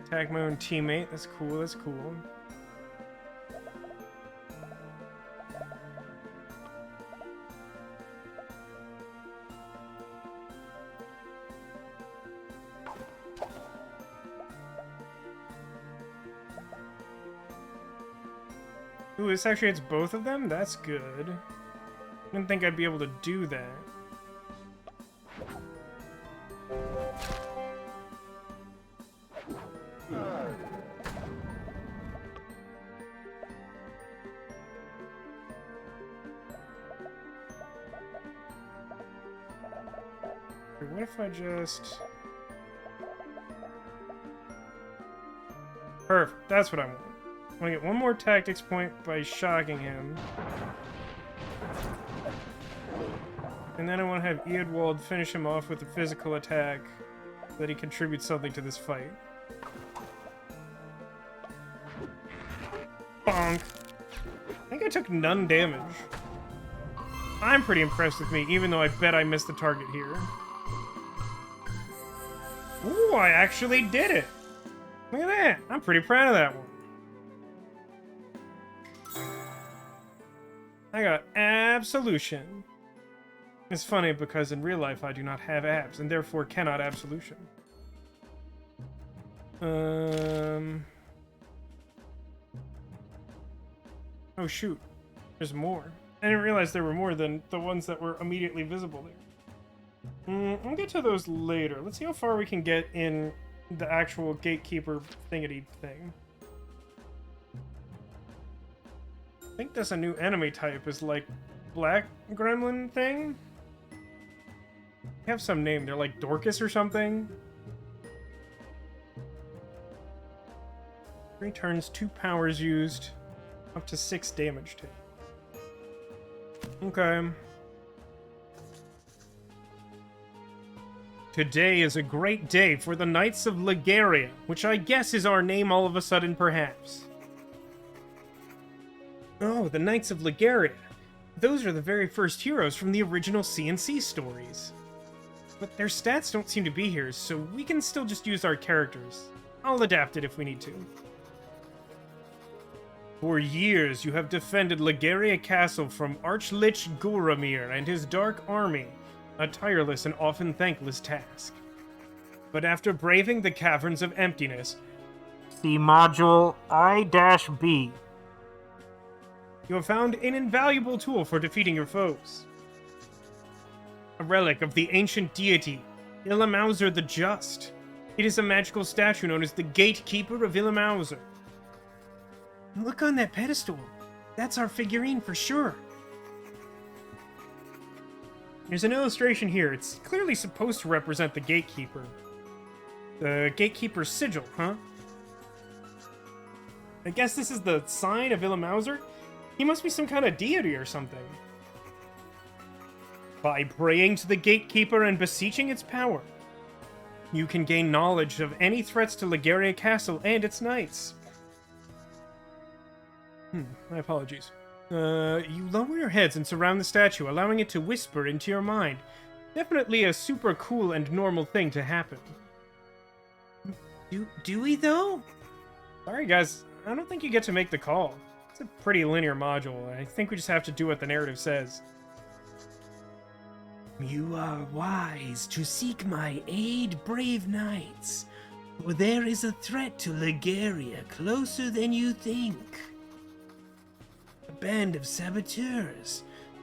Attack my own teammate. That's cool. That's cool. Ooh, this actually hits both of them? That's good. I didn't think I'd be able to do that. What if I just... Perfect, that's what I want. I want to get one more tactics point by shocking him. And then I want to have Eadwald finish him off with a physical attack so that he contributes something to this fight. Bonk. I think I took none damage. I'm pretty impressed with me, even though I bet I missed the target here. Ooh, I actually did it! Look at that! I'm pretty proud of that one. I got absolution. It's funny because in real life I do not have abs, and therefore cannot absolution. Oh shoot. There's more. I didn't realize there were more than the ones that were immediately visible there. We'll get to those later. Let's see how far we can get in the actual Gatekeeper thingity thing. I think that's a new enemy type, is like black gremlin thing. They have some name, they're like Dorcas or something. 3 turns, 2 powers used, up to 6 damage taken. Okay. Today is a great day for the Knights of Legaria, which I guess is our name all of a sudden, perhaps. Oh, the Knights of Legaria. Those are the very first heroes from the original C&C stories. But their stats don't seem to be here, so we can still just use our characters. I'll adapt it if we need to. For years, you have defended Legaria Castle from Archlich Guramir and his dark army, a tireless and often thankless task. But after braving the Caverns of Emptiness, see Module I-B, you have found an invaluable tool for defeating your foes. A relic of the ancient deity, Illamauzar the Just. It is a magical statue known as the Gatekeeper of Illamauzar. Look on that pedestal. That's our figurine for sure. There's an illustration here. It's clearly supposed to represent the Gatekeeper. The Gatekeeper's sigil, huh? I guess this is the sign of Illamauzar? He must be some kind of deity or something. By praying to the Gatekeeper and beseeching its power, you can gain knowledge of any threats to Legaria Castle and its knights. My apologies. You lower your heads and surround the statue, allowing it to whisper into your mind. Definitely a super cool and normal thing to happen. Do we, though? Sorry, guys. I don't think you get to make the call. It's a pretty linear module. I think we just have to do what the narrative says. You are wise to seek my aid, brave knights, for there is a threat to Legaria closer than you think. A band of saboteurs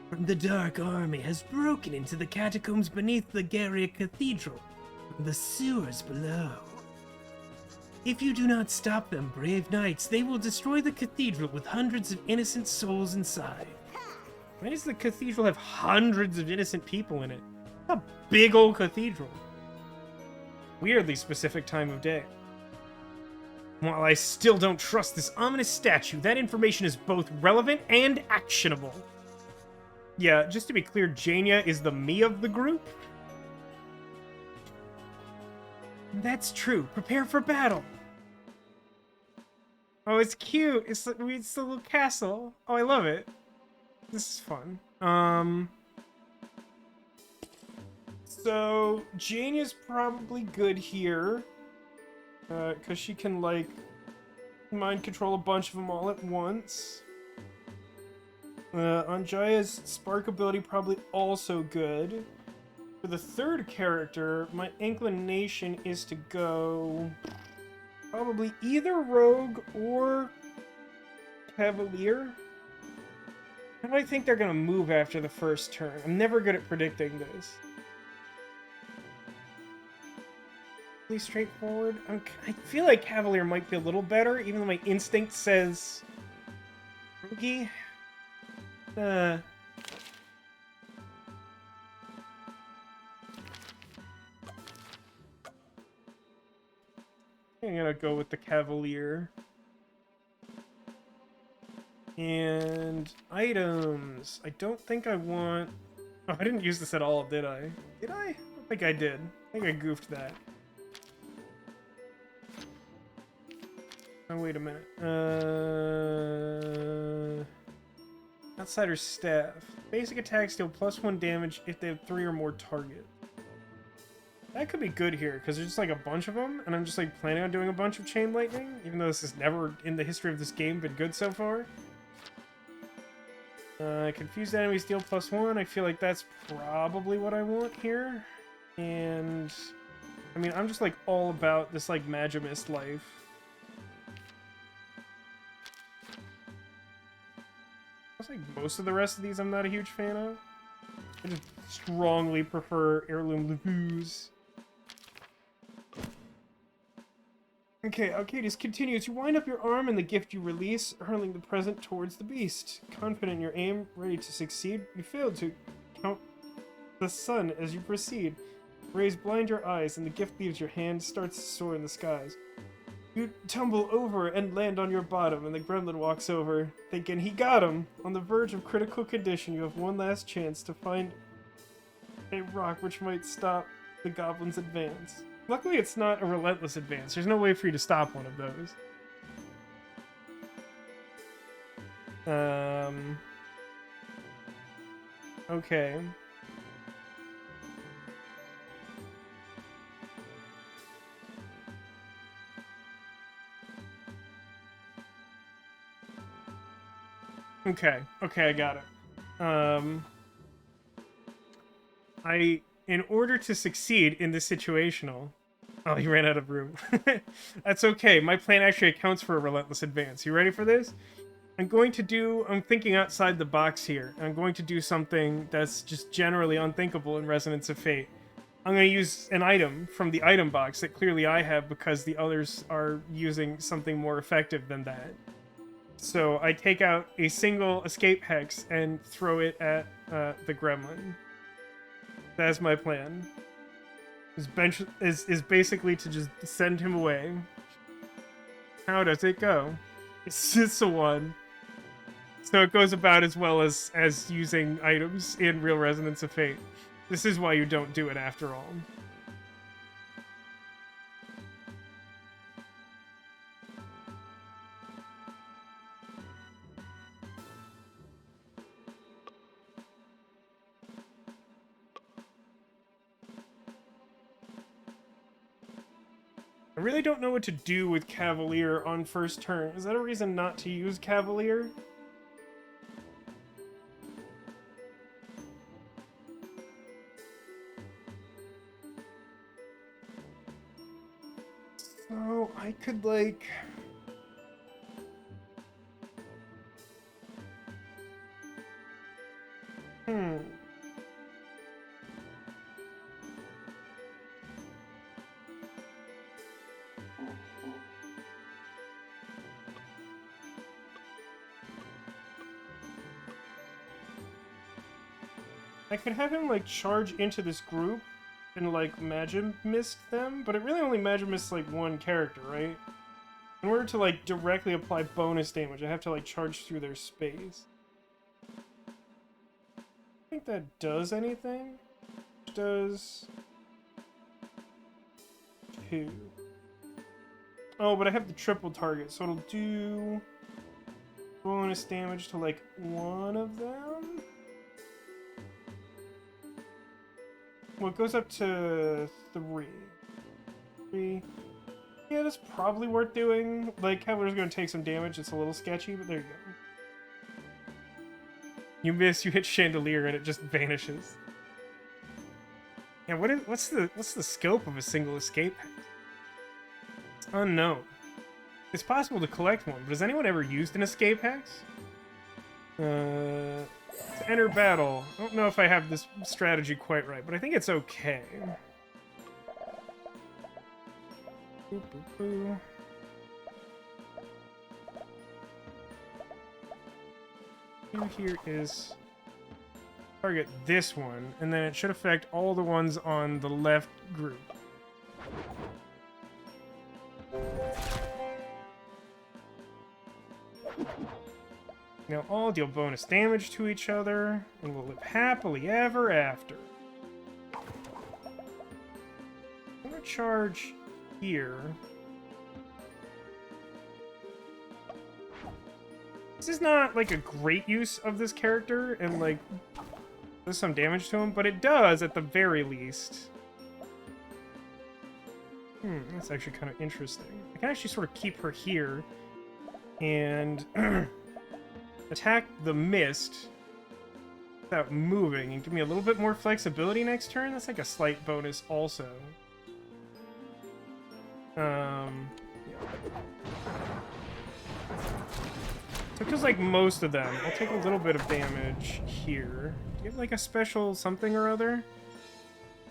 from the Dark Army has broken into the catacombs beneath Legaria Cathedral from the sewers below. If you do not stop them, brave knights, they will destroy the cathedral with hundreds of innocent souls inside. Why does the cathedral have hundreds of innocent people in it? A big old cathedral. Weirdly specific time of day. While I still don't trust this ominous statue, that information is both relevant and actionable. Yeah, just to be clear, Jania is the me of the group. That's true. Prepare for battle. Oh, it's cute. It's the little castle. Oh, I love it. This is fun. So Jania's probably good here. Because she can, like, mind control a bunch of them all at once. Anjaya's spark ability probably also good. For the third character, my inclination is to go probably either Rogue or Cavalier. How do I think they're gonna move after the first turn? I'm never good at predicting this. Pretty straightforward. I feel like Cavalier might be a little better, even though my instinct says Rogue. I'm gonna go with the Cavalier. And items. I don't think I want... Oh, I didn't use this at all, did I? Did I? I don't think I did. I think I goofed that. Oh, wait a minute. Outsider's Staff. Basic attacks deal +1 damage if they have 3 or more targets. That could be good here, because there's just like a bunch of them, and I'm just like planning on doing a bunch of Chain Lightning, even though this has never, in the history of this game, been good so far. Confused enemies deal +1. I feel like that's probably what I want here. And, I mean, I'm just like all about this like Magimist life. I like most of the rest of these I'm not a huge fan of. I just strongly prefer Heirloom Levus. Okay, Arcadius continues. You wind up your arm and the gift you release, hurling the present towards the beast. Confident in your aim, ready to succeed, you fail to count the sun as you proceed. Rays blind your eyes and the gift leaves your hand, starts to soar in the skies. You tumble over and land on your bottom, and the gremlin walks over, thinking he got him. On the verge of critical condition, you have one last chance to find a rock which might stop the goblin's advance. Luckily, it's not a relentless advance. There's no way for you to stop one of those. Okay. Okay, I got it. In order to succeed in this situational... Oh, he ran out of room. That's okay. My plan actually accounts for a relentless advance. You ready for this? I'm thinking outside the box here. I'm going to do something that's just generally unthinkable in Resonance of Fate. I'm going to use an item from the item box that clearly I have because the others are using something more effective than that. So I take out a single escape hex and throw it at the gremlin. That's my plan. Is basically to just send him away. How does it go? It's just a 1. So it goes about as well as using items in Real Resonance of Fate. This is why you don't do it after all. I really don't know what to do with Cavalier on first turn. Is that a reason not to use Cavalier? So, I could, like... I could have him, like, charge into this group and, like, Magimist them, but it really only Magimists, like, one character, right? In order to, like, directly apply bonus damage, I have to, like, charge through their space. I think that does anything. It does... 2. Oh, but I have the triple target, so it'll do... bonus damage to, like, one of them? Well, it goes up to 3. 3. Yeah, that's probably worth doing. Like, Cavalier's gonna take some damage. It's a little sketchy, but there you go. You miss, you hit Chandelier, and it just vanishes. Yeah, what's the scope of a single escape hex? It's unknown. It's possible to collect one, but has anyone ever used an escape hex? To enter battle. I don't know if I have this strategy quite right, but I think it's okay. Boop, boop, boop. Here is target this one, and then it should affect all the ones on the left group. Now all deal bonus damage to each other, and will live happily ever after. I'm gonna charge here. This is not, like, a great use of this character, and, like, does some damage to him, but it does, at the very least. That's actually kind of interesting. I can actually sort of keep her here, and... attack the mist without moving and give me a little bit more flexibility next turn. That's like a slight bonus also. Yeah. So it feels like most of them. I'll take a little bit of damage here. Do you have like a special something or other?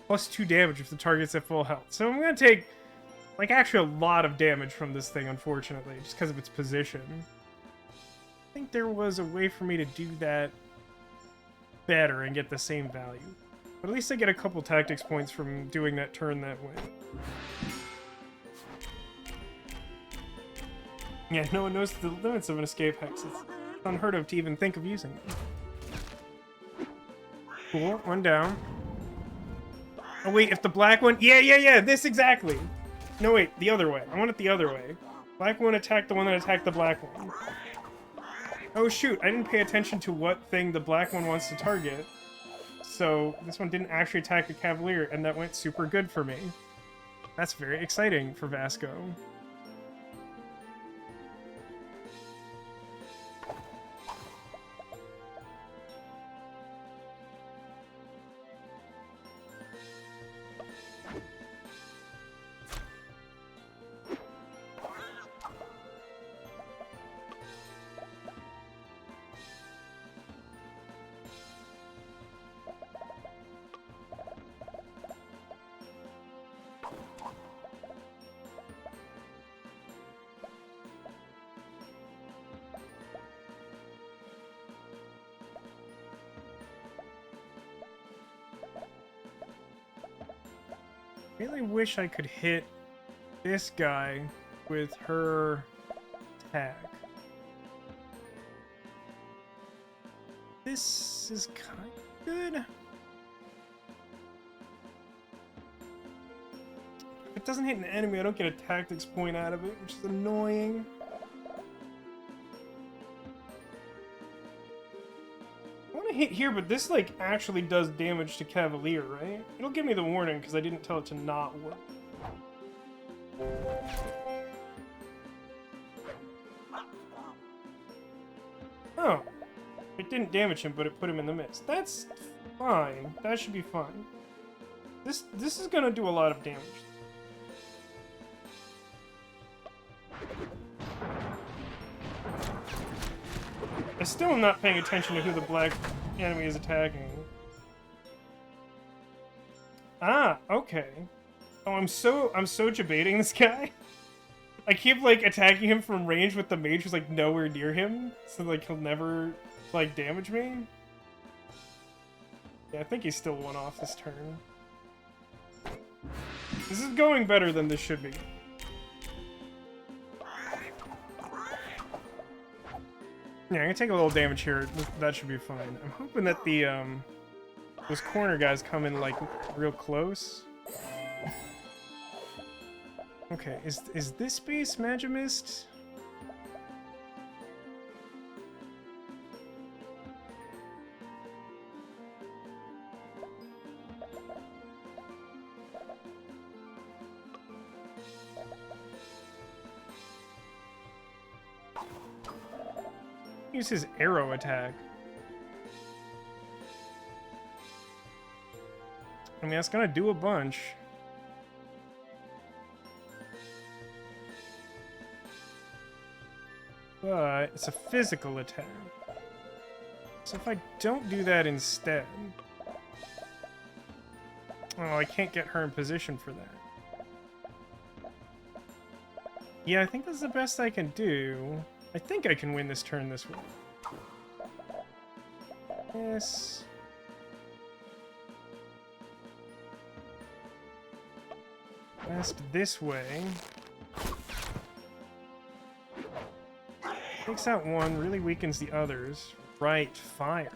+2 damage if the target's at full health. So I'm gonna take like actually a lot of damage from this thing, unfortunately, just because of its position. I think there was a way for me to do that better and get the same value. But at least I get a couple tactics points from doing that turn that way. Yeah, no one knows the limits of an escape hex. It's unheard of to even think of using it. Cool, one down. Oh wait, if the black one... Yeah, this exactly! No wait, the other way. I want it the other way. Black one attacked the one that attacked the black one. Oh shoot, I didn't pay attention to what thing the black one wants to target. So this one didn't actually attack the Cavalier, and that went super good for me. That's very exciting for Vasco. I really wish I could hit this guy with her tag. This is kind of good. If it doesn't hit an enemy, I don't get a tactics point out of it, which is annoying. I want to hit here, but this, like, actually does damage to Cavalier, right? It'll give me the warning, because I didn't tell it to not work. Oh. It didn't damage him, but it put him in the mist. That's fine. That should be fine. This is gonna do a lot of damage. I still am not paying attention to who the black enemy is attacking. Ah, okay. Oh, I'm so debating this guy. I keep, like, attacking him from range with the mage who's, like, nowhere near him. So, like, he'll never, like, damage me. Yeah, I think he's still one off this turn. This is going better than this should be. Yeah, I'm gonna take a little damage here. That should be fine. I'm hoping that the, those corner guys come in, like, real close. Okay, is this base Magimist? Use his arrow attack. I mean, that's gonna do a bunch. But it's a physical attack. So if I don't do that instead... Oh, I can't get her in position for that. Yeah, I think that's the best I can do. I think I can win this turn this way. Yes. Best this way. Takes out one, really weakens the others. Right, fire.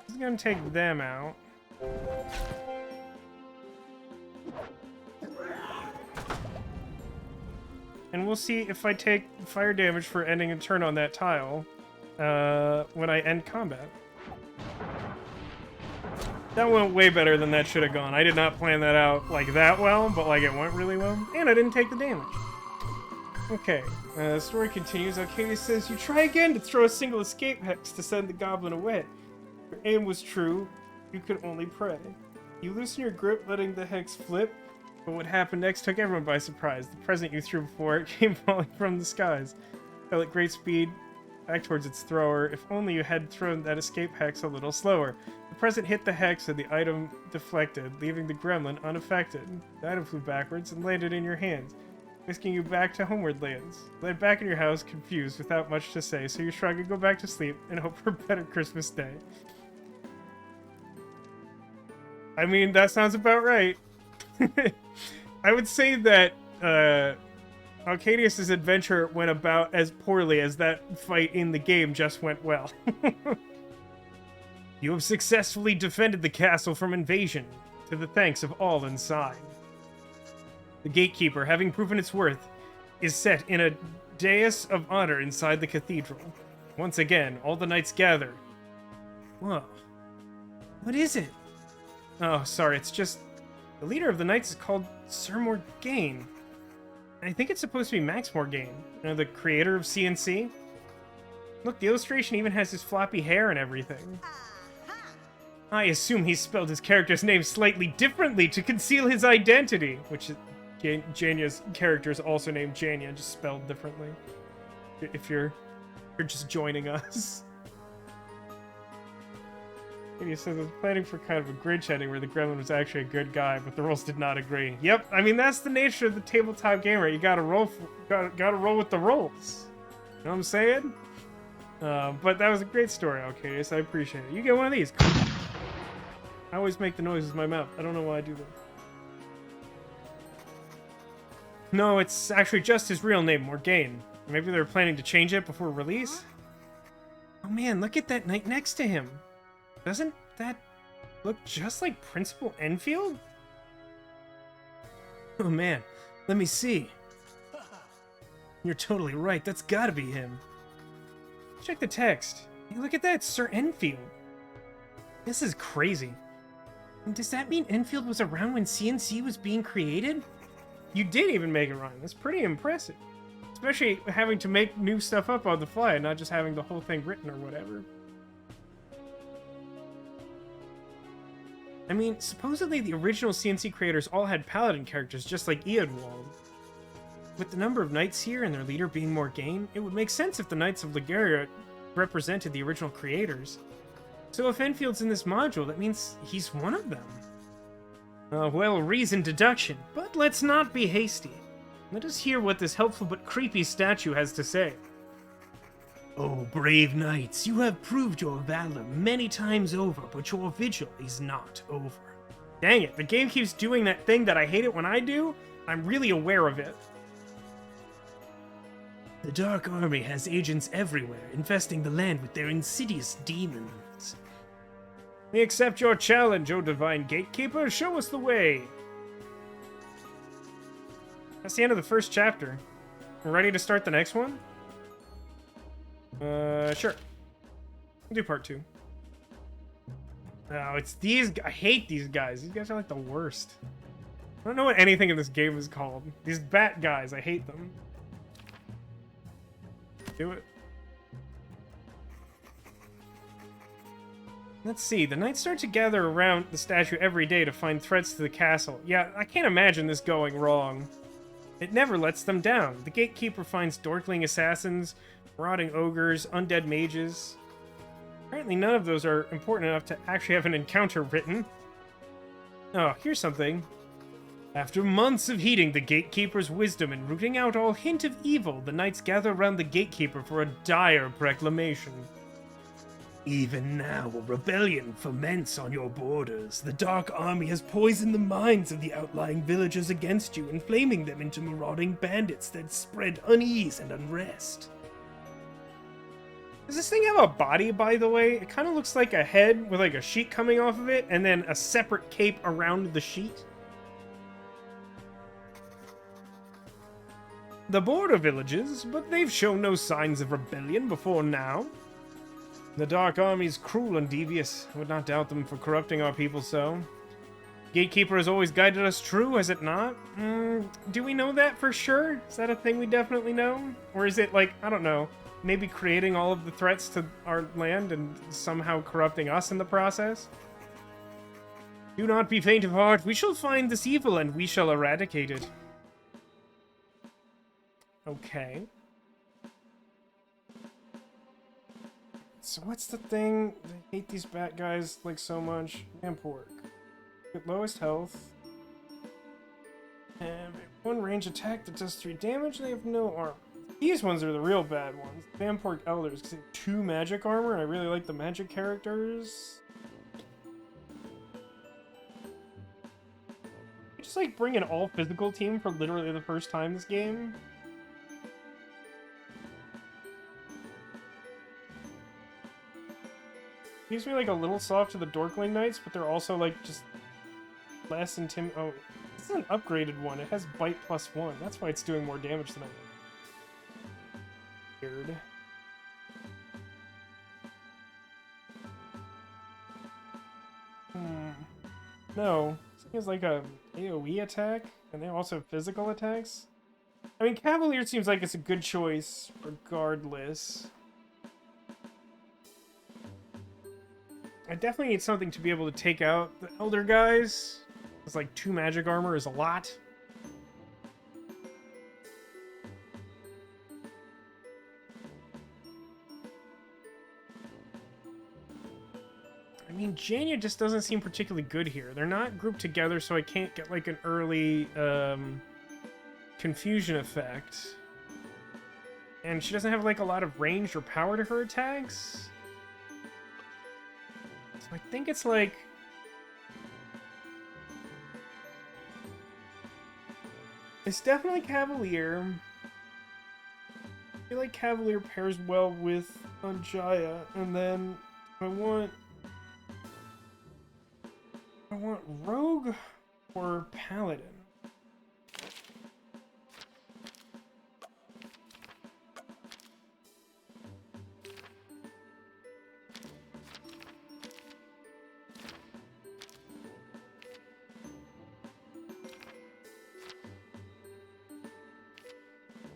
This is gonna take them out. And we'll see if I take fire damage for ending a turn on that tile when I end combat. That went way better than that should have gone. I did not plan that out like that well, but like it went really well. And I didn't take the damage. Okay, the story continues. Arcadia says, you try again to throw a single escape hex to send the goblin away. Your aim was true. You could only pray. You loosen your grip, letting the hex flip. But what happened next took everyone by surprise. The present you threw before it came falling from the skies. Fell at great speed back towards its thrower. If only you had thrown that escape hex a little slower. The present hit the hex and the item deflected, leaving the gremlin unaffected. The item flew backwards and landed in your hands, whisking you back to homeward lands. Led back in your house, confused, without much to say, so you shrug and go back to sleep and hope for a better Christmas day. I mean, that sounds about right. I would say that Arcadius's adventure went about as poorly as that fight in the game just went well. You have successfully defended the castle from invasion, to the thanks of all inside. The Gatekeeper, having proven its worth, is set in a dais of honor inside the cathedral. Once again, all the knights gather. Whoa. What is it? Oh, sorry, it's just... The leader of the knights is called Sir Morgaine. I think it's supposed to be Max Morgaine, you know, the creator of CNC. Look, the illustration even has his floppy hair and everything. I assume he spelled his character's name slightly differently to conceal his identity, which Janya's character is also named Janya, just spelled differently. If you're just joining us. He says, I was planning for kind of a Grinch ending where the gremlin was actually a good guy, but the roles did not agree. Yep, I mean, that's the nature of the tabletop gamer. You gotta roll with the rolls. You know what I'm saying? But that was a great story, okay, so I appreciate it. You get one of these. I always make the noise with my mouth. I don't know why I do that. No, it's actually just his real name, Morgaine. Maybe they were planning to change it before release? Oh man, look at that knight next to him. Doesn't that look just like Principal Enfield? Oh man, let me see. You're totally right, that's gotta be him. Check the text. Hey, look at that, Sir Enfield. This is crazy. Does that mean Enfield was around when CNC was being created? You did even make it rhyme. That's pretty impressive. Especially having to make new stuff up on the fly and not just having the whole thing written or whatever. I mean, supposedly the original CNC creators all had paladin characters just like Eadwald. With the number of knights here and their leader being Morgaine, it would make sense if the Knights of Legaria represented the original creators. So if Enfield's in this module, that means he's one of them. Well-reasoned deduction, but let's not be hasty. Let us hear what this helpful but creepy statue has to say. Oh, brave knights, you have proved your valor many times over, but your vigil is not over. Dang it, the game keeps doing that thing that I hate it when I do. I'm really aware of it. The Dark Army has agents everywhere, infesting the land with their insidious demons. We accept your challenge, O Divine Gatekeeper. Show us the way. That's the end of the first chapter. We're ready to start the next one? Sure. We'll do part 2. Oh, it's these... I hate these guys. These guys are like the worst. I don't know what anything in this game is called. These bat guys, I hate them. Do it. Let's see, the knights start to gather around the statue every day to find threats to the castle. Yeah, I can't imagine this going wrong. It never lets them down. The Gatekeeper finds dorkling assassins, marauding ogres, undead mages. Apparently none of those are important enough to actually have an encounter written. Oh, here's something. After months of heeding the Gatekeeper's wisdom and rooting out all hint of evil, the knights gather around the Gatekeeper for a dire proclamation. Even now, a rebellion ferments on your borders. The Dark Army has poisoned the minds of the outlying villagers against you, inflaming them into marauding bandits that spread unease and unrest. Does this thing have a body, by the way? It kind of looks like a head with like a sheet coming off of it, and then a separate cape around the sheet. The border villages, but they've shown no signs of rebellion before now. The Dark Army is cruel and devious. I would not doubt them for corrupting our people so. Gatekeeper has always guided us true, has it not? Do we know that for sure? Is that a thing we definitely know? Or is it like, I don't know, maybe creating all of the threats to our land and somehow corrupting us in the process? Do not be faint of heart. We shall find this evil and we shall eradicate it. Okay. So what's the thing? I hate these bat guys like so much. Vamport. At lowest health. And one range attack that does 3 damage. They have no armor. These ones are the real bad ones. Vamport Elders, because they have 2 magic armor, and I really like the magic characters. just like bring an all physical team for literally the first time this game? Seems to be like a little soft to the Dorkling Knights, but they're also like just less oh, this is an upgraded one. It has bite +1. That's why it's doing more damage than I weird. No. It has like a AoE attack, and they also have physical attacks. I mean, Cavalier seems like it's a good choice, regardless. I definitely need something to be able to take out the Elder guys. It's like 2 magic armor is a lot. I mean, Jania just doesn't seem particularly good here. They're not grouped together, so I can't get like an early confusion effect. And she doesn't have like a lot of range or power to her attacks. So I think it's like... It's definitely Cavalier. I feel like Cavalier pairs well with Anjaya, and then I want Rogue or Paladin.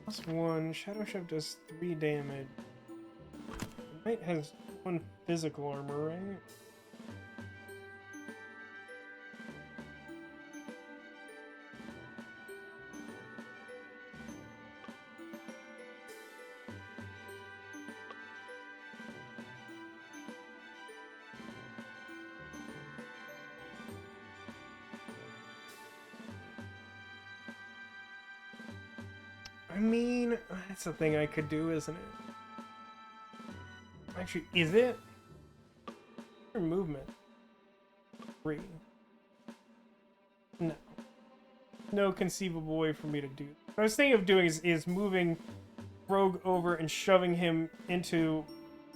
+1. Shadow Shove does 3 damage. The Knight has 1 physical armor, right? I mean, that's a thing I could do, isn't it? Actually, is it? Or movement? 3. No. No conceivable way for me to do. What I was thinking of doing is moving Rogue over and shoving him into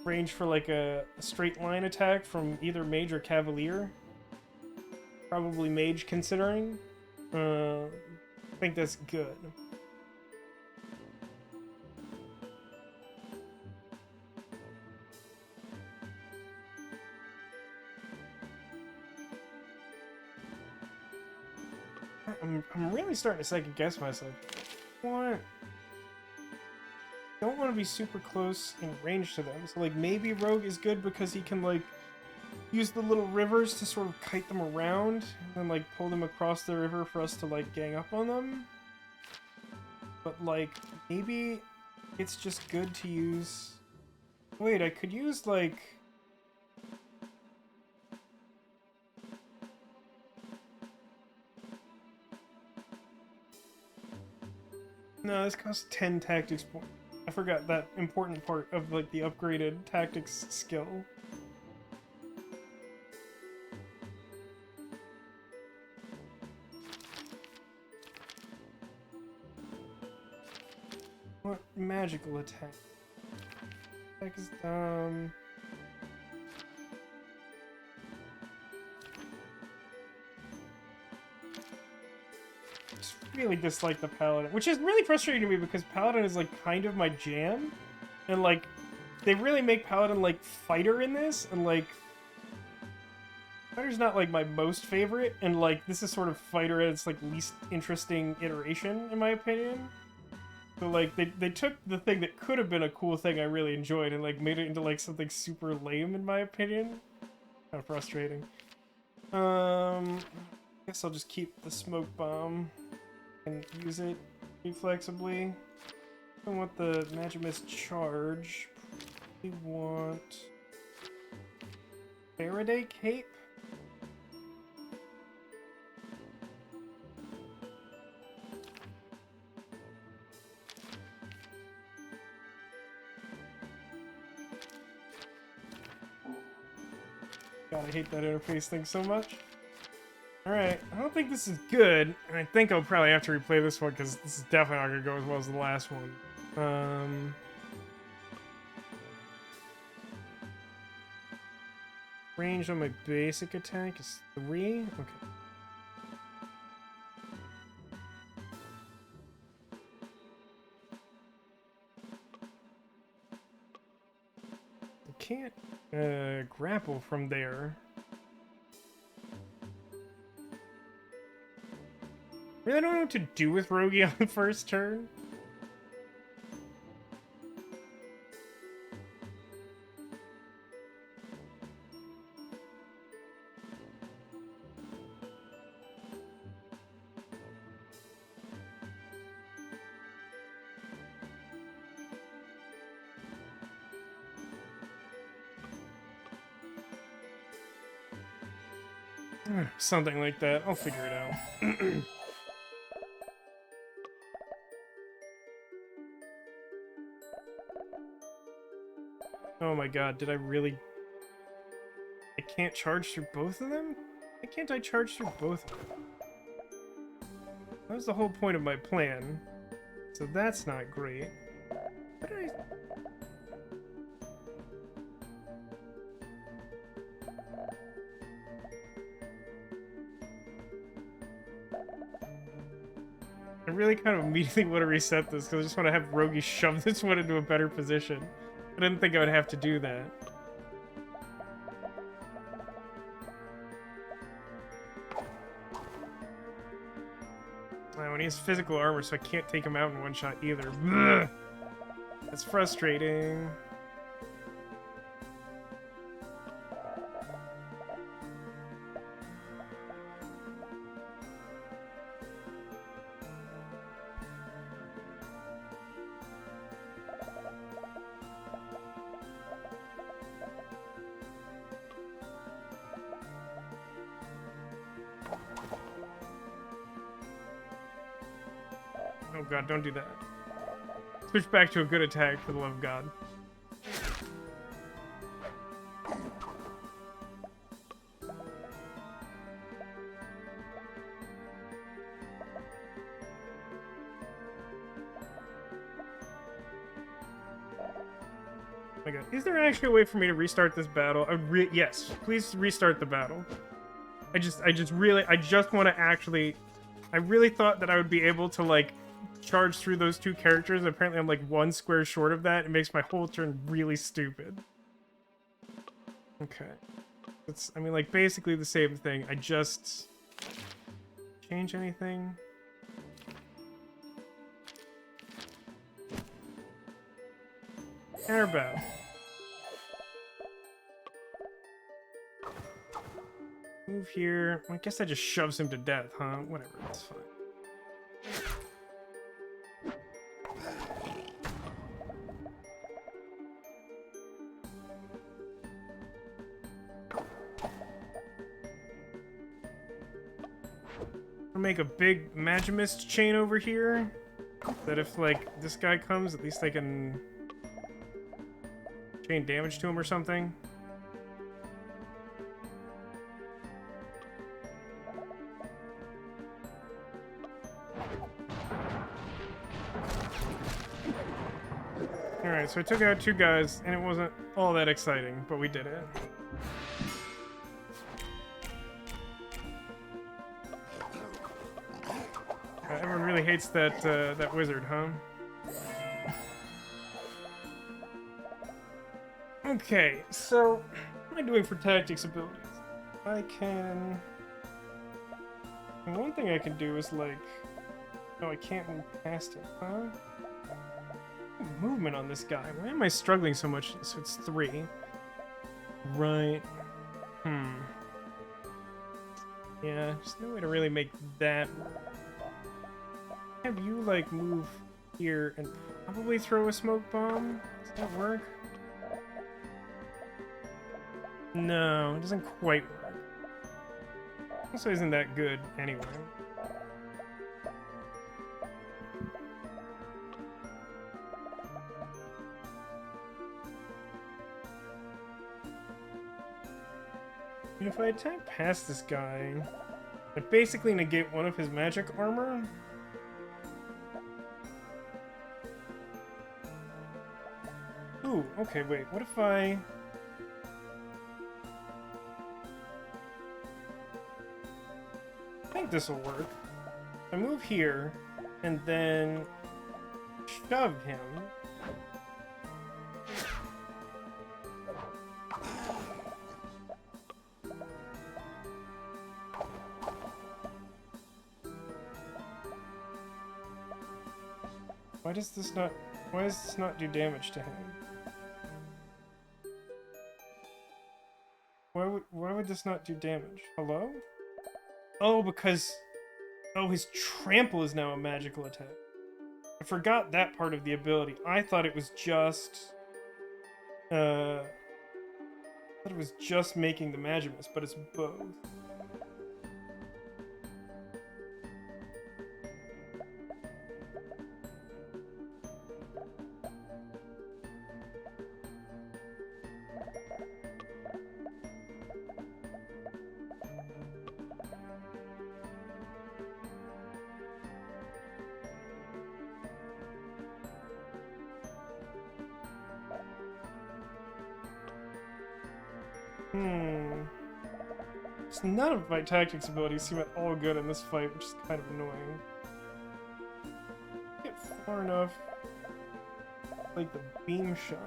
range for like a straight line attack from either Mage or Cavalier. Probably Mage, considering. I think that's good. I'm really starting to second guess myself. Don't want to be super close in range to them. So like maybe Rogue is good because he can like use the little rivers to sort of kite them around and then like pull them across the river for us to like gang up on them. But like maybe it's just good to use... Wait, I could use like... No, this costs 10 tactics points. I forgot that important part of like the upgraded tactics skill. What magical attack? Attack is really dislike the Paladin, which is really frustrating to me because Paladin is like kind of my jam, and like they really make Paladin like fighter in this, and like fighter's not like my most favorite, and like this is sort of fighter at its like least interesting iteration in my opinion. So like they took the thing that could have been a cool thing I really enjoyed and like made it into like something super lame in my opinion. Kind of frustrating. Guess I'll just keep the smoke bomb and use it reflexibly. I want the Magimus charge. We want Faraday Cape. God, I hate that interface thing so much. Alright, I don't think this is good, and I think I'll probably have to replay this one because this is definitely not going to go as well as the last one. Range on my basic attack is 3? Okay. I can't grapple from there. Really don't know what to do with Rogi on the first turn. Something like that. I'll figure it out. Oh my god, did I really... I can't charge through both of them? Why can't I charge through both of them? That was the whole point of my plan. So that's not great. What did I really kind of immediately want to reset this because I just want to have Rogi shove this one into a better position. I didn't think I would have to do that. When he has physical armor, so I can't take him out in one shot either. Ugh. That's frustrating. Oh god, don't do that. Switch back to a good attack, for the love of God. Oh my god, is there actually a way for me to restart this battle? Yes, please restart the battle. I just want to actually... I really thought that I would be able to, like, charge through those two characters. Apparently I'm like one square short of that. It makes my whole turn really stupid. Okay. It's, I mean, like, basically the same thing. I just... change anything? Airbow. Move here. I guess that just shoves him to death, huh? Whatever, that's fine. I'll make a big Magimist chain over here. That if, like, this guy comes, at least I can chain damage to him or something. Alright, so I took out two guys, and it wasn't all that exciting, but we did it. Everyone really hates that, that wizard, huh? Okay, so, what am I doing for tactics abilities? I can... One thing I can do is, like... Oh, I can't move past him, huh? Movement on this guy. Why am I struggling so much? So it's 3. Right. Yeah, there's no way to really make that... Have you, like, move here and probably throw a smoke bomb? Does that work? No, it doesn't quite work. Also isn't that good anyway. And if I attack past this guy, and basically negate one of his magic armor. Ooh, okay, wait, what if I think this will work. I move here, and then shove him. Why does this not do damage to him? Why would this not do damage? Hello? Oh, because... Oh, his trample is now a magical attack. I forgot that part of the ability. I thought it was just... I thought it was just making the Magimus, but it's both. So none of my tactics abilities seem at all good in this fight, which is kind of annoying. Get far enough, like the beam shot.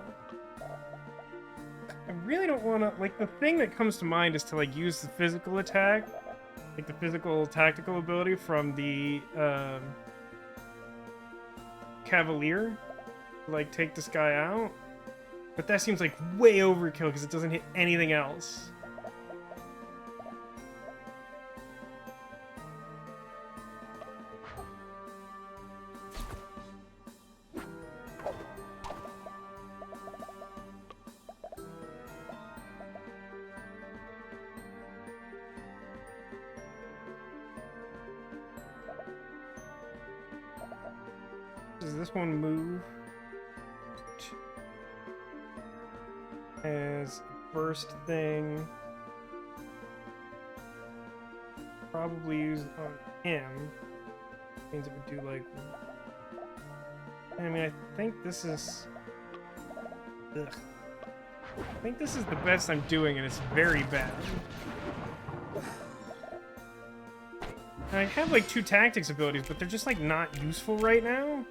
I really don't want to, like, the thing that comes to mind is to, like, use the physical attack, like the physical tactical ability from the, Cavalier, to, like, take this guy out. But that seems like way overkill because it doesn't hit anything else. Does this one move as first thing? Probably use on him. Means it would do like. I mean, I think this is. Ugh. I think this is the best I'm doing, and it's very bad. I have like 2 tactics abilities, but they're just like not useful right now.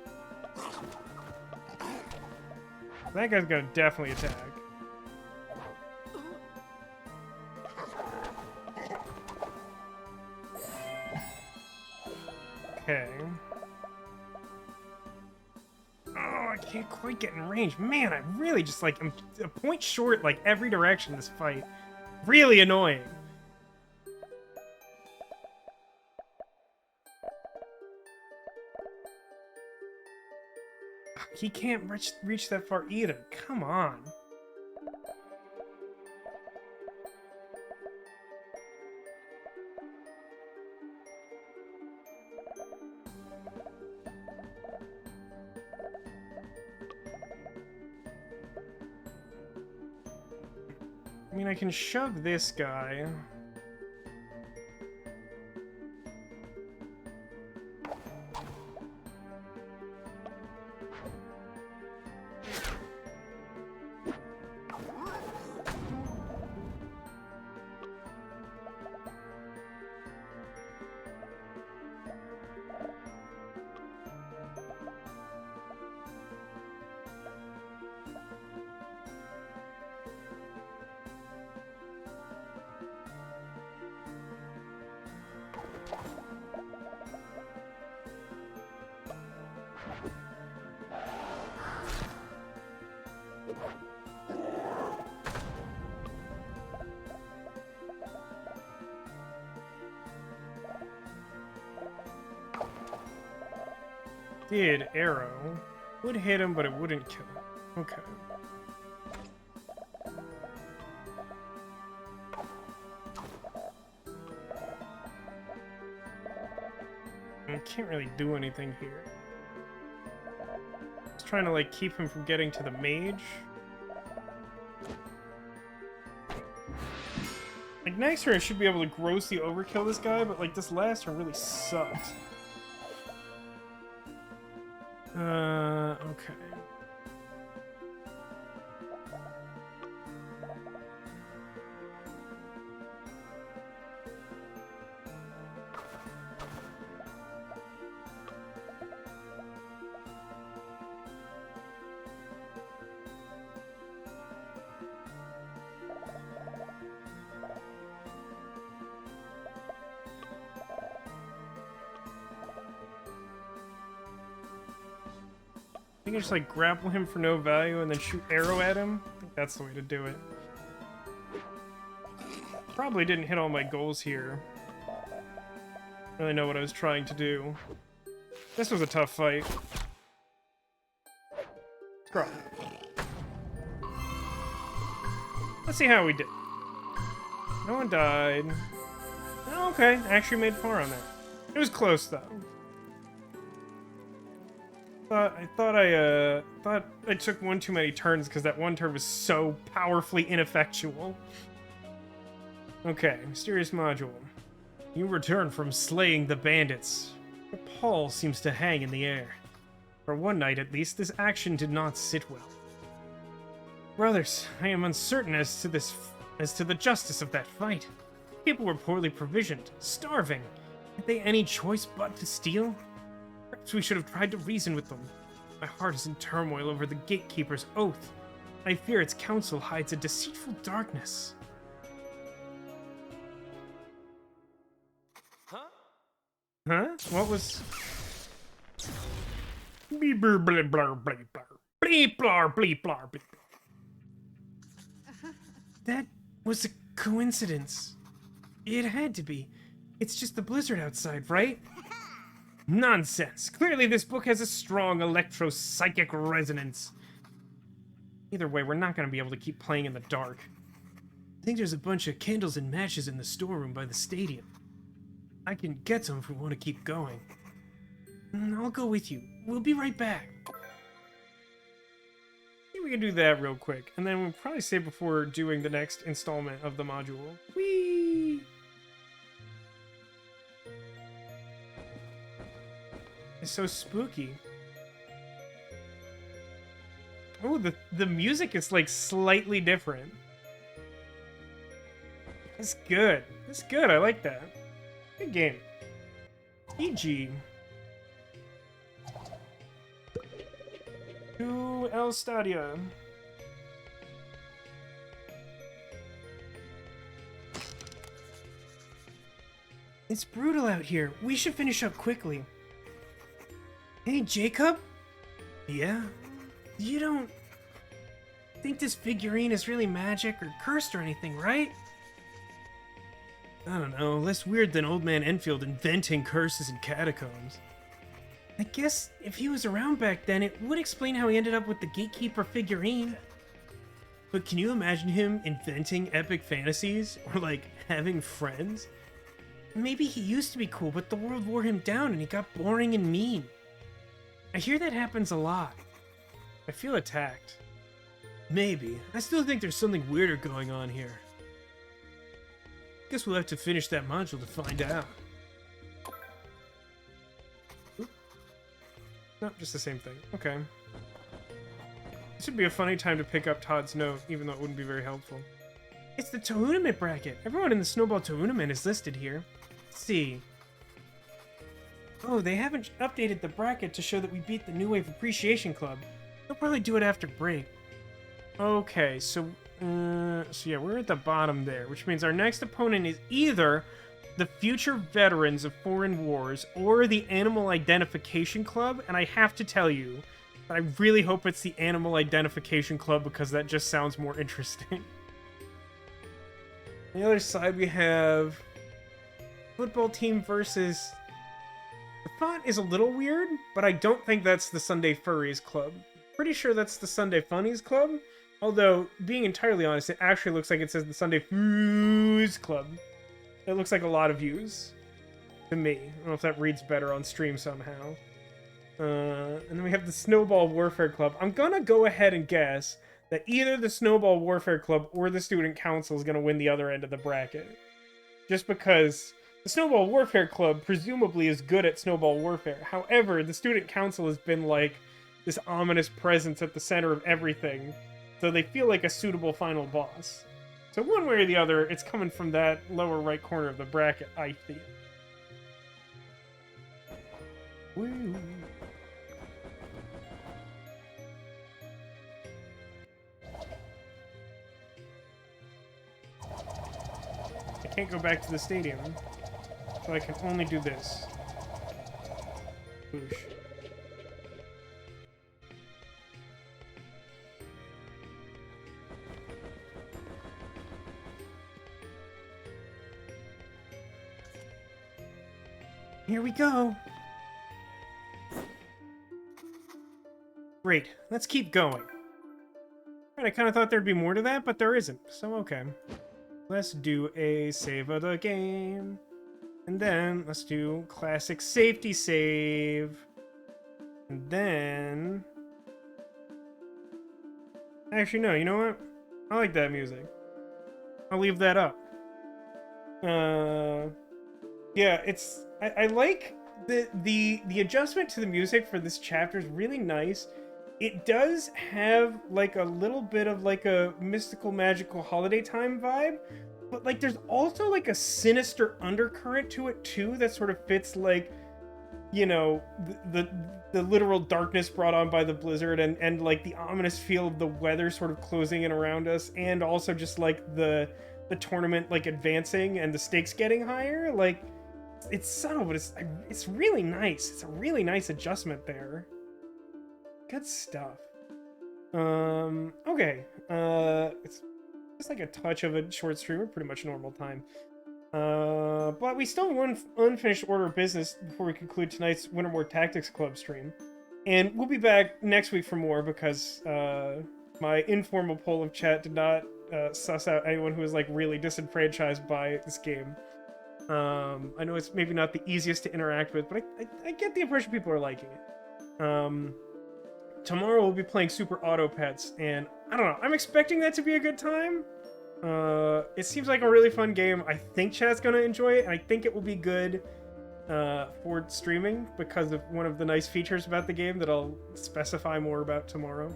That guy's gonna definitely attack. Okay. Oh, I can't quite get in range. Man, I really just like I'm a point short like every direction this fight. Really annoying. He can't reach that far either. Come on. I mean, I can shove this guy. Did arrow. Would hit him, but it wouldn't kill him. Okay. I can't really do anything here. Just trying to like keep him from getting to the mage. Like, next turn I should be able to grossly overkill this guy, but, like, this last turn really sucked. Okay. I can just like grapple him for no value and then shoot arrow at him. I think that's the way to do it. Probably didn't hit all my goals here. I really know what I was trying to do. This was a tough fight. Scroll. Let's see how we did. No one died. Okay, actually made par on that. It was close though. I thought I took one too many turns because that one turn was so powerfully ineffectual. Okay, mysterious module. You return from slaying the bandits. A pall seems to hang in the air. For one night at least, this action did not sit well. Brothers, I am uncertain as to the justice of that fight. People were poorly provisioned, starving. Had they any choice but to steal? Perhaps we should have tried to reason with them. My heart is in turmoil over the Gatekeeper's oath. I fear its counsel hides a deceitful darkness. Huh? What was... Bleep blar bleep blar bleep blar. Bleep blar bleep blar bleep. That was a coincidence. It had to be. It's just the blizzard outside, right? Nonsense. Clearly this book has a strong electro-psychic resonance. Either way, we're not going to be able to keep playing in the dark. I think there's a bunch of candles and matches in the storeroom by the stadium. I can get some if we want to keep going. I'll go with you. We'll be right back. I think we can do that real quick, and then we'll probably save before doing the next installment of the module. Whee! It's so spooky. Oh, the music is like slightly different. It's good. It's good. I like that. Good game. EG. To El Stadia. It's brutal out here. We should finish up quickly. Hey, Jacob? Yeah? You don't think this figurine is really magic or cursed or anything, right? I don't know, less weird than Old Man Enfield inventing curses and catacombs. I guess if he was around back then, it would explain how he ended up with the Gatekeeper figurine. But can you imagine him inventing epic fantasies? Or, like, having friends? Maybe he used to be cool, but the world wore him down and he got boring and mean. I hear that happens a lot. I feel attacked. Maybe. I still think there's something weirder going on here. Guess we'll have to finish that module to find out. Oop. No, just the same thing. Okay. This would be a funny time to pick up Todd's note, even though it wouldn't be very helpful. It's the tournament bracket! Everyone in the Snowball tournament is listed here. Let's see. Oh, they haven't updated the bracket to show that we beat the New Wave Appreciation Club. They'll probably do it after break. Okay, so yeah, we're at the bottom there, which means our next opponent is either the Future Veterans of Foreign Wars or the Animal Identification Club, and I have to tell you, I really hope it's the Animal Identification Club because that just sounds more interesting. On the other side, we have football team versus... The font is a little weird, but I don't think that's the Sunday Furries Club. Pretty sure that's the Sunday Funnies Club. Although, being entirely honest, it actually looks like it says the Sunday Foods Club. It looks like a lot of views. To me. I don't know if that reads better on stream somehow. And then we have the Snowball Warfare Club. I'm gonna go ahead and guess that either the Snowball Warfare Club or the Student Council is going to win the other end of the bracket. Just because the Snowball Warfare Club presumably is good at Snowball Warfare. However, the Student Council has been like this ominous presence at the center of everything, so they feel like a suitable final boss. So one way or the other, it's coming from that lower right corner of the bracket, I feel. Woo. I can't go back to the stadium, so I can only do this. Boosh. Here we go. Great, let's keep going. Right, I kind of thought there'd be more to that, but there isn't, so okay. Let's do a save of the game. And then let's do classic safety save. And then... Actually, no, you know what? I like that music. I'll leave that up. Yeah, it's... I like the adjustment to the music for this chapter is really nice. It does have like a little bit of like a mystical, magical holiday time vibe, but like there's also like a sinister undercurrent to it too that sort of fits like, you know, the literal darkness brought on by the blizzard and like the ominous feel of the weather sort of closing in around us, and also just like the tournament like advancing and the stakes getting higher. Like it's subtle, but it's really nice. It's a really nice adjustment there. Good stuff. Okay. It's just like a touch of a short stream, or pretty much normal time. But we still have one unfinished order of business before we conclude tonight's Wintermoor Tactics Club stream. And we'll be back next week for more, because my informal poll of chat did not suss out anyone who was like really disenfranchised by this game. I know it's maybe not the easiest to interact with, but I get the impression people are liking it. Tomorrow we'll be playing Super Auto Pets, and I don't know, I'm expecting that to be a good time. It seems like a really fun game. I think chat's gonna enjoy it, and I think it will be good for streaming because of one of the nice features about the game that I'll specify more about tomorrow.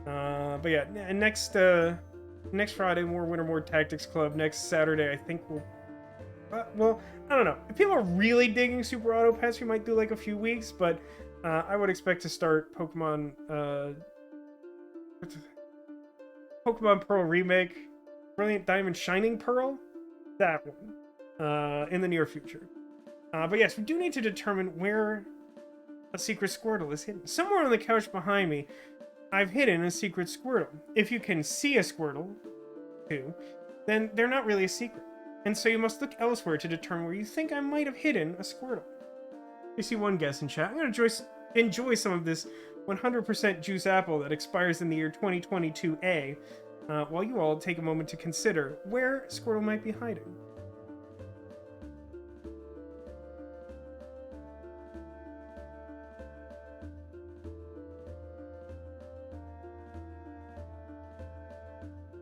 But yeah, next Friday, more Wintermoor Tactics Club. Next Saturday, I think we'll... well, I don't know. If people are really digging Super Auto Pets, we might do like a few weeks, but I would expect to start Pokemon Pearl Remake, Brilliant Diamond Shining Pearl, that one, in the near future. But yes, we do need to determine where a secret Squirtle is hidden. Somewhere on the couch behind me, I've hidden a secret Squirtle. If you can see a Squirtle, too, then they're not really a secret. And so you must look elsewhere to determine where you think I might have hidden a Squirtle. You see one guess in chat. I'm going to enjoy some of this 100% juice apple that expires in the year 2022A, while you all take a moment to consider where Squirtle might be hiding.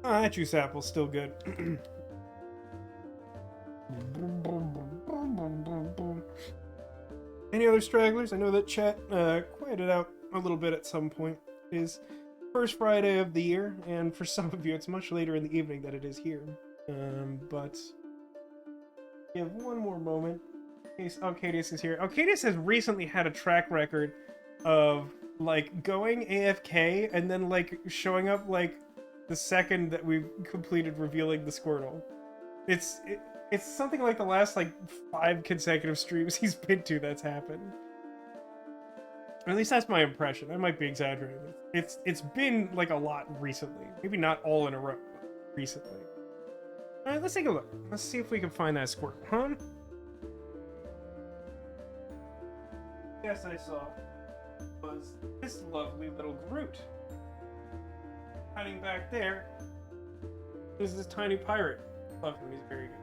Ah, that juice apple's still good. Any other stragglers? I know that chat quieted out a little bit at some point. It is first Friday of the year, and for some of you it's much later in the evening than it is here. But give one more moment in case Alcadius is here. Alcadius has recently had a track record of like going AFK and then like showing up like the second that we've completed revealing the Squirtle. It's something like the last like 5 consecutive streams he's been to that's happened. Or at least that's my impression. I might be exaggerating. It's been like a lot recently. Maybe not all in a row, but recently. Alright, let's take a look. Let's see if we can find that Squirtle, huh? Yes, I saw was this lovely little Groot. Hiding back there is this tiny pirate. Love him, he's very good.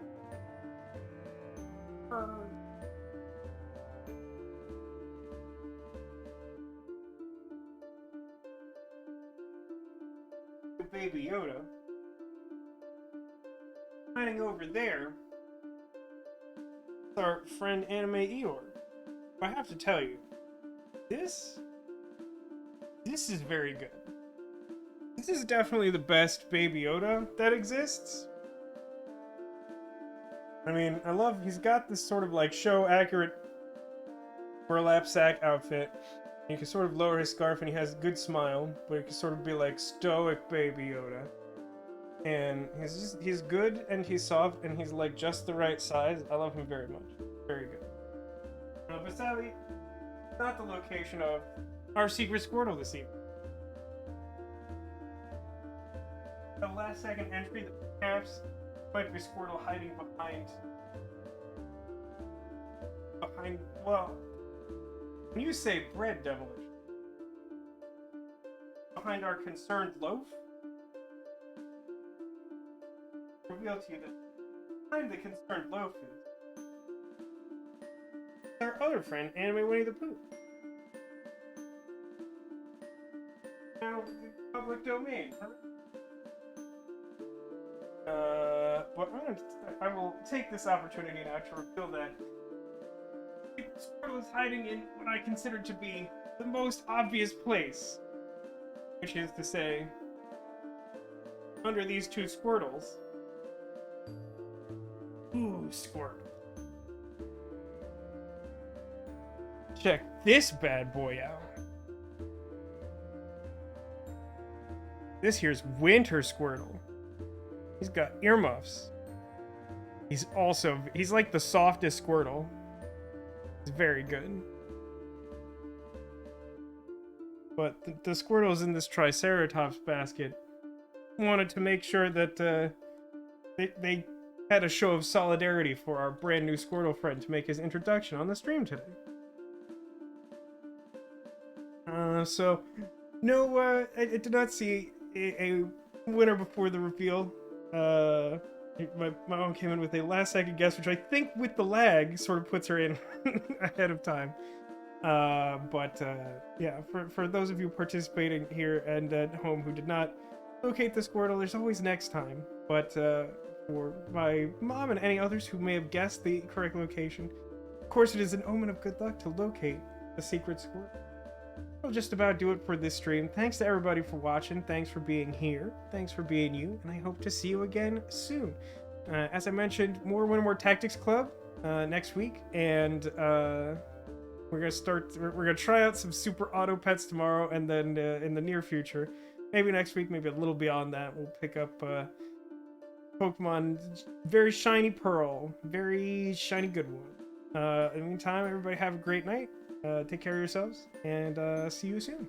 Baby Yoda. Hiding over there, our friend Anime Eeyore. I have to tell you, this is very good. This is definitely the best Baby Yoda that exists. I mean, I love, he's got this sort of like show accurate burlap sack outfit. You can sort of lower his scarf and he has a good smile, but he can sort of be like stoic Baby Yoda. And he's good and he's soft and he's like just the right size. I love him very much. Very good. But sadly, not the location of our secret Squirtle this evening. The last second entry that perhaps might be Squirtle hiding behind, well, when you say bread demolition, behind our concerned loaf, reveal to you that behind the concerned loaf is our other friend, Anime Winnie the Pooh. Now, public domain. Well, I will take this opportunity now to reveal that Squirtle is hiding in what I consider to be the most obvious place, which is to say, under these two Squirtles. Ooh, Squirtle. Check this bad boy out. This here's Winter Squirtle. He's got earmuffs. He's like the softest Squirtle. He's very good. But the Squirtles in this Triceratops basket wanted to make sure that they had a show of solidarity for our brand new Squirtle friend to make his introduction on the stream today. So, no, I did not see a winner before the reveal. My mom came in with a last-second guess, which I think with the lag sort of puts her in ahead of time. Yeah, for those of you participating here and at home who did not locate the Squirtle, there's always next time. But for my mom and any others who may have guessed the correct location, of course it is an omen of good luck to locate the secret Squirtle. That'll just about do it for this stream. Thanks to everybody for watching. Thanks for being here. Thanks for being you. And I hope to see you again soon. As I mentioned, more Wintermoor Tactics Club next week. And we're gonna try out some super auto pets tomorrow. And then in the near future, maybe next week, maybe a little beyond that, we'll pick up Pokemon Very Shiny Pearl. Very shiny good one. In the meantime, everybody have a great night. Take care of yourselves, and see you soon.